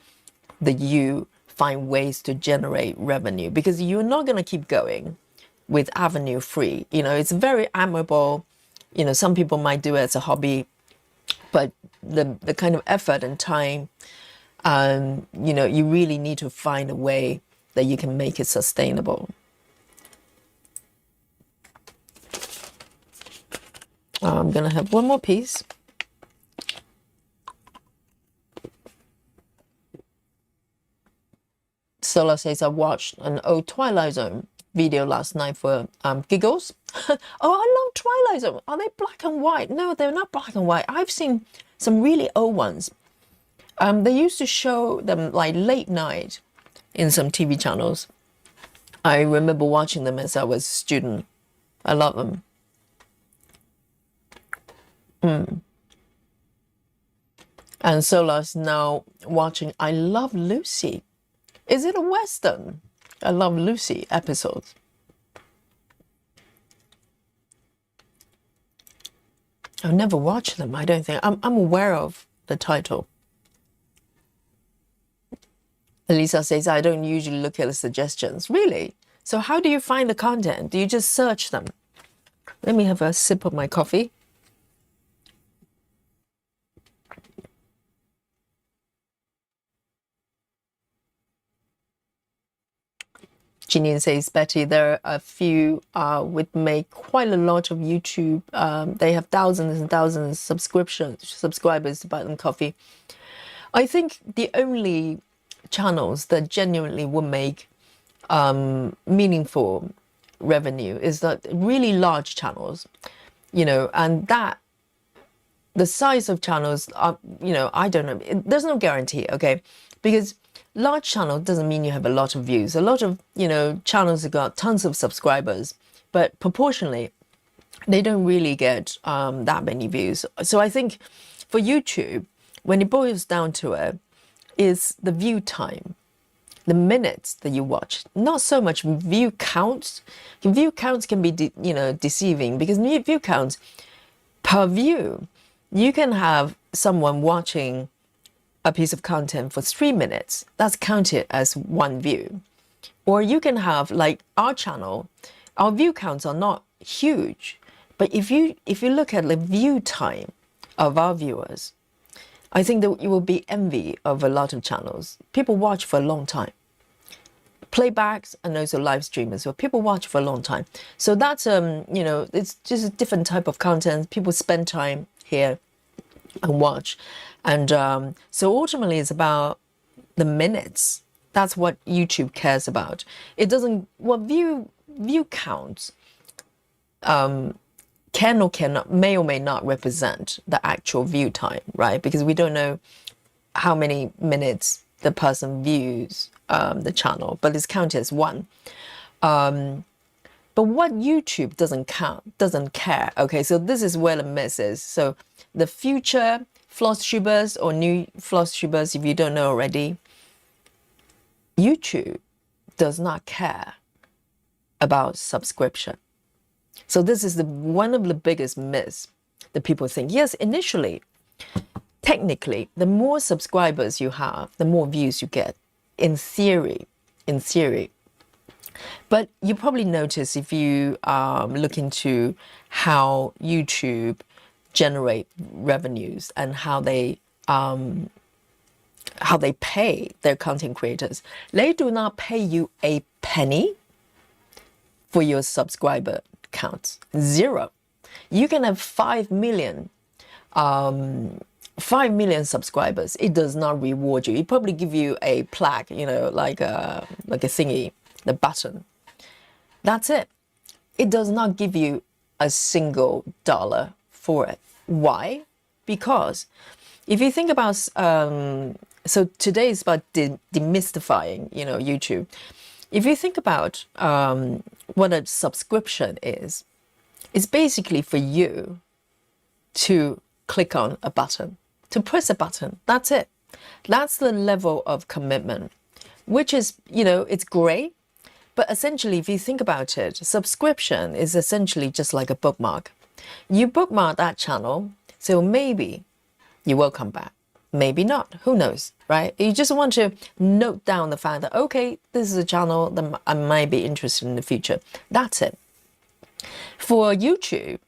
that you find ways to generate revenue, because you're not going to keep going with avenue free. It's very admirable. Some people might do it as a hobby, but the kind of effort and time, you really need to find a way that you can make it sustainable. I'm going to have one more piece. Sola says, I watched an old Twilight Zone video last night for giggles. Oh, I love Twilight Zone. Are they black and white? No, they're not black and white. I've seen some really old ones. They used to show them like late night in some TV channels. I remember watching them as I was a student. I love them. And Sola's now watching I Love Lucy. Is it a Western? I Love Lucy episodes. I've never watched them, I don't think. I'm aware of the title. Elisa says, I don't usually look at the suggestions. Really? So how do you find the content? Do you just search them? Let me have a sip of my coffee. Janine says, Betty, there are a few would make quite a lot of YouTube. They have thousands and thousands of subscribers to buy them coffee. I think the only channels that genuinely will make meaningful revenue is that really large channels, and that the size of channels are, I don't know. There's no guarantee, okay? Because large channel doesn't mean you have a lot of views. A lot of, channels have got tons of subscribers, but proportionally, they don't really get that many views. So I think for YouTube, when it boils down to it, is the view time, the minutes that you watch, not so much view counts. View counts can be, deceiving, because view counts per view, you can have someone watching a piece of content for 3 minutes. That's counted as one view. Or you can have, like our channel, our view counts are not huge, but if you look at the view time of our viewers, I think that you will be envy of a lot of channels. People watch for a long time. Playbacks and also live streamers, so people watch for a long time. So that's it's just a different type of content. People spend time here and watch, and so ultimately it's about the minutes. That's what YouTube cares about. It doesn't what view counts can or cannot, may or may not represent the actual view time, right? Because we don't know how many minutes the person views the channel, but it's counted as one. But what YouTube doesn't care. Okay, so this is where the miss is. So the future floss tubers or new floss tubers, if you don't know already, YouTube does not care about subscription. So this is one of the biggest myths that people think. Yes, initially, technically, the more subscribers you have, the more views you get, in theory. But you probably notice if you look into how YouTube generate revenues and how they pay their content creators, they do not pay you a penny for your subscriber counts. 0. You can have 5 million 5 million subscribers, it does not reward you. It probably give you a plaque, like a thingy, the button. That's it. It does not give you a single dollar for it. Why? Because if you think about, so today is about demystifying, YouTube. If you think about what a subscription is, it's basically for you to click on a button, to press a button. That's it. That's the level of commitment, which is, it's great. But essentially, if you think about it, subscription is essentially just like a bookmark. You bookmark that channel, so maybe you will come back. Maybe not. Who knows, right? You just want to note down the fact that, okay, this is a channel that I might be interested in the future. That's it. For YouTube,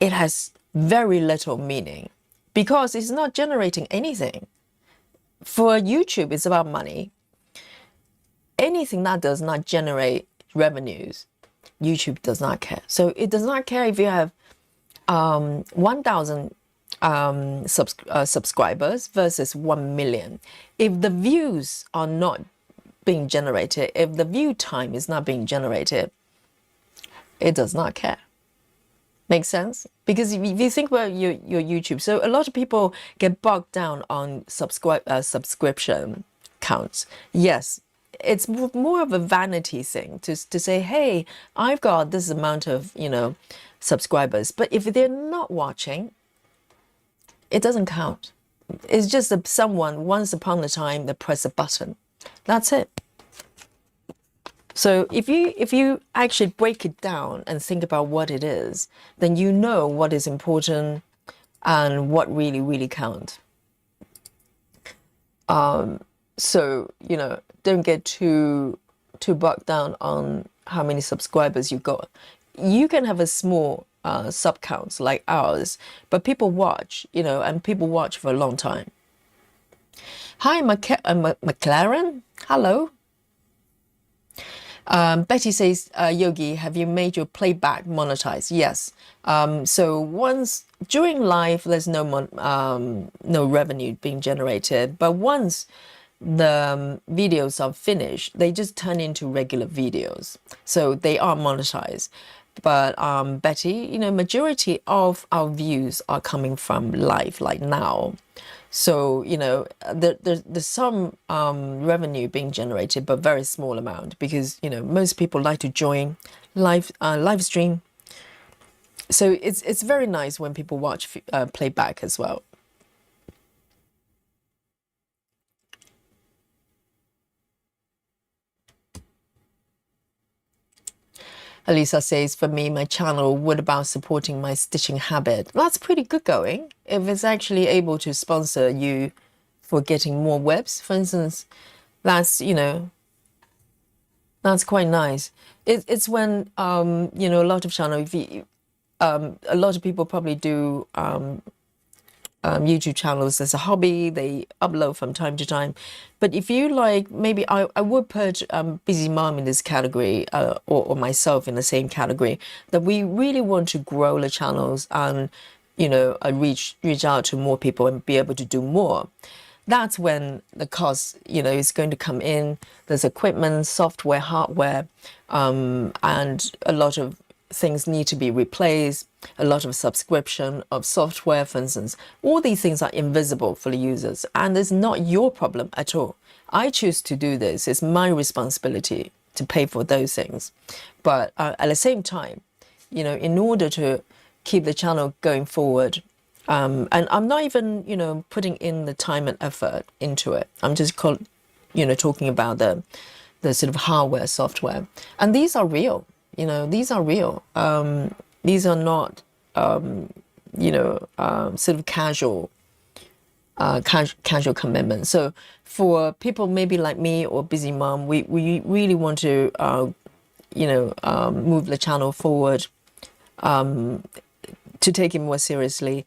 it has very little meaning because it's not generating anything. For YouTube, it's about money. Anything that does not generate revenues, YouTube does not care. So it does not care if you have 1,000 subscribers versus 1 million. If the views are not being generated, if the view time is not being generated, it does not care. Makes sense? Because if you think about your YouTube, so a lot of people get bogged down on subscription counts. Yes, it's more of a vanity thing to say, hey, I've got this amount of, subscribers. But if they're not watching, it doesn't count. It's just that someone, once upon a time, they press a button. That's it. So if you actually break it down and think about what it is, then you know what is important and what really, really counts. So, don't get too bogged down on how many subscribers you got. You can have a small sub counts like ours, but people watch, and people watch for a long time. Hi, McLaren. Hello. Betty says, Yogi, have you made your playback monetized? Yes. So once during live, there's no revenue being generated, but once the videos are finished, they just turn into regular videos. So they are monetized. But Betty, majority of our views are coming from live, like now. So, there's some revenue being generated, but very small amount because, most people like to join live stream. So it's very nice when people watch playback as well. Elisa says, for me, my channel, what about supporting my stitching habit? That's pretty good going. If it's actually able to sponsor you for getting more webs, for instance, that's, that's quite nice. It's when, a lot of channels, a lot of people probably do YouTube channels as a hobby. They upload from time to time. But if you like, maybe I would put Busy Mom in this category or myself in the same category, that we really want to grow the channels and, reach out to more people and be able to do more. That's when the cost, is going to come in. There's equipment, software, hardware, and a lot of things need to be replaced, a lot of subscription of software, for instance. All these things are invisible for the users, and it's not your problem at all. I choose to do this. It's my responsibility to pay for those things. But at the same time, in order to keep the channel going forward, and I'm not even, putting in the time and effort into it. I'm just talking about the sort of hardware, software. And these are real. These are real. These are not, sort of casual commitment. So for people maybe like me or Busy Mom, we really want to, move the channel forward, to take it more seriously.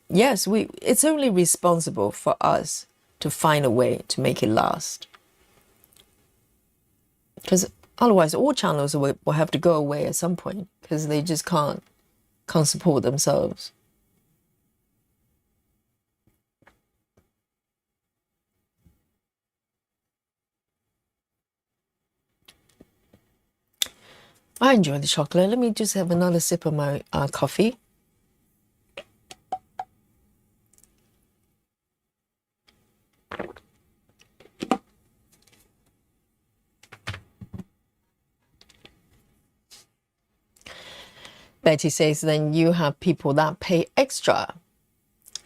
Yes, it's only responsible for us to find a way to make it last. Because otherwise, all channels will have to go away at some point because they just can't support themselves. I enjoy the chocolate. Let me just have another sip of my coffee. Betty says, then you have people that pay extra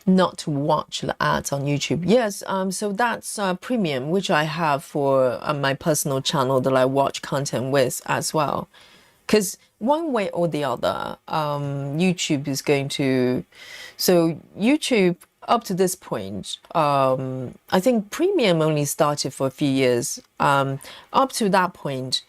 not to watch the ads on YouTube. Yes, so that's premium, which I have for my personal channel that I watch content with as well. Because one way or the other, YouTube is going to. So YouTube, up to this point, I think premium only started for a few years. Up to that point,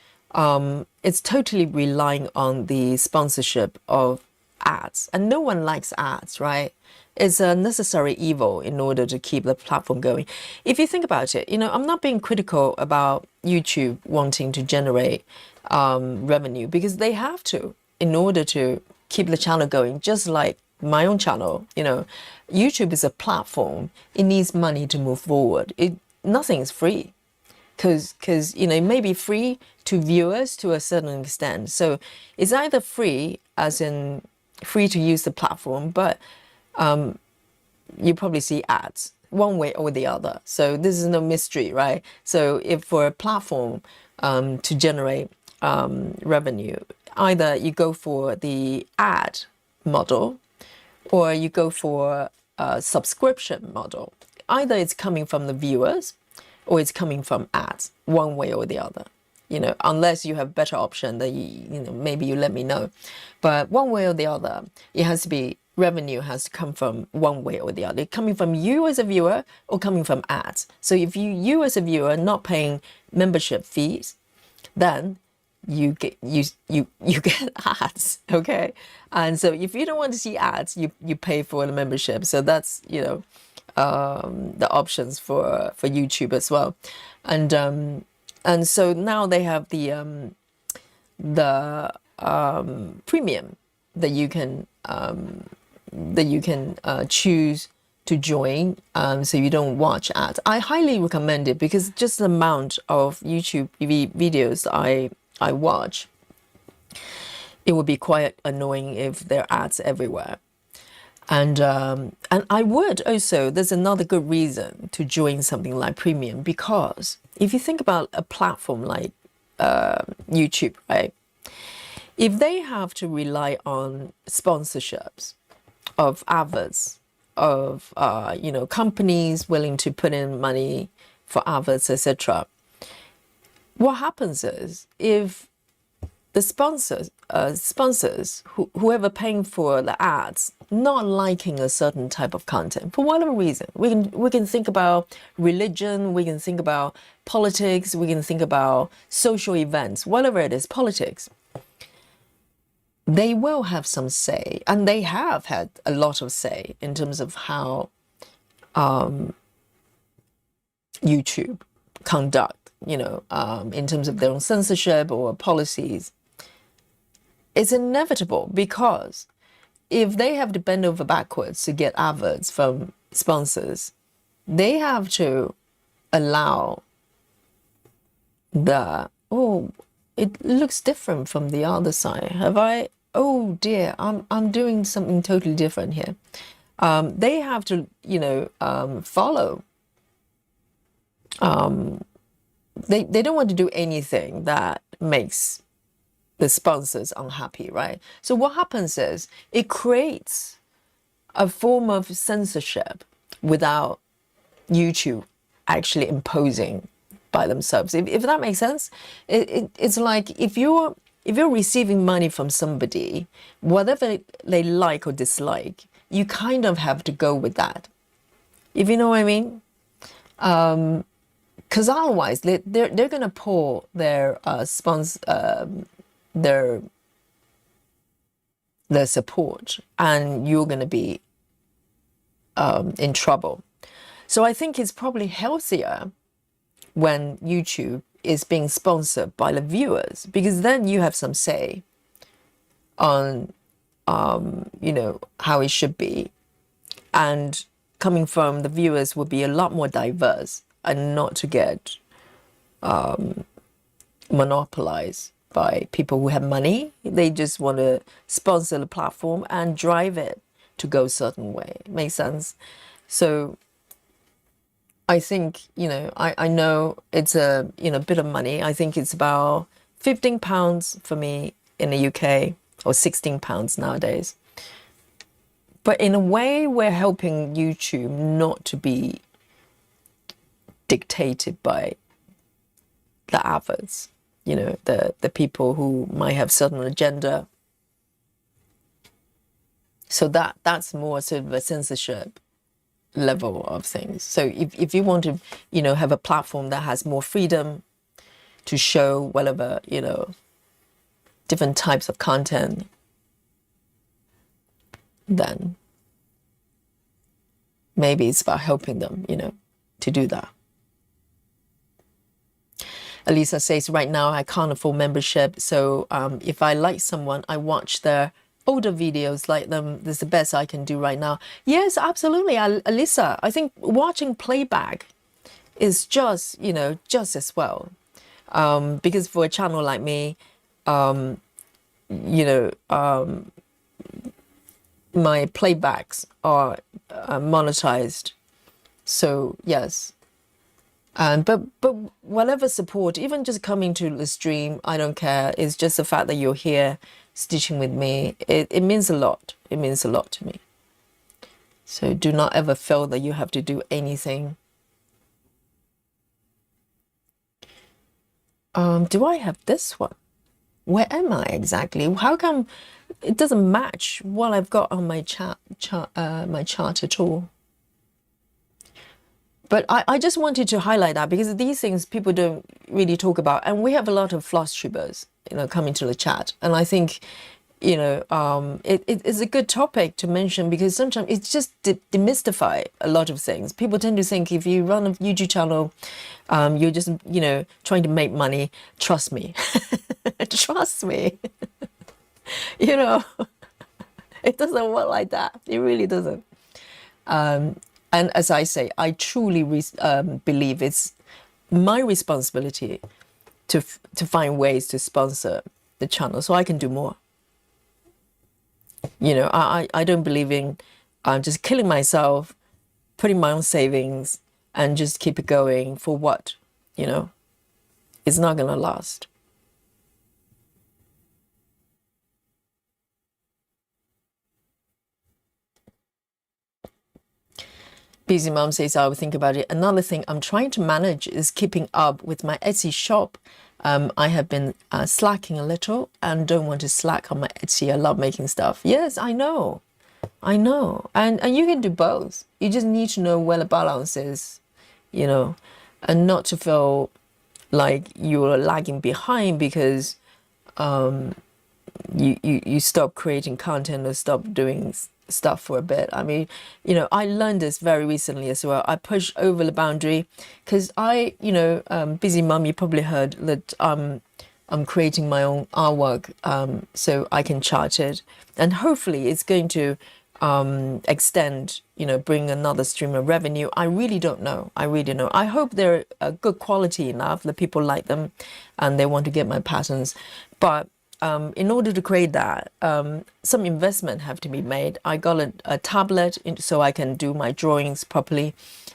it's totally relying on the sponsorship of ads, and no one likes ads, right? It's a necessary evil in order to keep the platform going. If you think about it, I'm not being critical about YouTube wanting to generate revenue, because they have to in order to keep the channel going, just like my own channel. YouTube is a platform. It needs money to move forward. Nothing is free, because it may be free to viewers to a certain extent. So it's either free, as in free to use the platform, but you probably see ads one way or the other. So this is no mystery, right? So if for a platform to generate revenue, either you go for the ad model or you go for a subscription model. Either it's coming from the viewers or it's coming from ads, one way or the other. Unless you have better option that maybe you let me know. But one way or the other, it has to be, revenue has to come from one way or the other, coming from you as a viewer or coming from ads. So if you as a viewer not paying membership fees, then you get ads, okay? And so if you don't want to see ads, you pay for the membership. So that's the options for YouTube as well. And so now they have the premium that you can choose to join, so you don't watch ads. I highly recommend it, because just the amount of YouTube videos I watch, it would be quite annoying if there are ads everywhere. And I would also, there's another good reason to join something like premium, because if you think about a platform like YouTube, right? If they have to rely on sponsorships of adverts, of companies willing to put in money for adverts, etc., what happens is, if the sponsors, whoever paying for the ads, not liking a certain type of content for whatever reason, we can think about religion, we can think about politics, we can think about social events, whatever it is, politics. They will have some say, and they have had a lot of say in terms of how YouTube conduct, in terms of their own censorship or policies. It's inevitable, because if they have to bend over backwards to get adverts from sponsors, they have to allow it looks different from the other side. Oh dear, I'm doing something totally different here. They have to, follow. They don't want to do anything that makes the sponsors unhappy, right? So what happens is, it creates a form of censorship without YouTube actually imposing by themselves. If that makes sense, it's like if you're receiving money from somebody, whatever they like or dislike, you kind of have to go with that. If you know what I mean. Because otherwise they're gonna pull their their support, and you're gonna be in trouble. So I think it's probably healthier when YouTube is being sponsored by the viewers, because then you have some say on how it should be, and coming from the viewers would be a lot more diverse, and not to get monopolized by people who have money. They just want to sponsor the platform and drive it to go a certain way. Makes sense? So I think, I know it's a, bit of money. I think it's about £15 for me in the UK, or £16 nowadays. But in a way, we're helping YouTube not to be dictated by the adverts, the people who might have certain agenda. So that's more sort of a censorship level of things. So if you want to, have a platform that has more freedom to show whatever, different types of content, then maybe it's about helping them, to do that. Elisa says, right now I can't afford membership, so if I like someone, I watch their older videos, like them. This is the best I can do right now. Yes, absolutely, Elisa. I think watching playback is just, just as well. Because for a channel like me, my playbacks are monetized. So yes. But whatever support, even just coming to the stream, I don't care. It's just the fact that you're here stitching with me. It means a lot. It means a lot to me. So do not ever feel that you have to do anything. Do I have this one? Where am I exactly? How come it doesn't match what I've got on my chart at all? But I just wanted to highlight that because these things people don't really talk about. And we have a lot of floss tubers, coming to the chat. And I think, it's a good topic to mention because sometimes it's just demystify a lot of things. People tend to think if you run a YouTube channel, you're just, trying to make money. Trust me. Trust me. It doesn't work like that. It really doesn't. And as I say, I truly believe it's my responsibility to find ways to sponsor the channel so I can do more. I don't believe in just killing myself, putting my own savings, and just keep it going for what? It's not going to last. Busy Mom says, I will think about it. Another thing I'm trying to manage is keeping up with my Etsy shop. I have been slacking a little and don't want to slack on my Etsy. I love making stuff. Yes, I know. And you can do both. You just need to know where the balance is, and not to feel like you're lagging behind because you stop creating content or stop doing stuff for a bit. I mean, I learned this very recently as well. I pushed over the boundary because Busy Mum, you probably heard that I'm creating my own artwork, so I can charge it, and hopefully it's going to extend, bring another stream of revenue. I really don't know. I hope they're good quality enough that people like them and they want to get my patterns. But in order to create that, some investment have to be made. I got a tablet so I can do my drawings properly.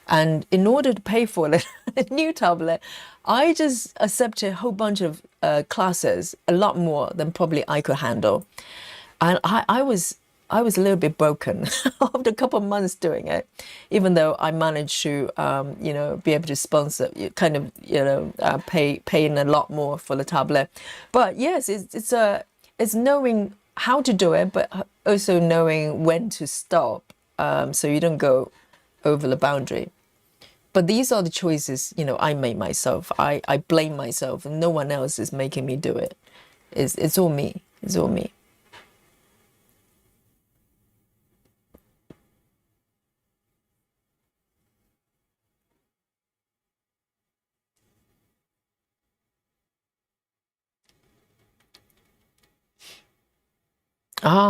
And in order to pay for a new tablet, I just accepted a whole bunch of classes, a lot more than probably I could handle. And I was a little bit broken after a couple of months doing it, even though I managed to, be able to sponsor, paying a lot more for the tablet. But yes, it's knowing how to do it, but also knowing when to stop, so you don't go over the boundary. But these are the choices, I made myself. I blame myself, and no one else is making me do it. It's all me. It's all me.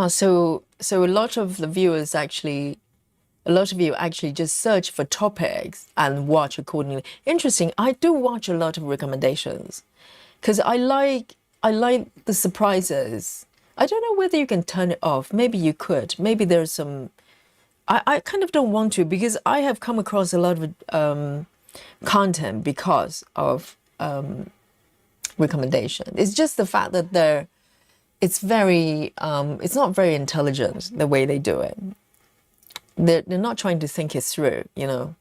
So a lot of you actually just search for topics and watch accordingly. Interesting. I do watch a lot of recommendations because I like I like the surprises. I don't know whether you can turn it off. Maybe you could. Maybe there's some. I kind of don't want to because I have come across a lot of content because of recommendation. It's just the fact that it's very, it's not very intelligent the way they do it. They're not trying to think it through, you know.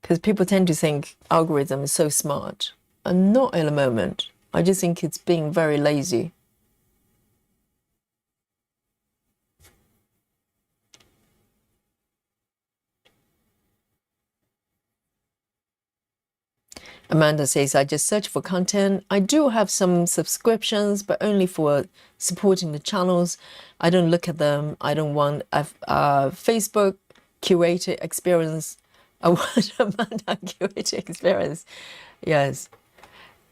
Because people tend to think algorithm is so smart, and not in a moment. I just think it's being very lazy. Amanda says, I just search for content. I do have some subscriptions, but only for supporting the channels. I don't look at them. I don't want a Facebook curated experience. I want Amanda curated experience. Yes.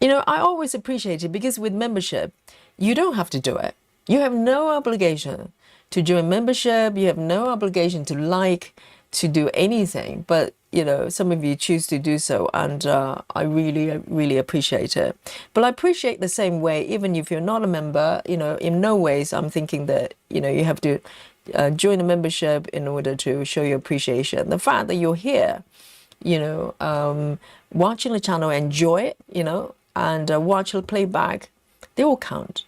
You know, I always appreciate it because with membership, you don't have to do it. You have no obligation to join membership. You have no obligation to like, to do anything. But you know, some of you choose to do so, and I really appreciate it. But I appreciate the same way, even if you're not a member, you know, in no ways I'm thinking that, you know, you have to join a membership in order to show your appreciation. The fact that you're here, you know, watching the channel, enjoy it, you know, and watch the playback, they all count.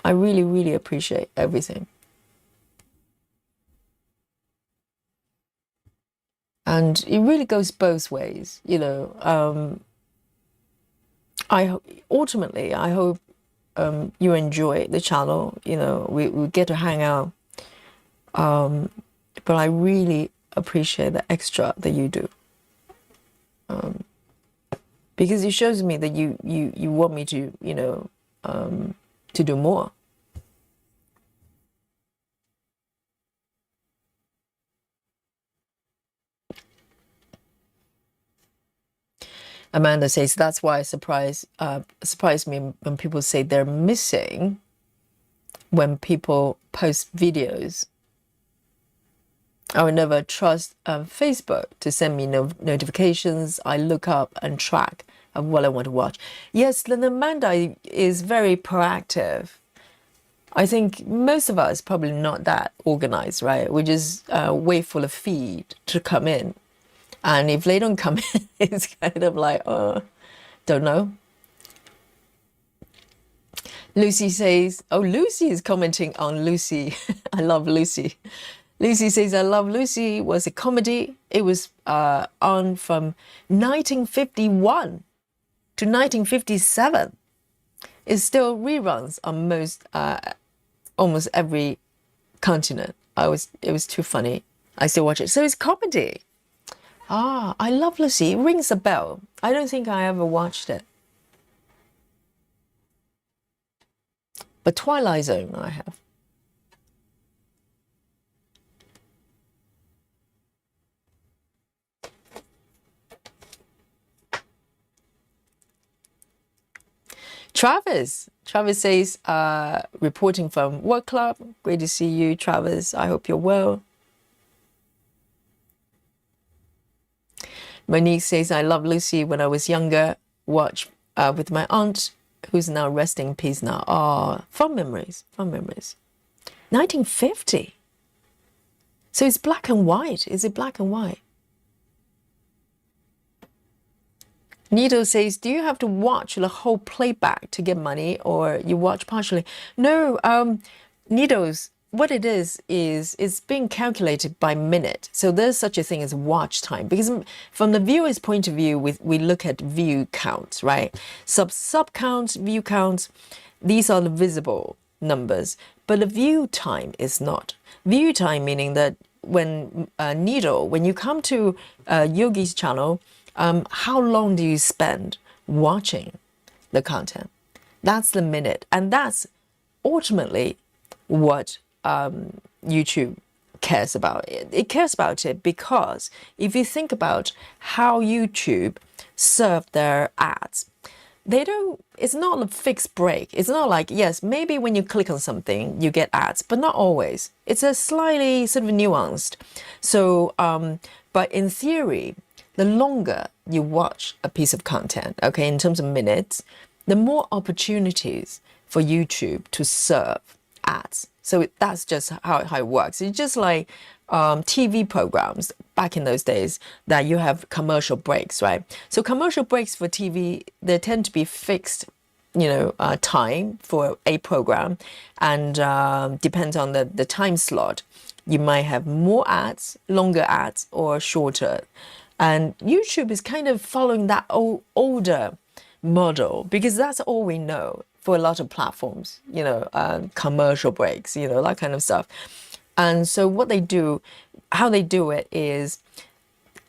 I really appreciate everything. And it really goes both ways, you know. Ultimately, I hope you enjoy the channel. You know, we get to hang out. But I really appreciate the extra that you do, because it shows me that you want me to, you know, to do more. Amanda says, that's why it surprised me when people say they're missing when people post videos. I would never trust Facebook to send me notifications. I look up and track of what I want to watch. Yes, then Amanda is very proactive. I think most of us probably not that organized, right? We just wait for the feed to come in. And if they don't come in, it's kind of like, oh, don't know. Lucy says, oh, Lucy is commenting on Lucy. I love Lucy. Lucy says, I love Lucy was a comedy. It was on from 1951 to 1957. It still reruns on almost every continent. It was too funny. I still watch it. So it's comedy. Ah, I love Lucy. It rings a bell. I don't think I ever watched it. But Twilight Zone, I have. Travis says, reporting from work club. Great to see you, Travis. I hope you're well. Monique says, I love Lucy when I was younger. Watch with my aunt, who's now resting in peace now. Oh, fond memories, fond memories. 1950. So it's black and white. Is it black and white? Nito says, do you have to watch the whole playback to get money, or you watch partially? No, Nito's, what it is it's being calculated by minute. So there's such a thing as watch time, because from the viewer's point of view, we look at view counts, right? Sub counts, view counts, these are the visible numbers, but the view time is not. View time meaning that when when you come to Yogi's channel, how long do you spend watching the content? That's the minute, and that's ultimately what YouTube cares about. It cares about it because if you think about how YouTube serve their ads, it's not a fixed break. It's not like, yes, maybe when you click on something, you get ads, but not always. It's a slightly sort of nuanced. So, but in theory, the longer you watch a piece of content, okay, in terms of minutes, the more opportunities for YouTube to serve ads. So that's just how it works. It's just like TV programs back in those days that you have commercial breaks, right? So commercial breaks for TV, they tend to be fixed, time for a program, and depends on the time slot. You might have more ads, longer ads, or shorter. And YouTube is kind of following that older model because that's all we know for a lot of platforms, commercial breaks, that kind of stuff. And so how they do it is,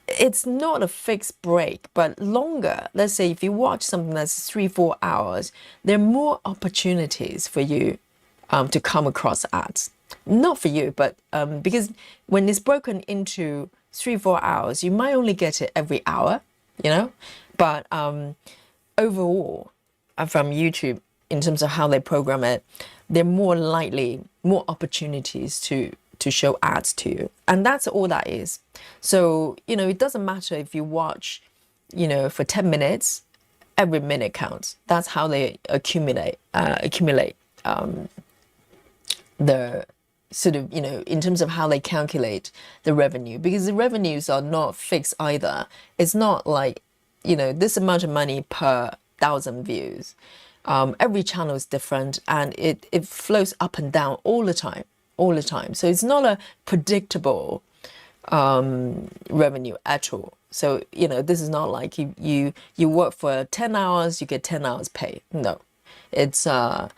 it's not a fixed break, but longer. Let's say if you watch something that's 3-4 hours, there are more opportunities for you to come across ads. Not for you, but because when it's broken into 3-4 hours, you might only get it every hour, but overall, from YouTube, in terms of how they program it, they're more opportunities to show ads to you. And that's all that is. So, it doesn't matter if you watch, for 10 minutes, every minute counts. That's how they accumulate the sort of, in terms of how they calculate the revenue, because the revenues are not fixed either. It's not like, this amount of money per 1,000 views. Every channel is different, and it flows up and down all the time. So it's not a predictable revenue at all. So, this is not like you work for 10 hours, you get 10 hours pay. No, it's, the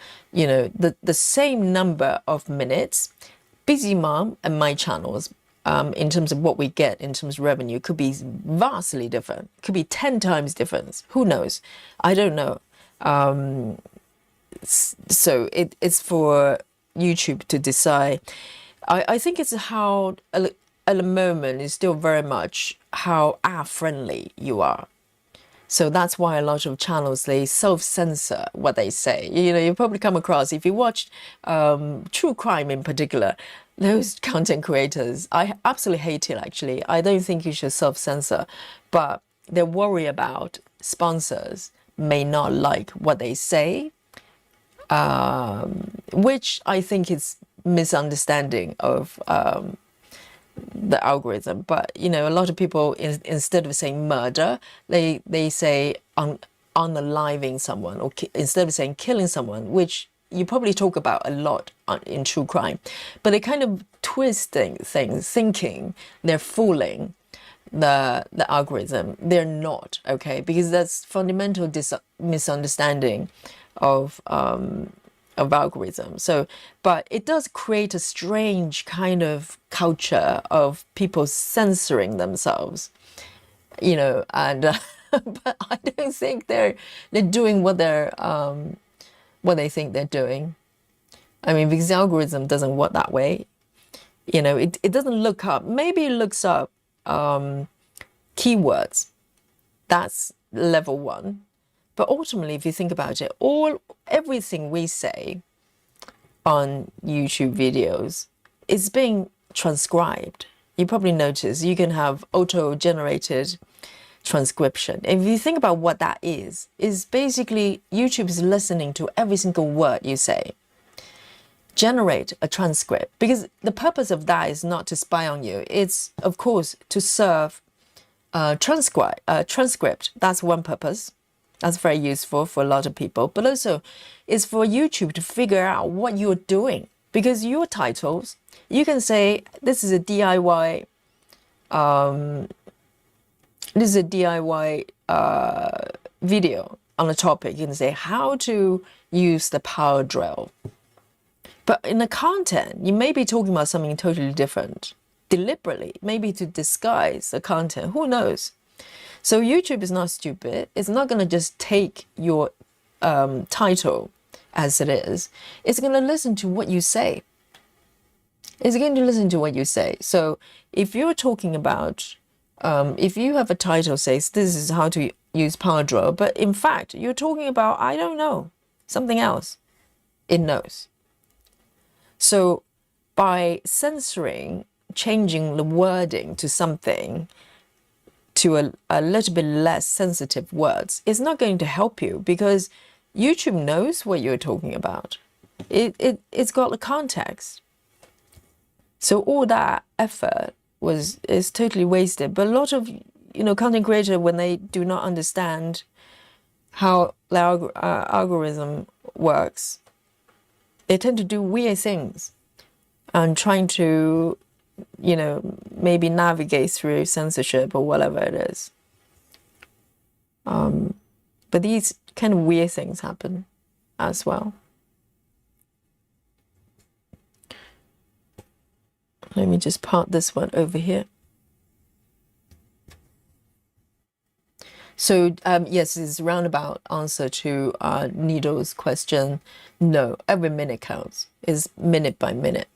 same number of minutes. Busy Mom and my channels, in terms of what we get in terms of revenue, could be vastly different. Could be 10 times difference. Who knows? I don't know. So it's for YouTube to decide. I think it's how at the moment is still very much how ad friendly you are. So that's why a lot of channels, they self-censor what they say. You probably come across, if you watch true crime in particular, those content creators, I absolutely hate it actually. I don't think you should self-censor, but they worry about sponsors may not like what they say, which I think is misunderstanding of the algorithm. But a lot of people, instead of saying murder, they say unaliving someone, or instead of saying killing someone, which you probably talk about a lot in true crime. But they kind of twist things, thinking they're fooling the algorithm. They're not, okay, because that's fundamental misunderstanding of algorithm. So, but it does create a strange kind of culture of people censoring themselves, and but I don't think they're doing what they think they're doing. I mean, because the algorithm doesn't work that way. It doesn't look up. Maybe it looks up keywords. That's level 1. But ultimately, if you think about it, everything we say on YouTube videos is being transcribed. You probably notice you can have auto-generated transcription. If you think about what that is basically YouTube is listening to every single word you say. Generate a transcript, because the purpose of that is not to spy on you. It's, of course, to serve transcript. That's one purpose. That's very useful for a lot of people, but also it's for YouTube to figure out what you're doing, because your titles, you can say this is a DIY video on a topic. You can say how to use the power drill, but in the content you may be talking about something totally different, deliberately, maybe to disguise the content. Who knows? So YouTube is not stupid. It's not going to just take your title as it is. It's going to listen to what you say. So if you're talking about, if you have a title says this is how to use power drill, but in fact you're talking about, I don't know, something else, it knows. So by censoring, changing the wording to something, to a little bit less sensitive words, it's not going to help you, because YouTube knows what you're talking about. It's got the context. So all that effort is totally wasted. But a lot of, content creators, when they do not understand how the algorithm works, they tend to do weird things and trying to, maybe navigate through censorship or whatever it is. But these kind of weird things happen as well. Let me just part this one over here. So yes, it's a roundabout answer to Needle's question. No, every minute counts. It's minute by minute.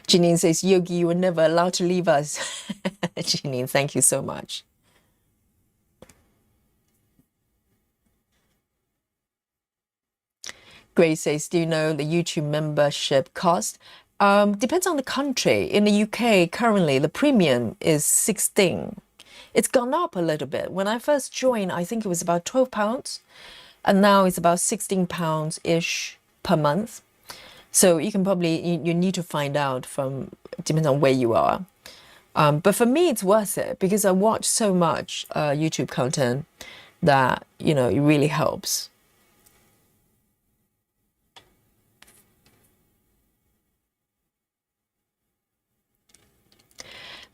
Janine says, Yogi, you were never allowed to leave us. Janine, thank you so much. Grace says, do you know the YouTube membership cost? Depends on the country. In the UK, currently, the premium is 16. It's gone up a little bit. When I first joined, I think it was about £12. And now it's about £16-ish per month. So you can probably, you need to find out depends on where you are. But for me, it's worth it because I watch so much YouTube content that, it really helps.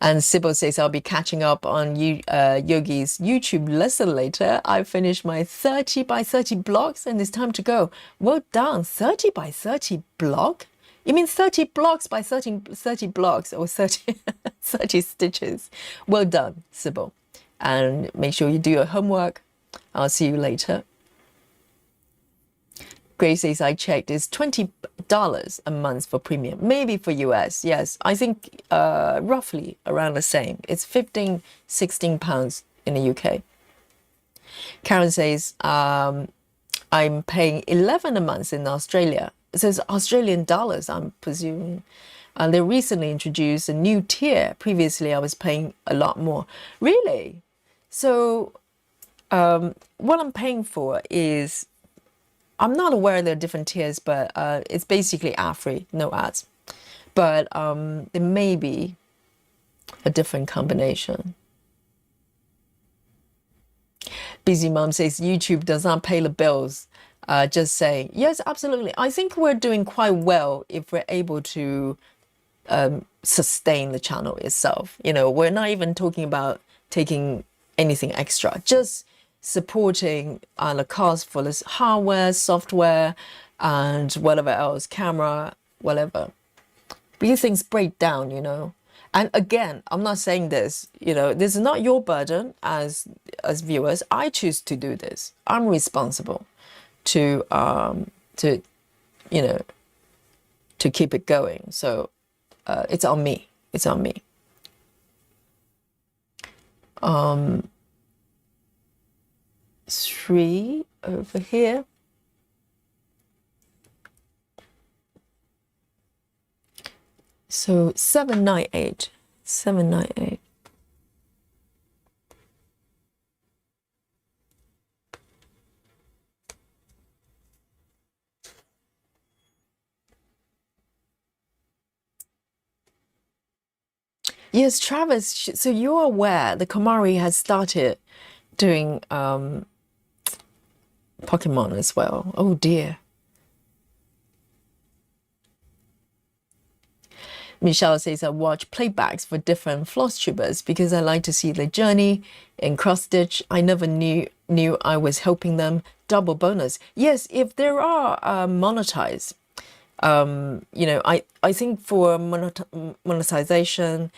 And Sybil says, I'll be catching up on Yogi's YouTube lesson later. I finished my 30 by 30 blocks and it's time to go. Well done. 30 by 30 block? You mean 30 blocks by 30 blocks or 30, 30 stitches? Well done, Sybil. And make sure you do your homework. I'll see you later. Grace says, I checked, it's $20 a month for premium. Maybe for US, yes. I think roughly around the same. It's 15, 16 pounds in the UK. Karen says, I'm paying 11 a month in Australia. It says Australian dollars, I'm presuming. They recently introduced a new tier. Previously, I was paying a lot more. Really? So what I'm paying for is, I'm not aware there are different tiers, but it's basically ad-free, no ads. But there may be a different combination. Busy Mom says, YouTube does not pay the bills. Just saying. Yes, absolutely. I think we're doing quite well if we're able to sustain the channel itself. We're not even talking about taking anything extra. Just supporting the cost for this hardware, software, and whatever else, camera, whatever. These things break down, And again, I'm not saying this, this is not your burden as viewers. I choose to do this. I'm responsible to keep it going. So it's on me. It's on me. Three over here. So 798. 798. Yes, Travis, so you're aware the Komari has started doing Pokemon as well. Oh dear. Michelle says, I watch playbacks for different floss tubers because I like to see the journey in cross stitch. I never knew I was helping them. Double bonus. Yes, if there are monetized, I think for monetization,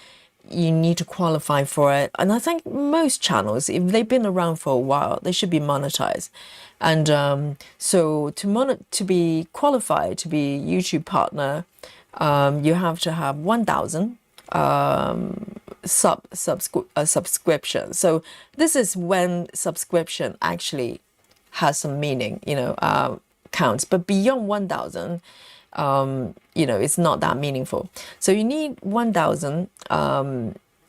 you need to qualify for it. And I think most channels, if they've been around for a while, they should be monetized. And so to be qualified to be YouTube partner, you have to have 1,000 subscription. So this is when subscription actually has some meaning, counts. But beyond 1,000, it's not that meaningful. So you need 1,000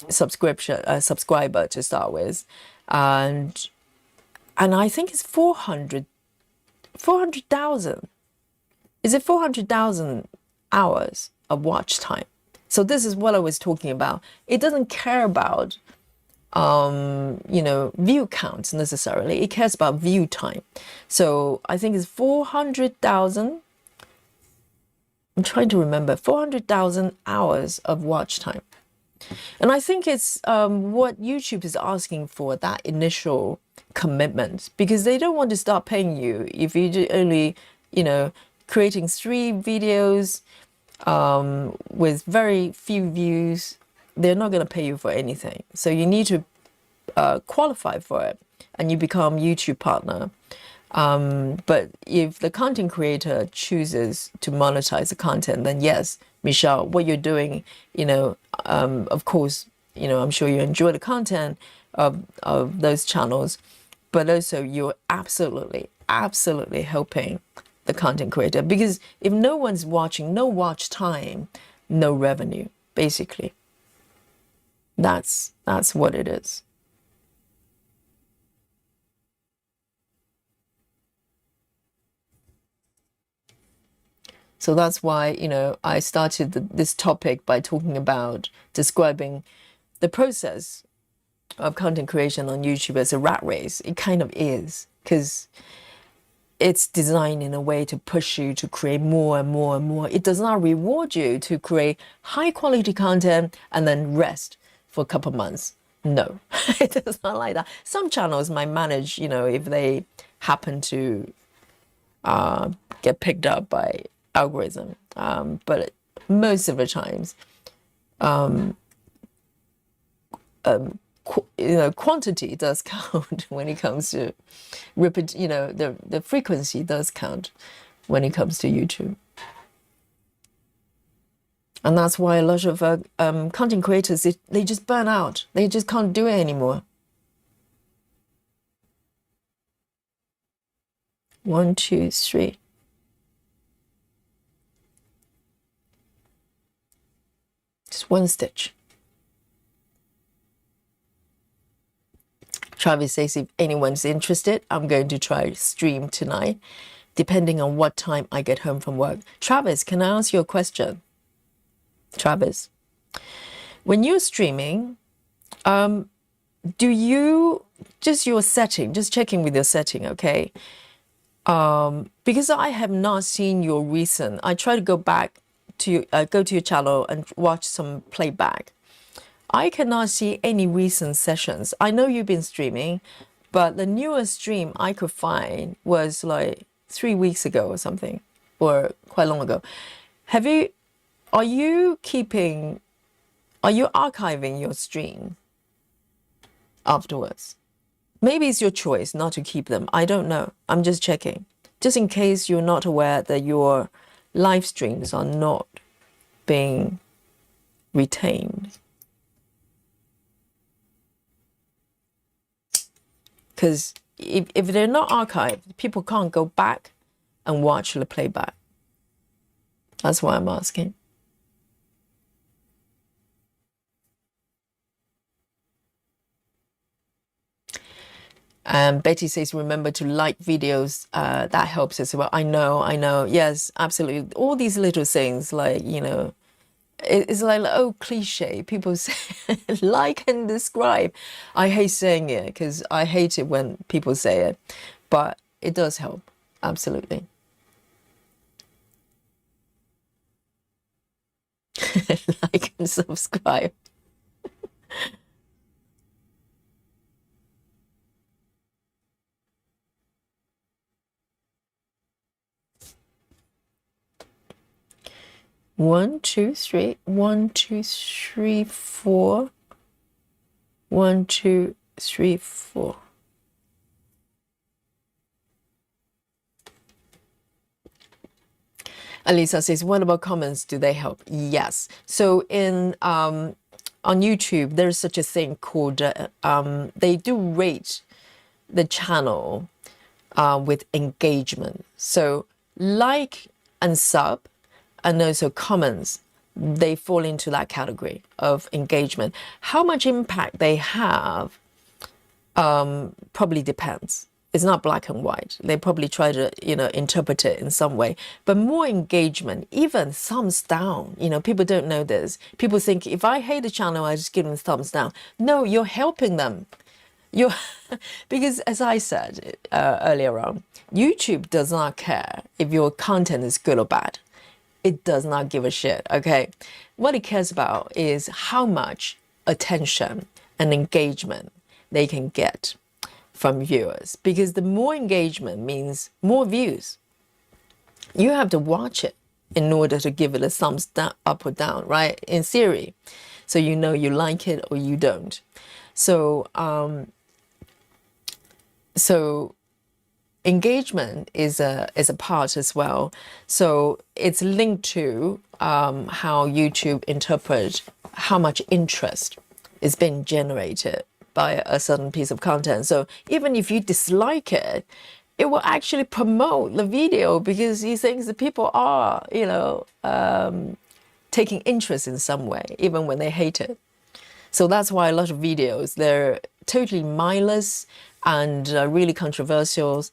subscriber to start with, and I think it's 400,000. Is it 400,000 hours of watch time? So this is what I was talking about. It doesn't care about view counts necessarily. It cares about view time. So I think it's 400,000. I'm trying to remember 400,000 hours of watch time. And I think it's what YouTube is asking for, that initial commitment, because they don't want to start paying you if you only, creating 3 videos with very few views. They're not going to pay you for anything. So you need to qualify for it, and you become YouTube partner. But if the content creator chooses to monetize the content, then yes, Michelle, what you're doing, of course, I'm sure you enjoy the content of those channels, but also you're absolutely helping the content creator, because if no one's watching, no watch time, no revenue, basically. That's what it is. So that's why, I started this topic by talking about describing the process of content creation on YouTube as a rat race. It kind of is, because it's designed in a way to push you to create more and more and more. It does not reward you to create high quality content and then rest for a couple months. No, it does not like that. Some channels might manage, if they happen to get picked up by algorithm. But most of the times, quantity does count when it comes to the frequency does count when it comes to YouTube. And that's why a lot of content creators, they just burn out. They just can't do it anymore. 1, 2, 3. Just 1 stitch. Travis says, if anyone's interested, I'm going to try stream tonight, depending on what time I get home from work. Travis, can I ask you a question? Travis, when you're streaming, do you, just your setting, just checking with your setting, okay? Because I have not seen your recent, I try to go back to, go to your channel and watch some playback. I cannot see any recent sessions. I know you've been streaming, but the newest stream I could find was like 3 weeks ago or something, or quite long ago. Are you archiving your stream afterwards? Maybe it's your choice not to keep them. I don't know. I'm just checking. Just in case you're not aware that your live streams are not being retained. Because if they're not archived, people can't go back and watch the playback. That's why I'm asking. Betty says, remember to like videos. That helps as well. I know. Yes, absolutely. All these little things, like, it's like, cliche. People say like and describe. I hate saying it because I hate it when people say it, but it does help. Absolutely. Like and subscribe. One, two, three. 1, 2, 3, 4. 1, 2, 3, 4. Alisa says, what about comments? Do they help? Yes. So in on YouTube, there's such a thing called they do rate the channel with engagement. So like and sub and also comments, they fall into that category of engagement. How much impact they have probably depends. It's not black and white. They probably try to, interpret it in some way. But more engagement, even thumbs down. People don't know this. People think if I hate the channel, I just give them thumbs down. No, you're helping them. Because as I said earlier on, YouTube does not care if your content is good or bad. It does not give a shit, okay? What it cares about is how much attention and engagement they can get from viewers, because the more engagement means more views. You have to watch it in order to give it a thumbs down, up or down, right? In theory, so you know you like it or you don't. So engagement is a part as well. So it's linked to how YouTube interprets how much interest is being generated by a certain piece of content. So even if you dislike it, it will actually promote the video because he thinks that people are, taking interest in some way, even when they hate it. So that's why a lot of videos, they're totally mindless and really controversial,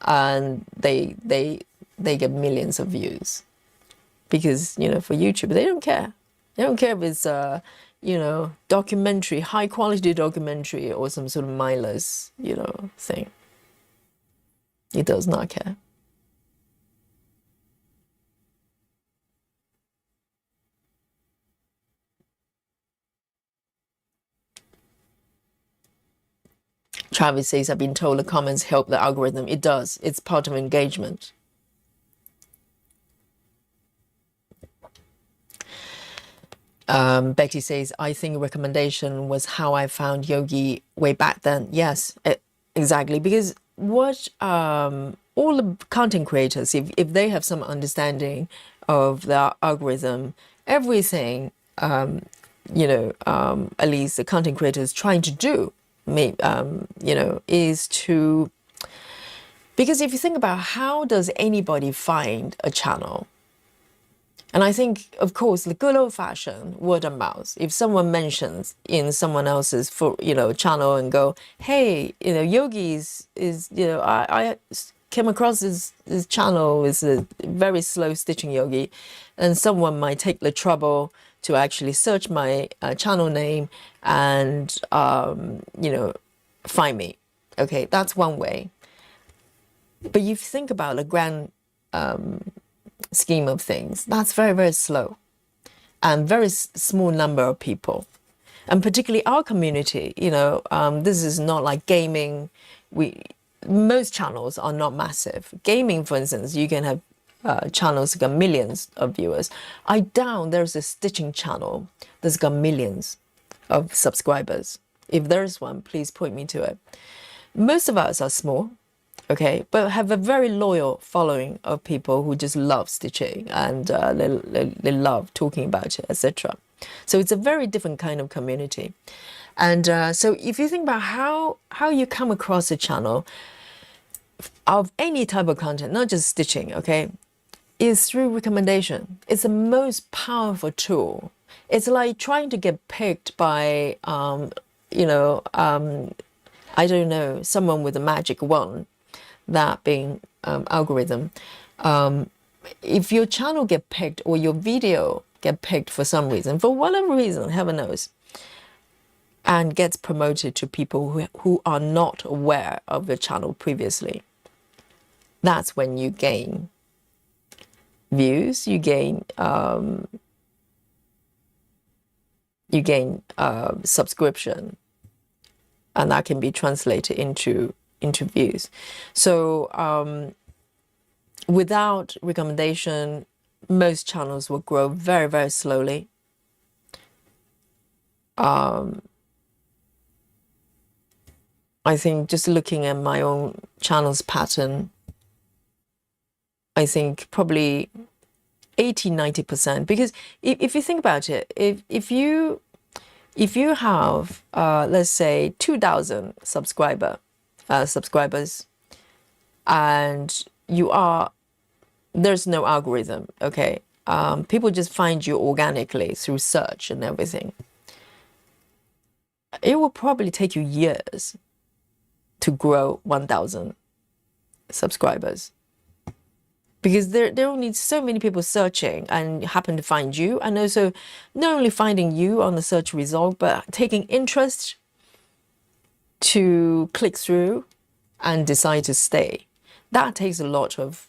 and they get millions of views because, for YouTube, they don't care. They don't care if it's documentary, high quality documentary or some sort of mindless, thing. It does not care. Travis says, I've been told the comments help the algorithm. It does. It's part of engagement. Betty says, I think recommendation was how I found Yogi way back then. Yes, exactly. Because what all the content creators, if they have some understanding of the algorithm, everything, at least the content creators trying to do, is to, because if you think about how does anybody find a channel? And I think, of course, the good old-fashioned word of mouth. If someone mentions in someone else's channel and go, hey, Yogi is I came across his channel is a very slow stitching yogi, and someone might take the trouble to actually search my channel name and find me. Okay, that's one way. But if you think about the grand scheme of things, that's very, very slow and very small number of people, and particularly our community. This is not like gaming. Most channels are not massive. Gaming, for instance, you can have channels that got millions of viewers. I doubt there's a stitching channel that's got millions of subscribers. If there's one, please point me to it. Most of us are small, okay, but have a very loyal following of people who just love stitching and they love talking about it, etc. So it's a very different kind of community. And so if you think about how you come across a channel of any type of content, not just stitching, okay, is through recommendation. It's the most powerful tool. It's like trying to get picked by, I don't know, someone with a magic wand, that being algorithm. If your channel get picked or your video get picked for some reason, for whatever reason, heaven knows, and gets promoted to people who are not aware of the channel previously, that's when you gain views, you gain subscription, and that can be translated into views. So without recommendation, most channels will grow very, very slowly. I think just looking at my own channel's pattern, I think probably 80-90%, because if you think about it, if you have let's say 2,000 subscribers, and there's no algorithm, okay, people just find you organically through search and everything, it will probably take you years to grow 1,000 subscribers. Because there are only so many people searching and happen to find you. And also not only finding you on the search result, but taking interest to click through and decide to stay. That takes a lot of,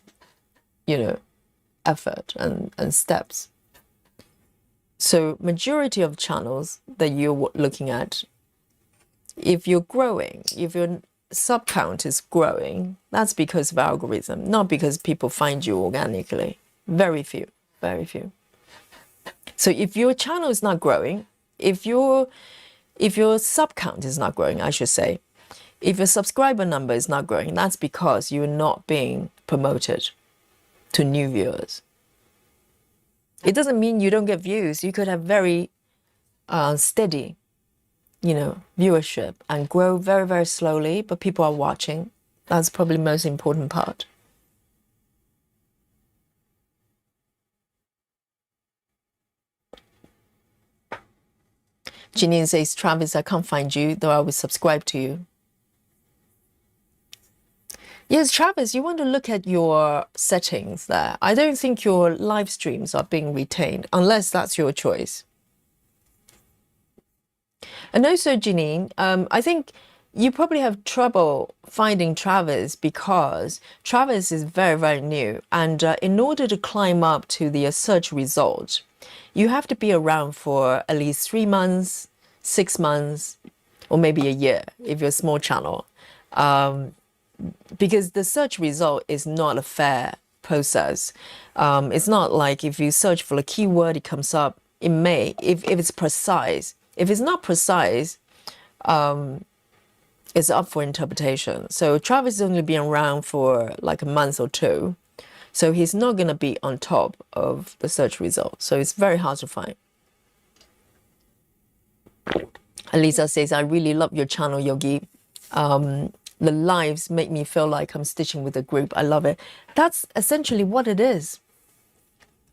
effort and steps. So majority of channels that you're looking at, if you're growing, if your sub count is growing, that's because of algorithm, not because people find you organically. Very few, very few. So if your channel is not growing, if your sub count is not growing, I should say, if your subscriber number is not growing, that's because you're not being promoted to new viewers. It doesn't mean you don't get views. You could have very steady, viewership and grow very, very slowly, but people are watching. That's probably the most important part. Janine says, Travis, I can't find you, though I will subscribe to you. Yes, Travis, you want to look at your settings there. I don't think your live streams are being retained, unless that's your choice. And also, Janine, I think you probably have trouble finding Travis because Travis is very, very new. And in order to climb up to the search result, you have to be around for at least 3 months, 6 months, or maybe a year if you're a small channel. Because the search result is not a fair process. It's not like if you search for a keyword, it comes up. It may, if it's precise. If it's not precise, it's up for interpretation. So Travis has only been around for like a month or two. So he's not going to be on top of the search result. So it's very hard to find. Elisa says, I really love your channel, Yogi. The lives make me feel like I'm stitching with a group. I love it. That's essentially what it is.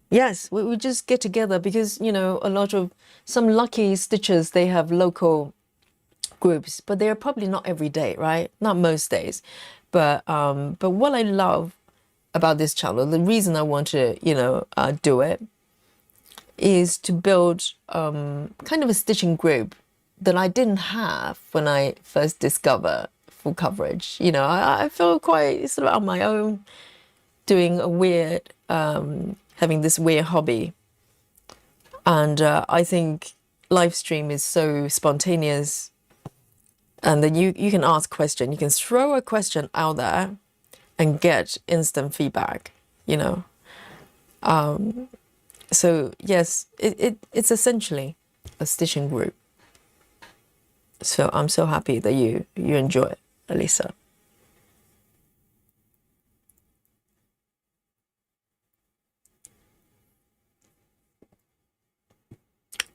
Yes, we just get together because, a lot of some lucky stitchers, they have local groups, but they're probably not every day, right? Not most days. But what I love about this channel, the reason I want to, do it, is to build kind of a stitching group that I didn't have when I first discovered full coverage. I feel quite sort of on my own, doing a weird, having this weird hobby. And I think live stream is so spontaneous. And then you can ask question. You can throw a question out there and get instant feedback, So yes, it's essentially a stitching group. So I'm so happy that you enjoy it, Elisa.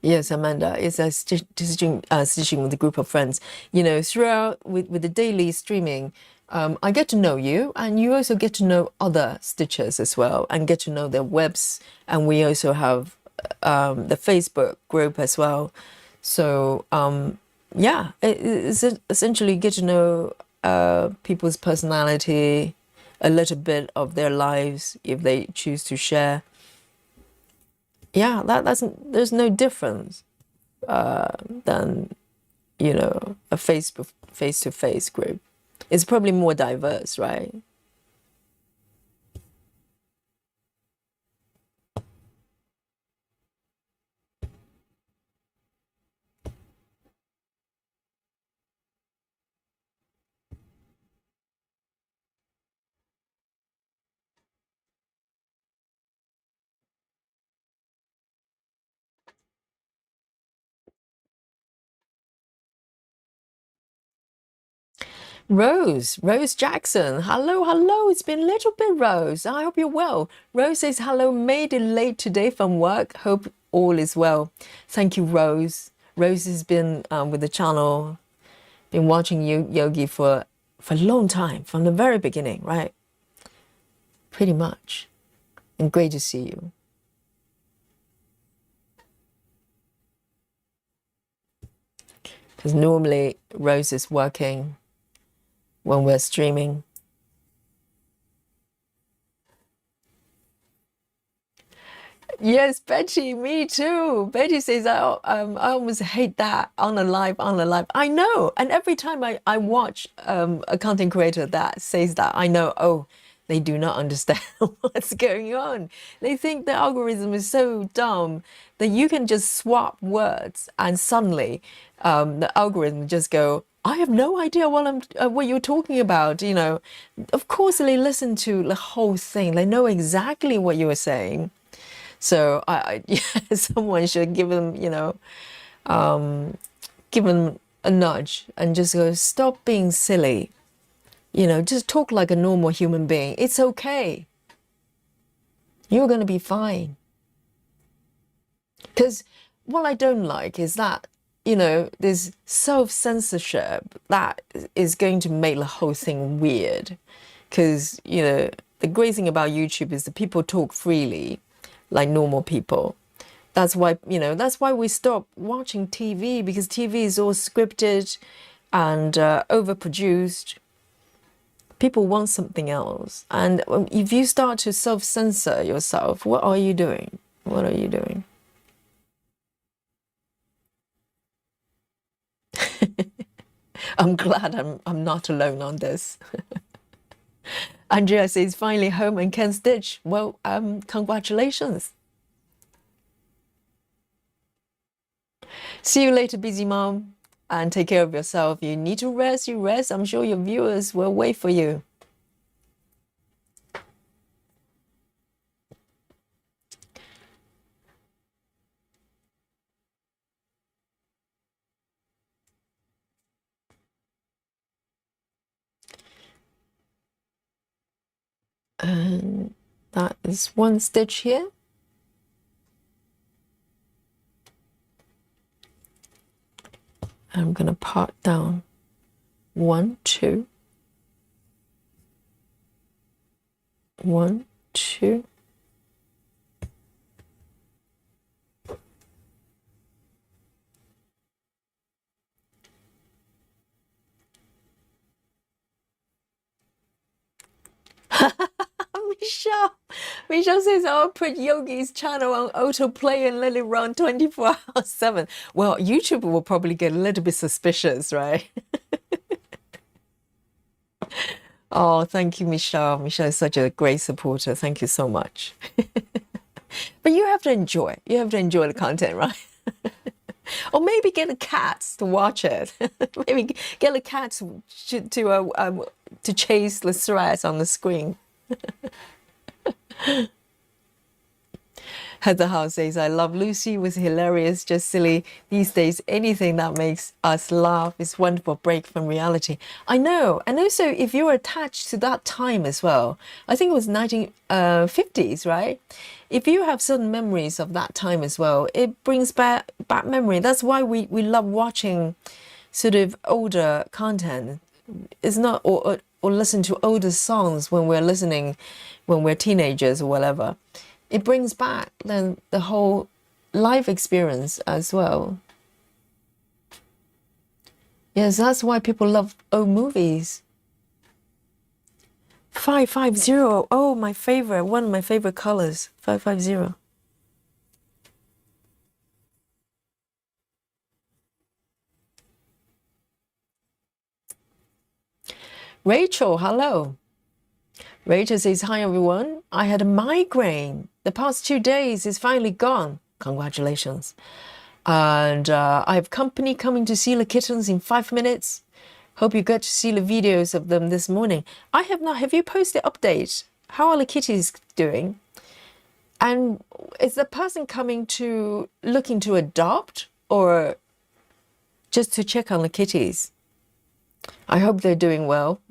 Yes, Amanda, it's a stitching with a group of friends. Throughout with the daily streaming, I get to know you, and you also get to know other stitchers as well, and get to know their webs. And we also have the Facebook group as well. So yeah, it's essentially get to know people's personality, a little bit of their lives if they choose to share. Yeah, there's no difference than a face-to-face group. It's probably more diverse, right? Rose Jackson. Hello. It's been a little bit, Rose. I hope you're well. Rose says, hello, made it late today from work. Hope all is well. Thank you, Rose. Rose has been with the channel, been watching Yogi for a long time, from the very beginning, right? Pretty much. And great to see you. because normally Rose is working when we're streaming. Yes, Betty, me too. Betty says, I almost hate that on the live, on the live. I know. And every time I watch a content creator that says that, I know, oh, they do not understand what's going on. They think the algorithm is so dumb that you can just swap words and suddenly the algorithm just go, I have no idea what you're talking about. You know, of course they listen to the whole thing. They know exactly what you are saying. So yeah, someone should give them, give them a nudge and just go, stop being silly. Just talk like a normal human being. It's okay. You're going to be fine. Because what I don't like is that, there's self-censorship that is going to make the whole thing weird. Because, the great thing about YouTube is that people talk freely like normal people. That's why we stop watching TV, because TV is all scripted and overproduced. People want something else. And if you start to self-censor yourself, what are you doing? What are you doing? I'm glad I'm not alone on this. Andrea says, finally home and can stitch. Well, congratulations. See you later, busy mom, and take care of yourself. You need to rest, you rest. I'm sure your viewers will wait for you. And that is one stitch here. I'm going to part down 1, 2, 1, 2. Michelle says, I'll put Yogi's channel on autoplay and let it run 24 hours 7. Well, YouTube will probably get a little bit suspicious, right? Oh, thank you, Michelle. Michelle is such a great supporter. Thank you so much. But you have to enjoy. You have to enjoy the content, right? Or maybe get the cats to watch it. Maybe get the cats to chase the threads on the screen. Heather House says, I love Lucy, was hilarious, just silly. These days, anything that makes us laugh is wonderful break from reality. I know. And also, if you're attached to that time as well, I think it was 1950s, right? If you have certain memories of that time as well, it brings back memory. That's why we love watching sort of older content. It's not, or listen to older songs when we're teenagers or whatever. It brings back then the whole life experience as well. Yes, that's why people love old movies. 550. Oh, my favorite. One of my favorite colors. 550. Rachel, hello. Rachel says, hi everyone. I had a migraine. The past 2 days is finally gone. Congratulations. And I have company coming to see the kittens in 5 minutes. Hope you get to see the videos of them this morning. I have not. Have you posted update? How are the kitties doing? And is the person coming to looking to adopt or just to check on the kitties? I hope they're doing well.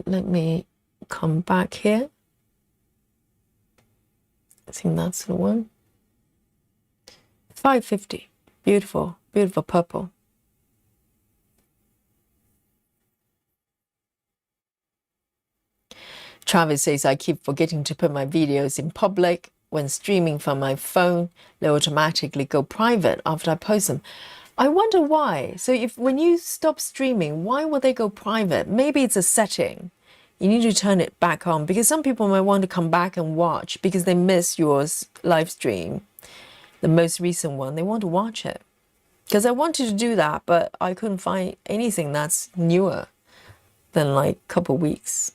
Let me come back here. I think that's the one. 550. Beautiful, beautiful purple. Travis says, I keep forgetting to put my videos in public. When streaming from my phone, they automatically go private after I post them. I wonder why. So when you stop streaming, why would they go private? Maybe it's a setting. You need to turn it back on, because some people might want to come back and watch because they miss your live stream, the most recent one. They want to watch it. Because I wanted to do that, but I couldn't find anything that's newer than like a couple weeks.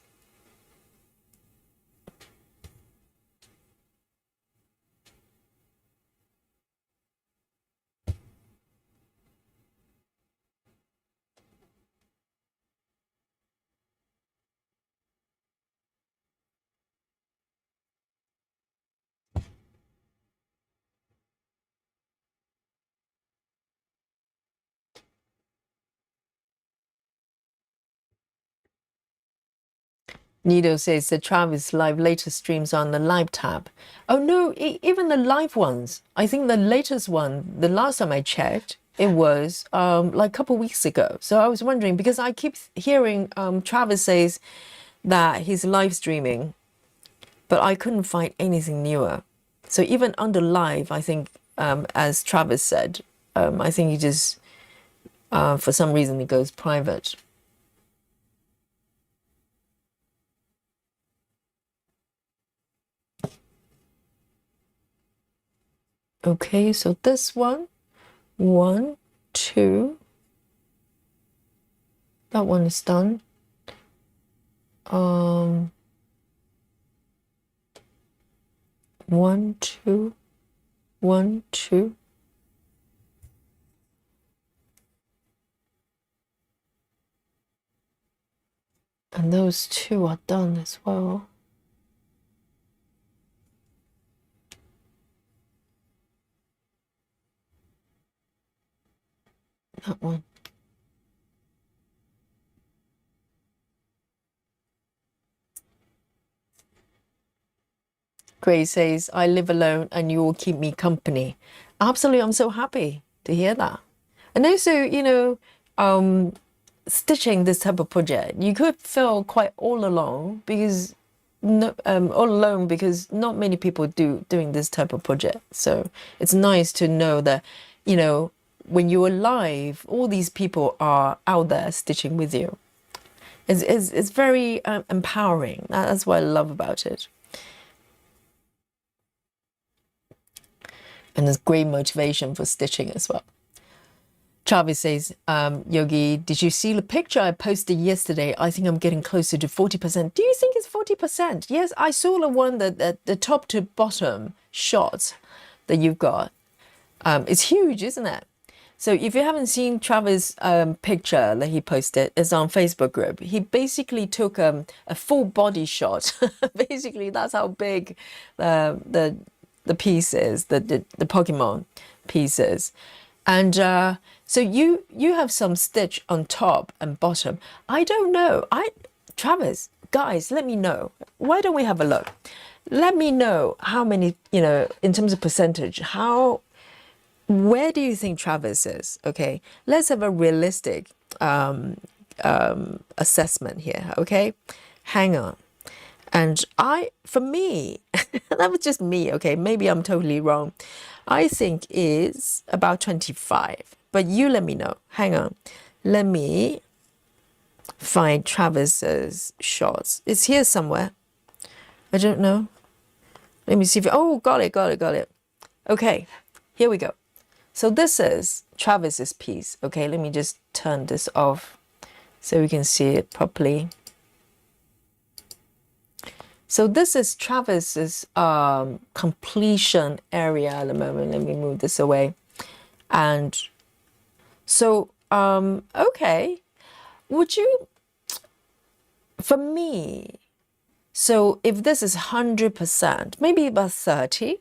Nido says that Travis live latest streams on the live tab. Oh no, even the live ones. I think the latest one, the last time I checked, it was like a couple weeks ago. So I was wondering, because I keep hearing Travis says that he's live streaming, but I couldn't find anything newer. So even under live, I think, as Travis said, I think he just, for some reason, he goes private. Okay, so this one, 1, 2, that one is done. 1, 2, 1, 2. And those 2 are done as well. That one. Grace says, I live alone and you will keep me company. Absolutely, I'm so happy to hear that. And also, you know, stitching this type of project, you could feel quite all alone because not many people doing this type of project. So it's nice to know that, you know, when you're live, all these people are out there stitching with you. It's very empowering. That's what I love about it. And there's great motivation for stitching as well. Travis says, Yogi, did you see the picture I posted yesterday? I think I'm getting closer to 40%. Do you think it's 40%? Yes, I saw the one that the top to bottom shot that you've got. It's huge, isn't it? So if you haven't seen Travis' picture that he posted, it's on Facebook group. He basically took a full body shot. Basically, that's how big the piece is, the Pokemon pieces. And so you have some stitch on top and bottom. I don't know. Travis, guys, let me know. Why don't we have a look? Let me know how many, you know, in terms of percentage, where do you think Travis is? Okay, let's have a realistic assessment here. Okay, hang on. And for me, that was just me. Okay, maybe I'm totally wrong. I think is about 25. But you let me know. Hang on. Let me find Travis's shots. It's here somewhere. I don't know. Let me see if... Oh, got it. Okay, here we go. So this is Travis's piece. Okay, let me just turn this off so we can see it properly. So this is Travis's completion area at the moment. Let me move this away. And so, okay, would you, for me, so if this is 100%, maybe about 30,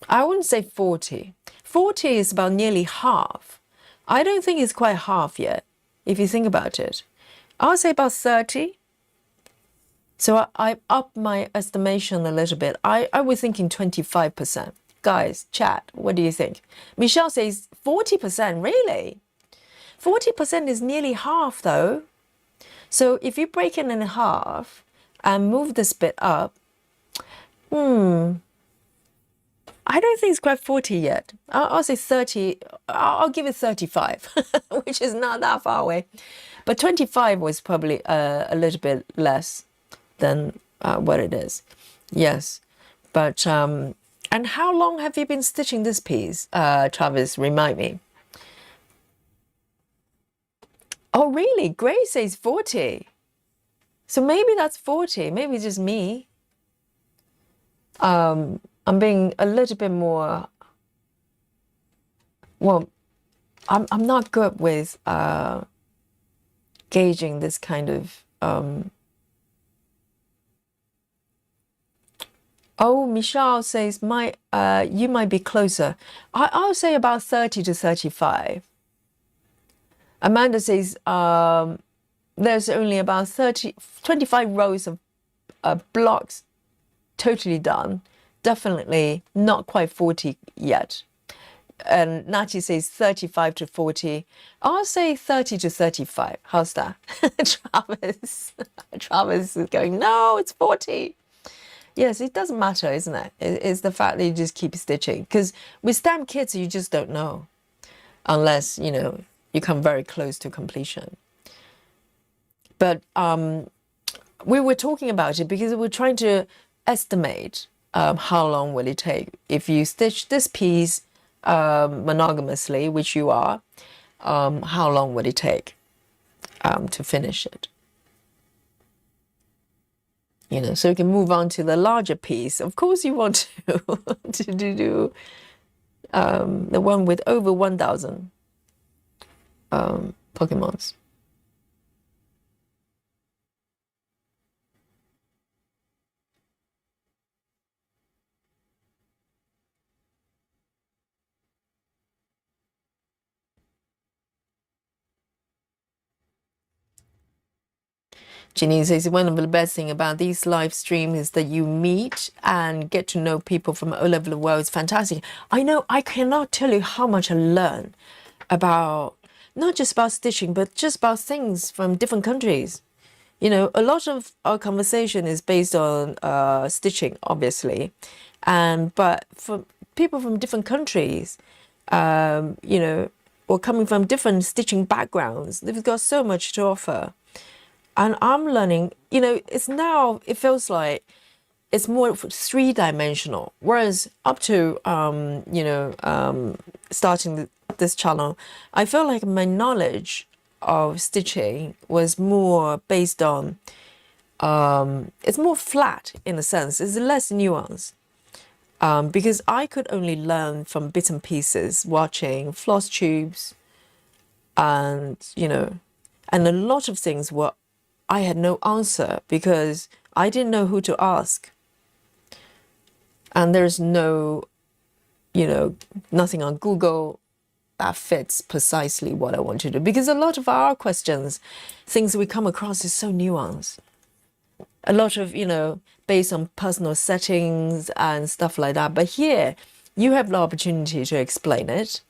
I wouldn't say 40. 40 is about nearly half. I don't think it's quite half yet, if you think about it. I'll say about 30. So I upped my estimation a little bit. I was thinking 25%. Guys, chat, what do you think? Michelle says 40%, really? 40% is nearly half though. So if you break it in half, and move this bit up. I don't think it's quite 40 yet. I'll say 30. I'll give it 35, which is not that far away. But 25 was probably a little bit less than what it is. Yes. But, and how long have you been stitching this piece, Travis? Remind me. Oh, really? Grace says 40. So maybe that's 40. Maybe it's just me. I'm being a little bit more, well, I'm not good with gauging this kind of, oh, Michelle says, you might be closer. I'll say about 30 to 35. Amanda says, there's only about 25 rows of blocks totally done. Definitely not quite 40 yet. And Nati says 35 to 40. I'll say 30 to 35. How's that? Travis is going, no, it's 40. Yes, it doesn't matter, isn't it? It's the fact that you just keep stitching. Because with stamp kits, you just don't know. Unless, you come very close to completion. But we were talking about it because we're trying to estimate how long will it take. If you stitch this piece monogamously, which you are, how long would it take to finish it? So you can move on to the larger piece. Of course, you want to do the one with over 1,000 Pokemons. Janine says, one of the best things about these live streams is that you meet and get to know people from all over the world. It's fantastic. I know, I cannot tell you how much I learn about, not just about stitching, but just about things from different countries. A lot of our conversation is based on stitching, obviously. But for people from different countries, or coming from different stitching backgrounds, they've got so much to offer. And I'm learning, it feels like it's more three-dimensional. Whereas up to, starting this channel, I felt like my knowledge of stitching was more based on, it's more flat in a sense. It's less nuanced. Because I could only learn from bits and pieces, watching floss tubes, and, and a lot of things were I had no answer because I didn't know who to ask. And there's no, nothing on Google that fits precisely what I want to do. Because a lot of our questions, things we come across is so nuanced. A lot of, based on personal settings and stuff like that. But here, you have the opportunity to explain it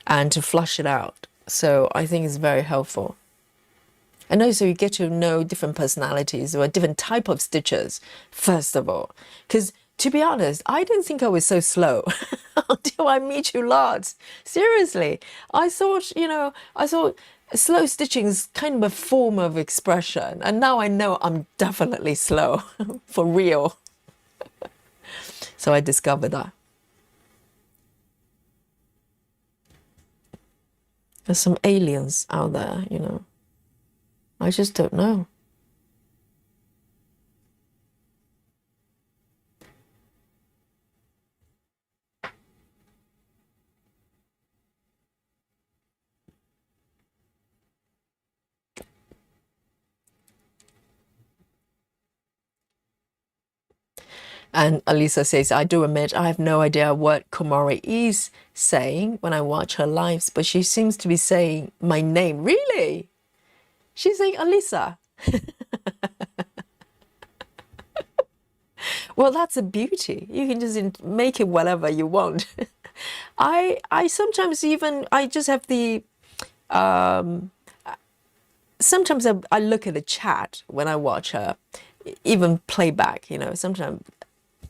and to flush it out. So I think it's very helpful. And also you get to know different personalities or different type of stitchers, first of all. Because to be honest, I didn't think I was so slow until I meet you lot. Seriously, I thought slow stitching is kind of a form of expression. And now I know I'm definitely slow, for real. So I discovered that. There's some aliens out there, I just don't know. And Alisa says, I do admit I have no idea what Komori is saying when I watch her lives, but she seems to be saying my name. Really? She's saying Alisa. Well, that's a beauty. You can just make it whatever you want. I sometimes even, I just have the, sometimes I look at the chat when I watch her. even playback, sometimes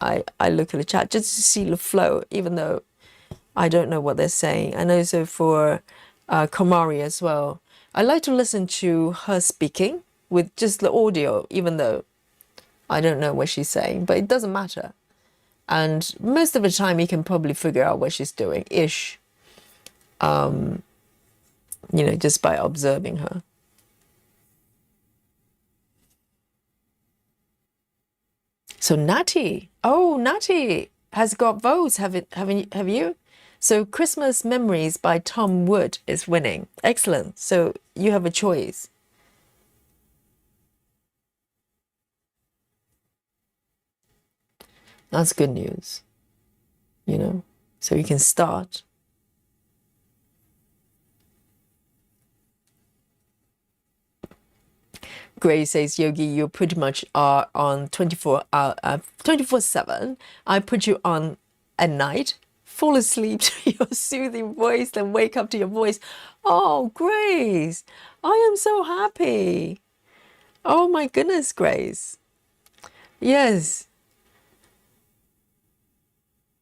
I look at the chat just to see the flow, even though I don't know what they're saying. And also for Komari as well, I like to listen to her speaking with just the audio, even though I don't know what she's saying, but it doesn't matter. And most of the time you can probably figure out what she's doing ish, just by observing her. So Natty, Natty has got votes. Have you? So Christmas Memories by Tom Wood is winning. Excellent. So you have a choice. That's good news. So you can start. Grace says, Yogi, you pretty much are on 24/7. I put you on at night, fall asleep to your soothing voice, then wake up to your voice. Oh, Grace, I am so happy. Oh my goodness, Grace. Yes.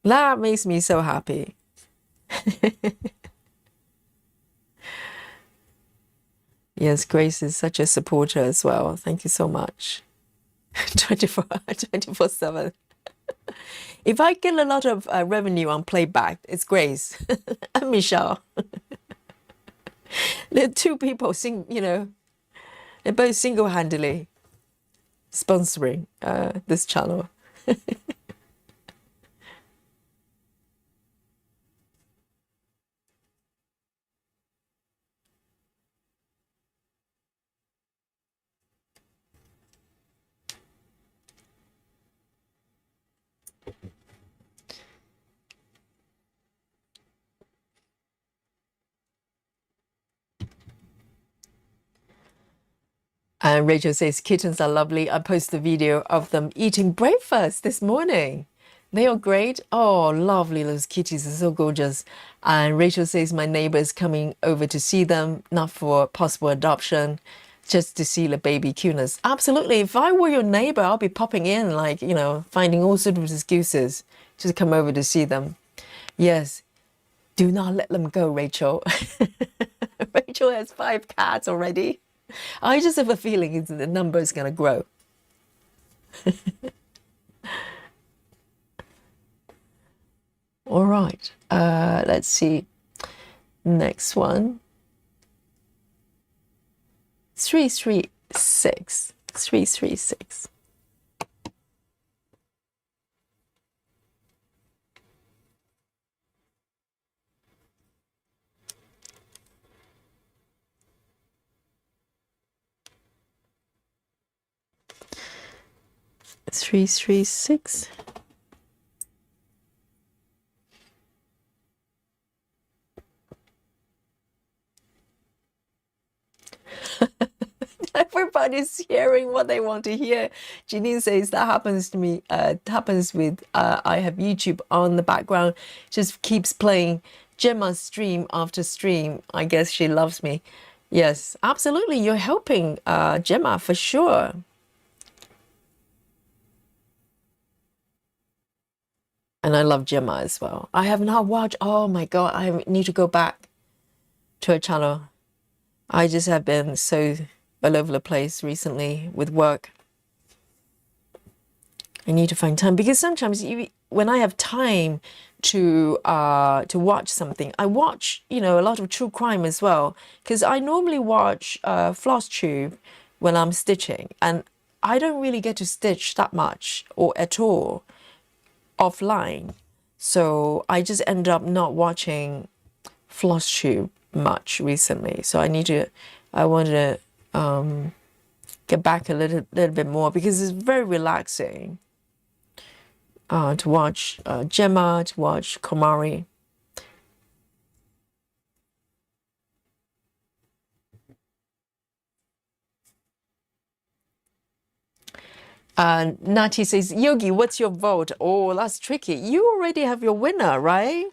That makes me so happy. Yes, Grace is such a supporter as well. Thank you so much. 24/7. If I get a lot of revenue on playback, it's Grace and Michelle. The two people they're both single-handedly sponsoring this channel. And Rachel says, kittens are lovely. I posted a video of them eating breakfast this morning. They are great. Oh, lovely. Those kitties are so gorgeous. And Rachel says, my neighbor is coming over to see them, not for possible adoption, just to see the baby cuteness. Absolutely. If I were your neighbor, I'll be popping in, finding all sorts of excuses to come over to see them. Yes. Do not let them go, Rachel. Rachel has 5 cats already. I just have a feeling the number is going to grow. All right. Let's see. Next one. 336. 336. Three, 6. Everybody's hearing what they want to hear. Janine says that happens to me. Happens with I have YouTube on the background. Just keeps playing Gemma stream after stream. I guess she loves me. Yes, absolutely. You're helping Gemma for sure. And I love Gemma as well. I have not watched. Oh my God, I need to go back to her channel. I just have been so all over the place recently with work. I need to find time because sometimes when I have time to watch something, I watch a lot of true crime as well, because I normally watch Floss Tube when I'm stitching, and I don't really get to stitch that much or at all offline, so I just end up not watching Floss Tube much recently. So I want to get back a little bit more, because it's very relaxing to watch Gemma, to watch Komari. Nati says, Yogi, what's your vote? Oh, that's tricky. You already have your winner, right?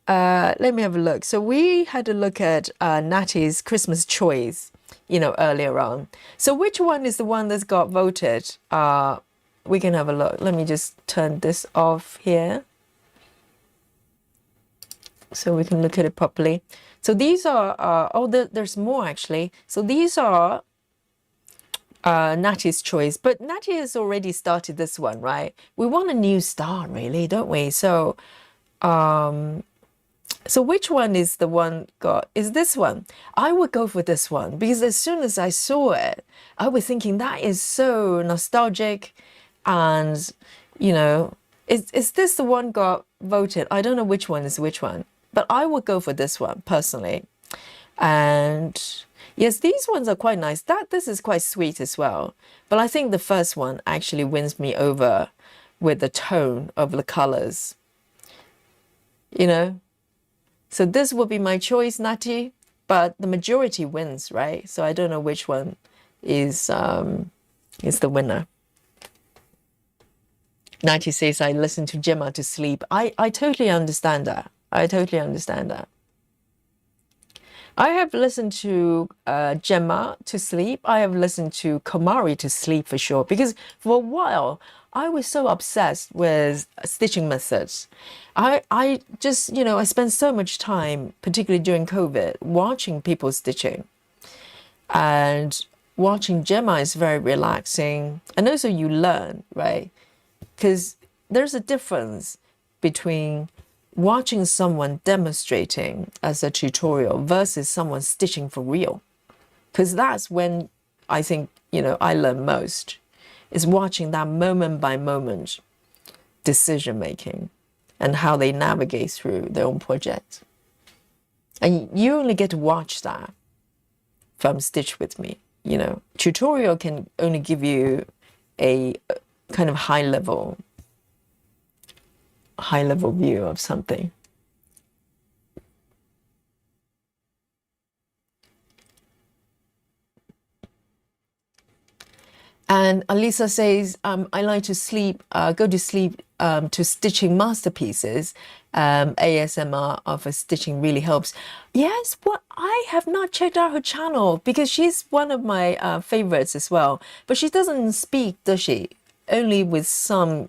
Let me have a look. So we had a look at Nati's Christmas choice. earlier on. So which one is the one that's got voted? We can have a look. Let me just turn this off here so we can look at it properly. So these are, there's more actually. So these are Natty's choice, but Natty has already started this one, right? We want a new star, really, don't we? So, so which one is the one is this one? I would go for this one because as soon as I saw it, I was thinking that is so nostalgic, and is this the one got voted? I don't know which one is which one, but I would go for this one personally. And yes, these ones are quite nice. This is quite sweet as well. But I think the first one actually wins me over with the tone of the colors. So this would be my choice, Natty, but the majority wins, right? So I don't know which one is the winner. Natty says, I listen to Gemma to sleep. I totally understand that. I totally understand that. I have listened to Gemma to sleep. I have listened to Komari to sleep for sure. Because for a while, I was so obsessed with stitching methods. I just, I spent so much time, particularly during COVID, watching people stitching. And watching Gemma is very relaxing. And also you learn, right? Because there's a difference between watching someone demonstrating as a tutorial versus someone stitching for real. Because that's when I think, I learn most, is watching that moment by moment decision making and how they navigate through their own project. And you only get to watch that from Stitch With Me. Tutorial can only give you a kind of high level view of something. And Alisa says, I like to sleep, go to sleep to stitching masterpieces. ASMR of a stitching really helps. Yes, well, I have not checked out her channel because she's one of my favorites as well. But she doesn't speak, does she? Only with some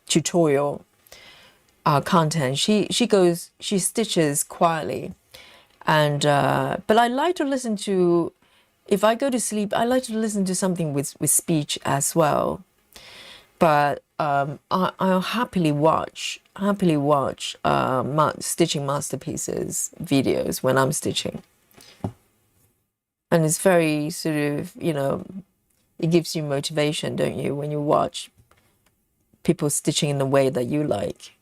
tutorial content. She stitches quietly. And but I like to listen to, if I go to sleep, I like to listen to something with speech as well. But I'll happily watch stitching masterpieces videos when I'm stitching. And it's very sort of, it gives you motivation, don't you, when you watch people stitching in the way that you like.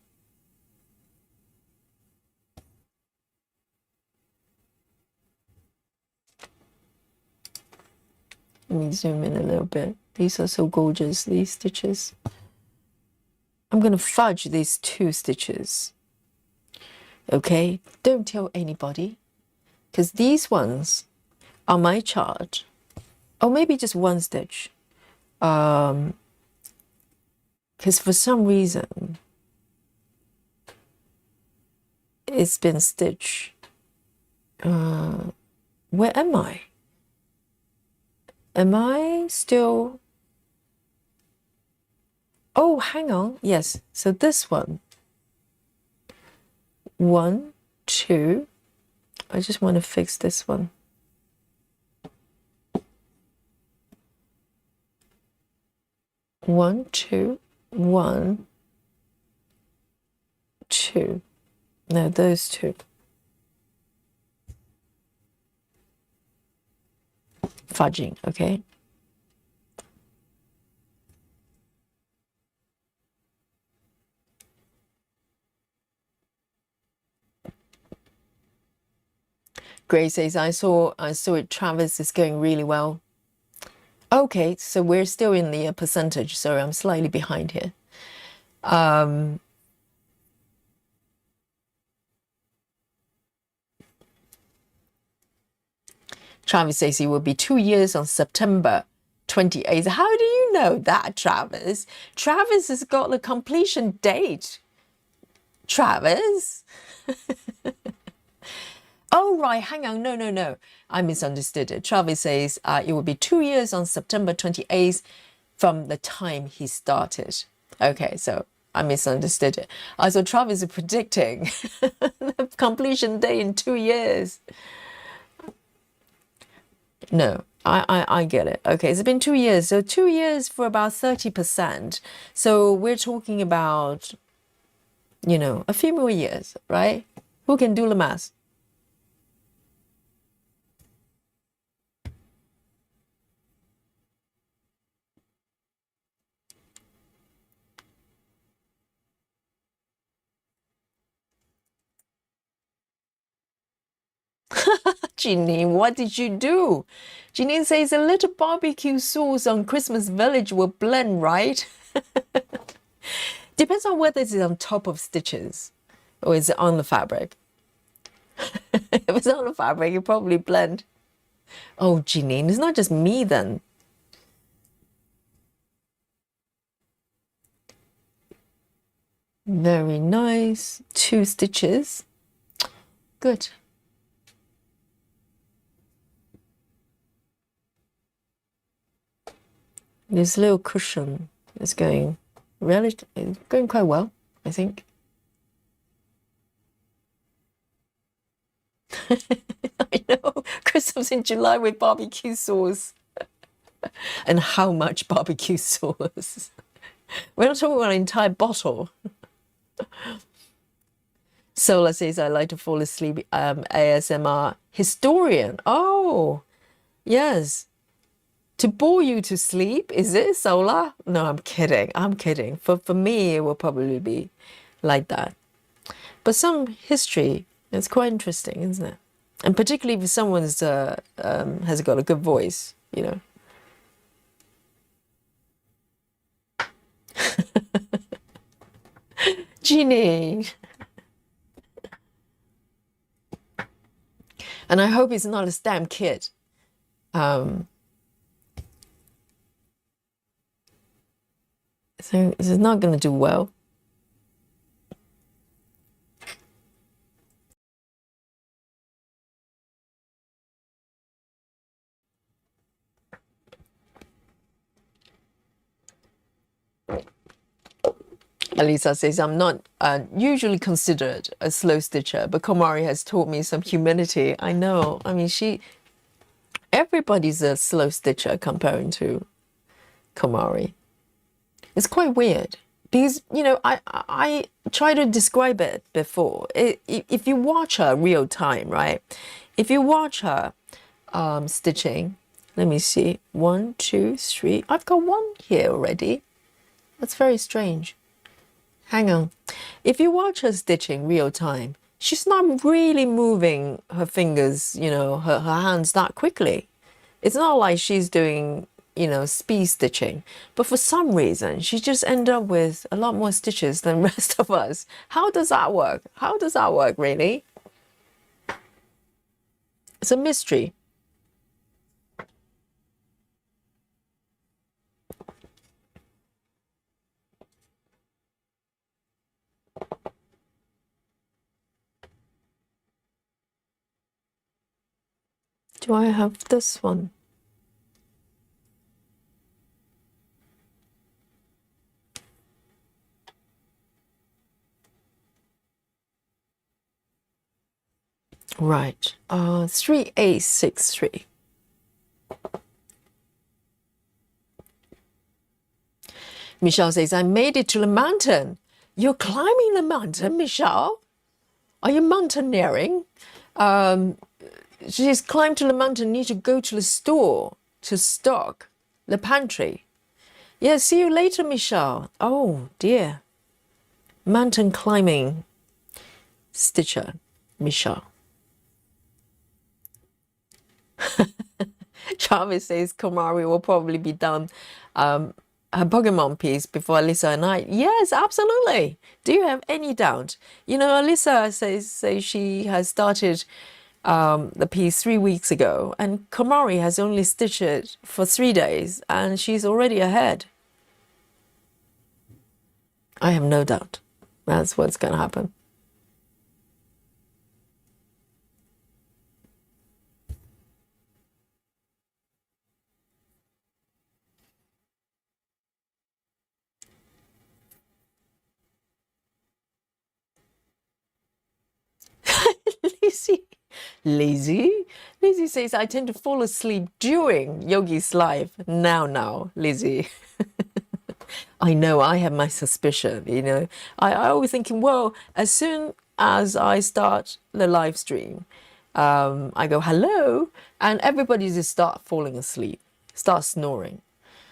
Let me zoom in a little bit. These are so gorgeous, these stitches. I'm going to fudge these 2 stitches. Okay, don't tell anybody, because these ones are my chart. Or maybe just 1 stitch. Because for some reason, it's been stitched. Where am I? Am I still? Oh, hang on. Yes. So this one. 1, 2. I just want to fix this one. 1, 2, 1, 2. No, those 2. Fudging, okay? Grace says, I saw it. Travis is going really well. Okay, so we're still in the percentage. Sorry, I'm slightly behind here. Travis says he will be 2 years on September 28th. How do you know that, Travis? Travis has got the completion date. Travis? Oh, right. Hang on. No, no, no. I misunderstood it. Travis says it will be 2 years on September 28th from the time he started. Okay, so I misunderstood it. So Travis is predicting the completion day in 2 years. No, I get it. Okay, it's been 2 years. So 2 years for about 30%. So we're talking about, a few more years, right? Who can do the math? Jeanine, what did you do? Jeanine says a little barbecue sauce on Christmas Village will blend, right? Depends on whether it's on top of stitches or is it on the fabric. If it's on the fabric, it probably blend. Oh, Jeanine, it's not just me then. Very nice. 2 stitches. Good. This little cushion is going quite well, I think. I know. Christmas in July with barbecue sauce. And how much barbecue sauce? We're not talking about an entire bottle. Sola says, I like to fall asleep. ASMR historian. Oh, yes. To bore you to sleep, is it, Sola? No, I'm kidding. I'm kidding. For me, it will probably be like that. But some history, it's quite interesting, isn't it? And particularly if someone's has got a good voice, Jeannie. And I hope it's not a stamp kit. So this is not going to do well. Alisa says, I'm not usually considered a slow stitcher, but Komari has taught me some humility. I know. I mean, everybody's a slow stitcher comparing to Komari. It's quite weird because, I tried to describe it before. If you watch her real time, right? If you watch her stitching, let me see. 1, 2, 3. I've got one here already. That's very strange. Hang on. If you watch her stitching real time, she's not really moving her fingers, her hands that quickly. It's not like she's doing, speed stitching. But for some reason, she just end up with a lot more stitches than the rest of us. How does that work? How does that work, really? It's a mystery. Do I have this one? Right. 3863. Michelle says, I made it to the mountain. You're climbing the mountain, Michelle? Are you mountaineering? She's climbed to the mountain, need to go to the store to stock the pantry. Yeah, see you later, Michelle. Oh, dear. Mountain climbing stitcher, Michelle. Travis says Komari will probably be done her Pokemon piece before Alyssa and I. Yes, absolutely. Do you have any doubt? Alyssa says she has started the piece 3 weeks ago, and Komari has only stitched it for 3 days, and she's already ahead. I have no doubt that's what's going to happen. Lizzie. Lizzie says, I tend to fall asleep during Yogi's live. Now, Lizzie. I know, I have my suspicion, you know. I always thinking, well, as soon as I start the live stream, I go, hello, and everybody just start falling asleep, start snoring.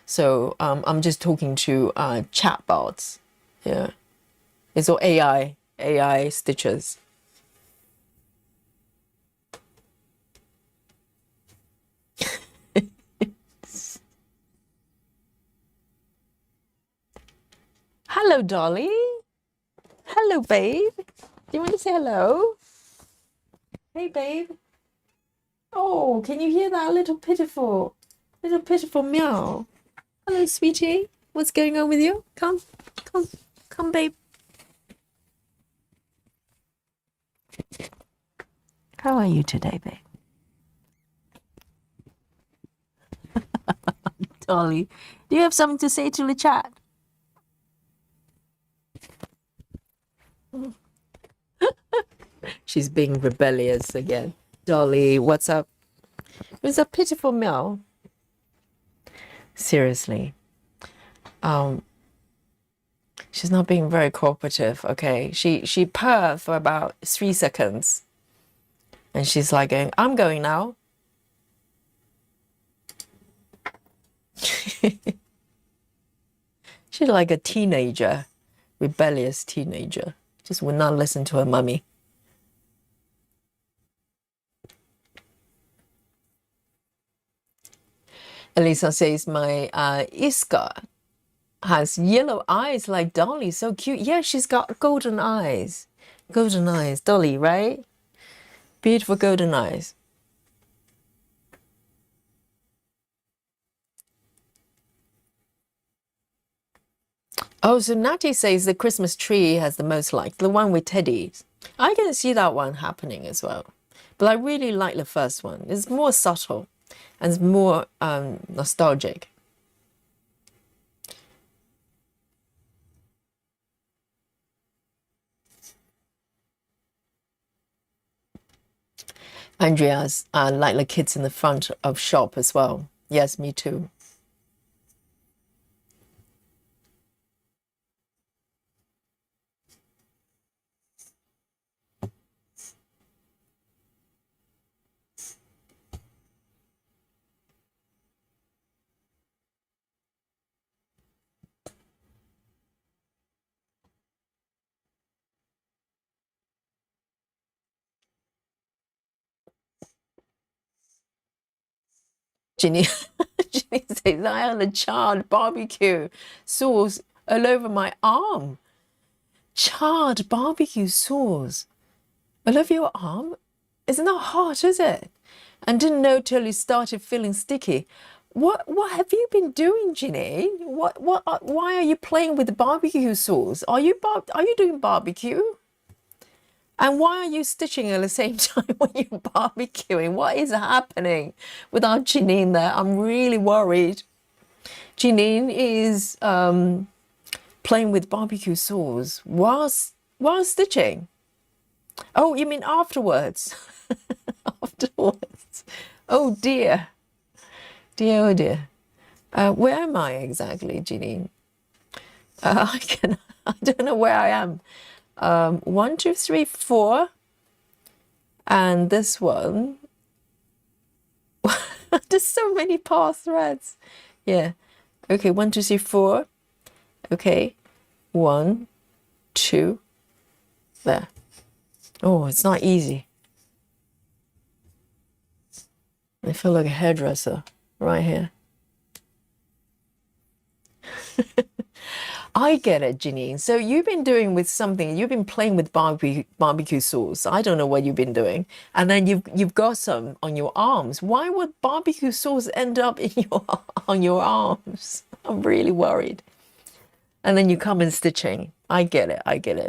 So I'm just talking to chatbots. Yeah. It's all AI stitches. Hello, Dolly. Hello, babe. Do you want to say hello? Hey, babe. Oh, can you hear that little pitiful meow? Hello, sweetie. What's going on with you? Come, babe. How are you today, babe? Dolly, do you have something to say to the chat? She's being rebellious again. Dolly, what's up? It was a pitiful meow. Seriously. She's not being very cooperative, okay? She purred for about 3 seconds. And she's like going, I'm going now. She's like a teenager, rebellious teenager. Just would not listen to her mummy. Elisa says, my Iska has yellow eyes like Dolly. So cute. Yeah, she's got golden eyes. Golden eyes. Dolly, right? Beautiful golden eyes. Oh, so Natty says the Christmas tree has the most likes, the one with teddies. I can see that one happening as well. But I really like the first one. It's more subtle and it's more nostalgic. Andrea's like the kids in the front of shop as well. Yes, me too. Ginny, Ginny says, I had a charred barbecue sauce all over my arm. Charred barbecue sauce all over your arm? It's not hot, is it? And didn't know till you started feeling sticky. What have you been doing, Ginny? Why are you playing with the barbecue sauce? Are you doing barbecue? And why are you stitching at the same time when you're barbecuing? What is happening without Janine there? I'm really worried. Janine is playing with barbecue sauce while stitching. Oh, you mean afterwards? Afterwards. Oh dear. Dear, oh dear. Where am I exactly, Janine? I don't know where I am. 1, 2, 3, 4, and this one. There's so many path threads. Yeah. Okay, 1, 2, 3, 4. Okay, 1, 2. There. Oh, it's not easy. I feel like a hairdresser right here. I get it, Janine. So you've been doing with something. You've been playing with barbecue sauce. I don't know what you've been doing, and then you've got some on your arms. Why would barbecue sauce end up in on your arms? I'm really worried. And then you come in stitching. I get it.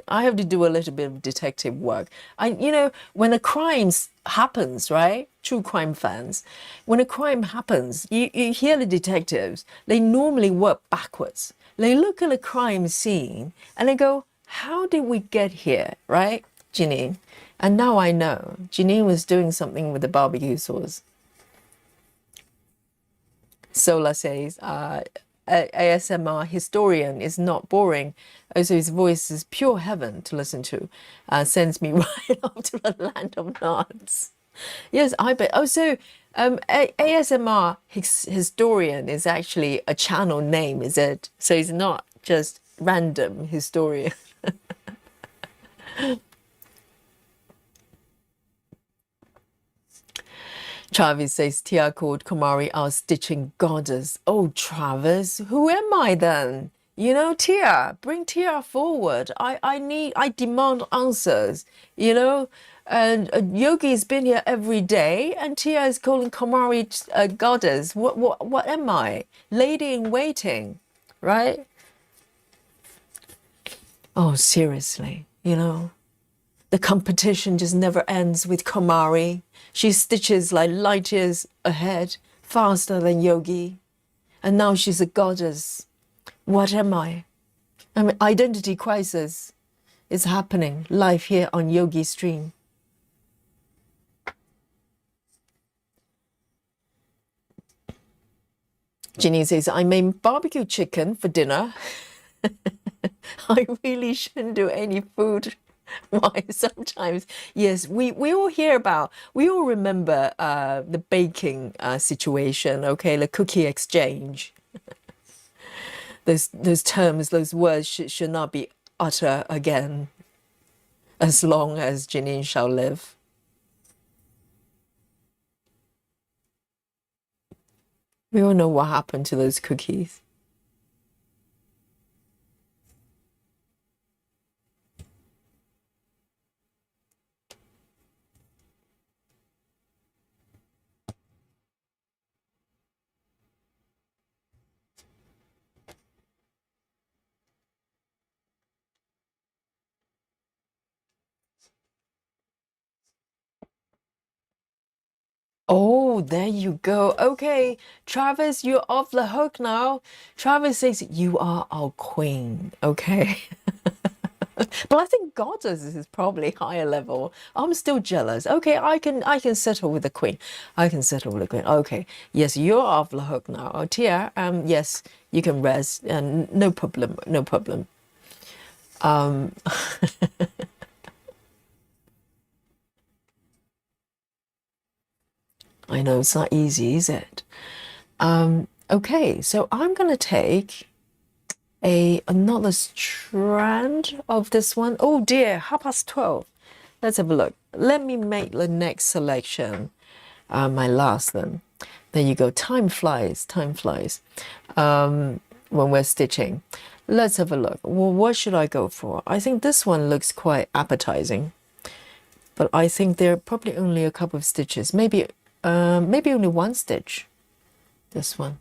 I have to do a little bit of detective work. When a crime happens, right? True crime fans, when a crime happens, you hear the detectives. They normally work backwards. They look at a crime scene and they go, how did we get here, right? Janine. And now I know. Janine was doing something with the barbecue sauce. Sola says, ASMR historian is not boring. Also, his voice is pure heaven to listen to. Sends me right off to the land of nods. Yes, I bet. Oh, so ASMR historian is actually a channel name, is it? So it's not just random historian. Travis says, Tia called Kumari our stitching goddess. Oh, Travis, who am I then? You know, Tia, bring Tia forward. I demand answers, you know? And Yogi's been here every day, and Tia is calling Kumari a goddess. What am I? Lady in waiting, right? Oh, seriously, you know? The competition just never ends with Kumari. She stitches like light years ahead, faster than Yogi. And now she's a goddess. What am I? I mean, identity crisis is happening live here on Yogi Stream. Ginny says, I made barbecue chicken for dinner. I really shouldn't do any food. Why sometimes, yes, we all hear about, we all remember the baking situation, okay, the cookie exchange. Those terms, those words should not be uttered again as long as Janine shall live. We all know what happened to those cookies. Oh, there you go. Okay, Travis, you're off the hook now. Travis says you are our queen. Okay. But I think goddess is probably higher level. I'm still jealous. Okay, I can settle with the queen. I can settle with the queen. Okay. Yes, you're off the hook now. Oh, Tia, yes, you can rest and no problem. No problem. I know it's not easy, is it? Okay, so I'm gonna take another strand of this one. Oh dear, 12:30. Let's have a look. Let me make the next selection. My last one. There you go. Time flies. Time flies. When we're stitching. Let's have a look. Well, what should I go for? I think this one looks quite appetizing. But I think there are probably only a couple of stitches. Maybe only one stitch. This one.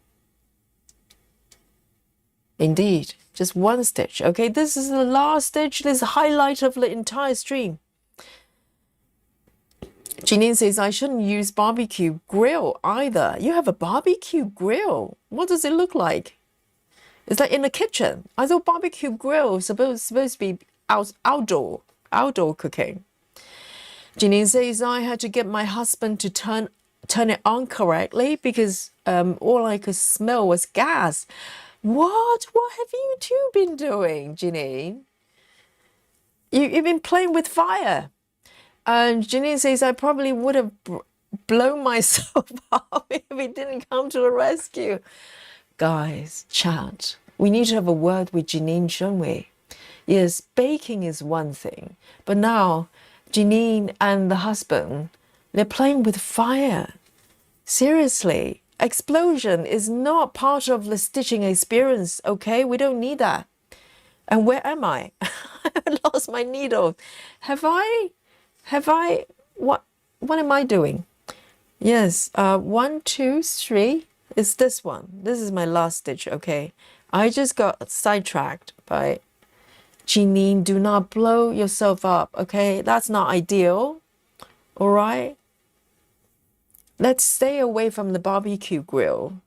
Indeed, just one stitch. Okay, this is the last stitch. This is the highlight of the entire stream. Janine says, I shouldn't use barbecue grill either. You have a barbecue grill. What does it look like? It's like in the kitchen. I thought barbecue grill was supposed to be outdoor cooking. Janine says, I had to get my husband to turn it on correctly because all I could smell was gas. What have you two been doing, Janine? You've been playing with fire. And Janine says, I probably would have blown myself up if he didn't come to the rescue. Guys, chat. We need to have a word with Janine, shouldn't we? Yes, baking is one thing. But now, Janine and the husband, they're playing with fire. Seriously. Explosion is not part of the stitching experience, okay? We don't need that. And where am I? I lost my needle. Have I, what am I doing? Yes, 1, 2, 3 is this one. This is my last stitch, okay? I just got sidetracked by Janine. Do not blow yourself up, okay? That's not ideal, all right? Let's stay away from the barbecue grill.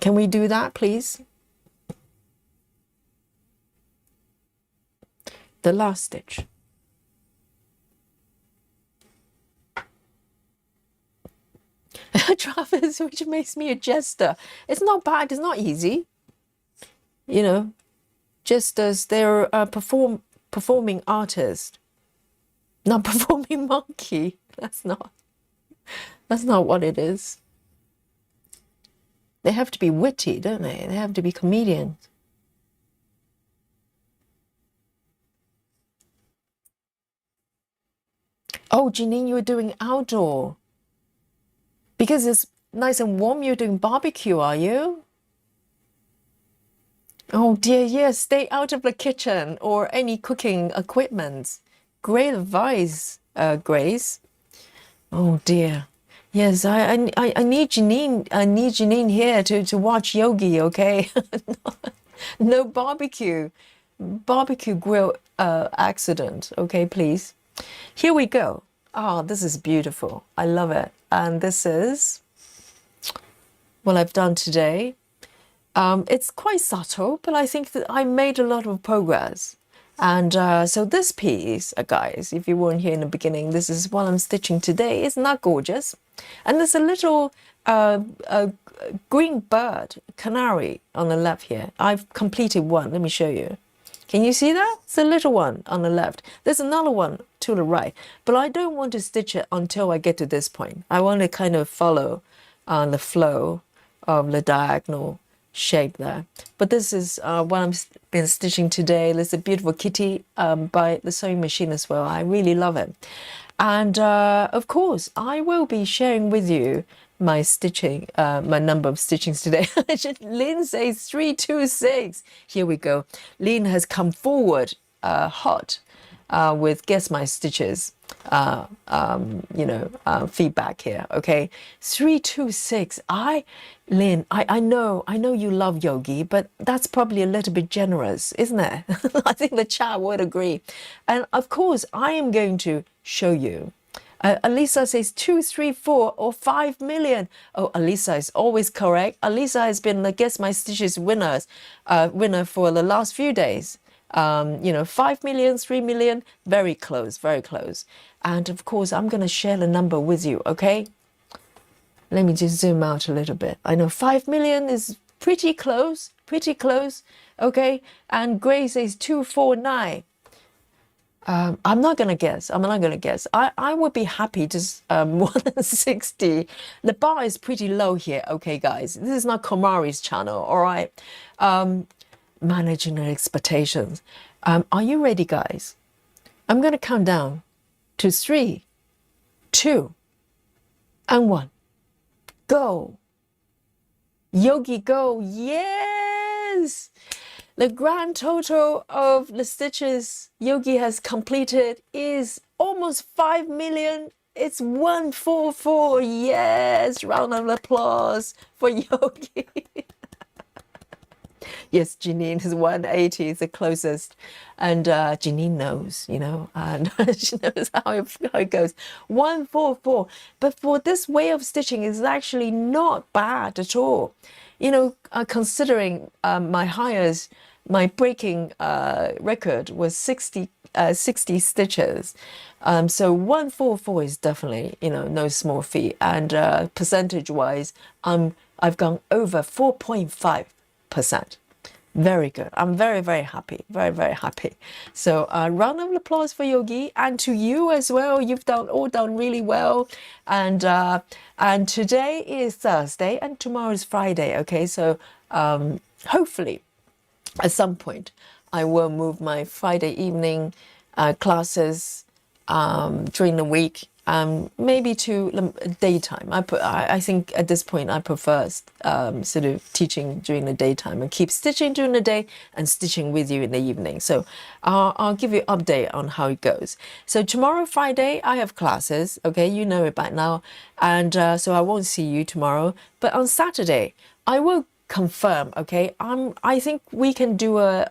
Can we do that, please? The last stitch. Travis, which makes me a jester. It's not bad. It's not easy. You know, jesters, they're a performing artist, not performing monkey. That's not what it is. They have to be witty, don't they? They have to be comedians. Oh, Janine, you're doing outdoor. Because it's nice and warm, you're doing barbecue, are you? Oh dear, yes, stay out of the kitchen or any cooking equipment. Great advice, Grace. Oh dear. Yes, I need Janine. I need Janine here to watch Yogi, okay? No barbecue grill accident, okay, please. Here we go. Oh, this is beautiful. I love it. And this is what I've done today. It's quite subtle, but I think that I made a lot of progress. And so this piece, guys, if you weren't here in the beginning, this is what I'm stitching today. Isn't that gorgeous? And there's a little green bird, canary on the left here. I've completed one. Let me show you. Can you see that? It's a little one on the left. There's another one to the right. But I don't want to stitch it until I get to this point. I want to kind of follow the flow of the diagonal shape there. But this is what I've been stitching today. There's a beautiful kitty by the sewing machine as well. I really love it. And of course, I will be sharing with you my stitching, my number of stitchings today. Lynn says 326. Here we go. Lynn has come forward hot with guess my stitches, feedback here. Okay, 326. Lynn, I know you love Yogi, but that's probably a little bit generous, isn't it? I think the chat would agree. And of course, I am going to show you. Alisa says 2, 3, 4 or 5 million. Oh, Alisa is always correct. Alisa has been the Guess My Stitches winner for the last few days. 5 million, 3 million, very close, very close. And of course, I'm going to share the number with you, okay? Let me just zoom out a little bit. I know 5 million is pretty close, okay? And Grace says 249. I'm not going to guess. I would be happy to more than 60. The bar is pretty low here, okay, guys? This is not Komari's channel, all right? Managing the expectations. Are you ready, guys? I'm going to count down to 3, 2, and 1. Go. Yogi, go. Yes! The grand total of the stitches Yogi has completed is almost 5 million. It's 144. Yes, round of applause for Yogi. Yes, Janine is 180, is the closest. And Janine knows, and she knows how it goes. 144. But for this way of stitching, is actually not bad at all. Considering my breaking record was 60 stitches. So 144 is definitely, no small feat. And percentage-wise, I've gone over 4.5%. Very good. I'm very, very happy. Very, very happy. So round of applause for Yogi and to you as well. You've all done really well. And today is Thursday and tomorrow is Friday. Okay, so hopefully at some point I will move my Friday evening classes during the week. Maybe to daytime. I think at this point I prefer sort of teaching during the daytime and keep stitching during the day and stitching with you in the evening. So I'll give you an update on how it goes. So tomorrow, Friday, I have classes. Okay, you know it by now. And so I won't see you tomorrow. But on Saturday, I will confirm. Okay, I think we can do a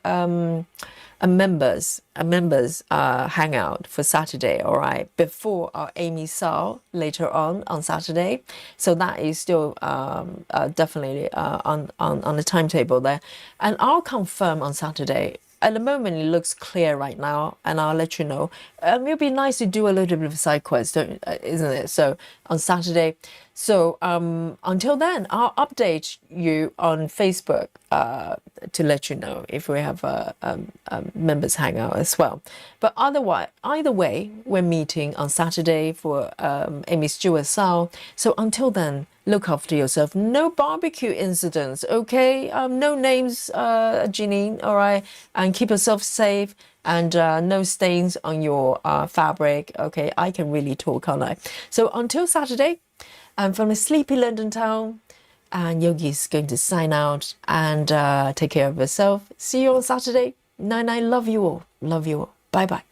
members hangout for Saturday, all right, before our Amy Sao later on Saturday. So that is still definitely on the timetable there, and I'll confirm on Saturday. At the moment, it looks clear right now, and I'll let you know. It'll be nice to do a little bit of a side quest, isn't it? So on Saturday, So until then, I'll update you on Facebook to let you know if we have a members hangout as well. But otherwise, either way, we're meeting on Saturday for Amy Stewart Sao. So until then, look after yourself. No barbecue incidents, okay? No names, Janine, all right? And keep yourself safe. And no stains on your fabric. Okay, I can really talk, can't I? So until Saturday, I'm from a sleepy London town, and Yogi is going to sign out and take care of yourself. See you on Saturday. Nine, I love you all. Love you all. Bye bye.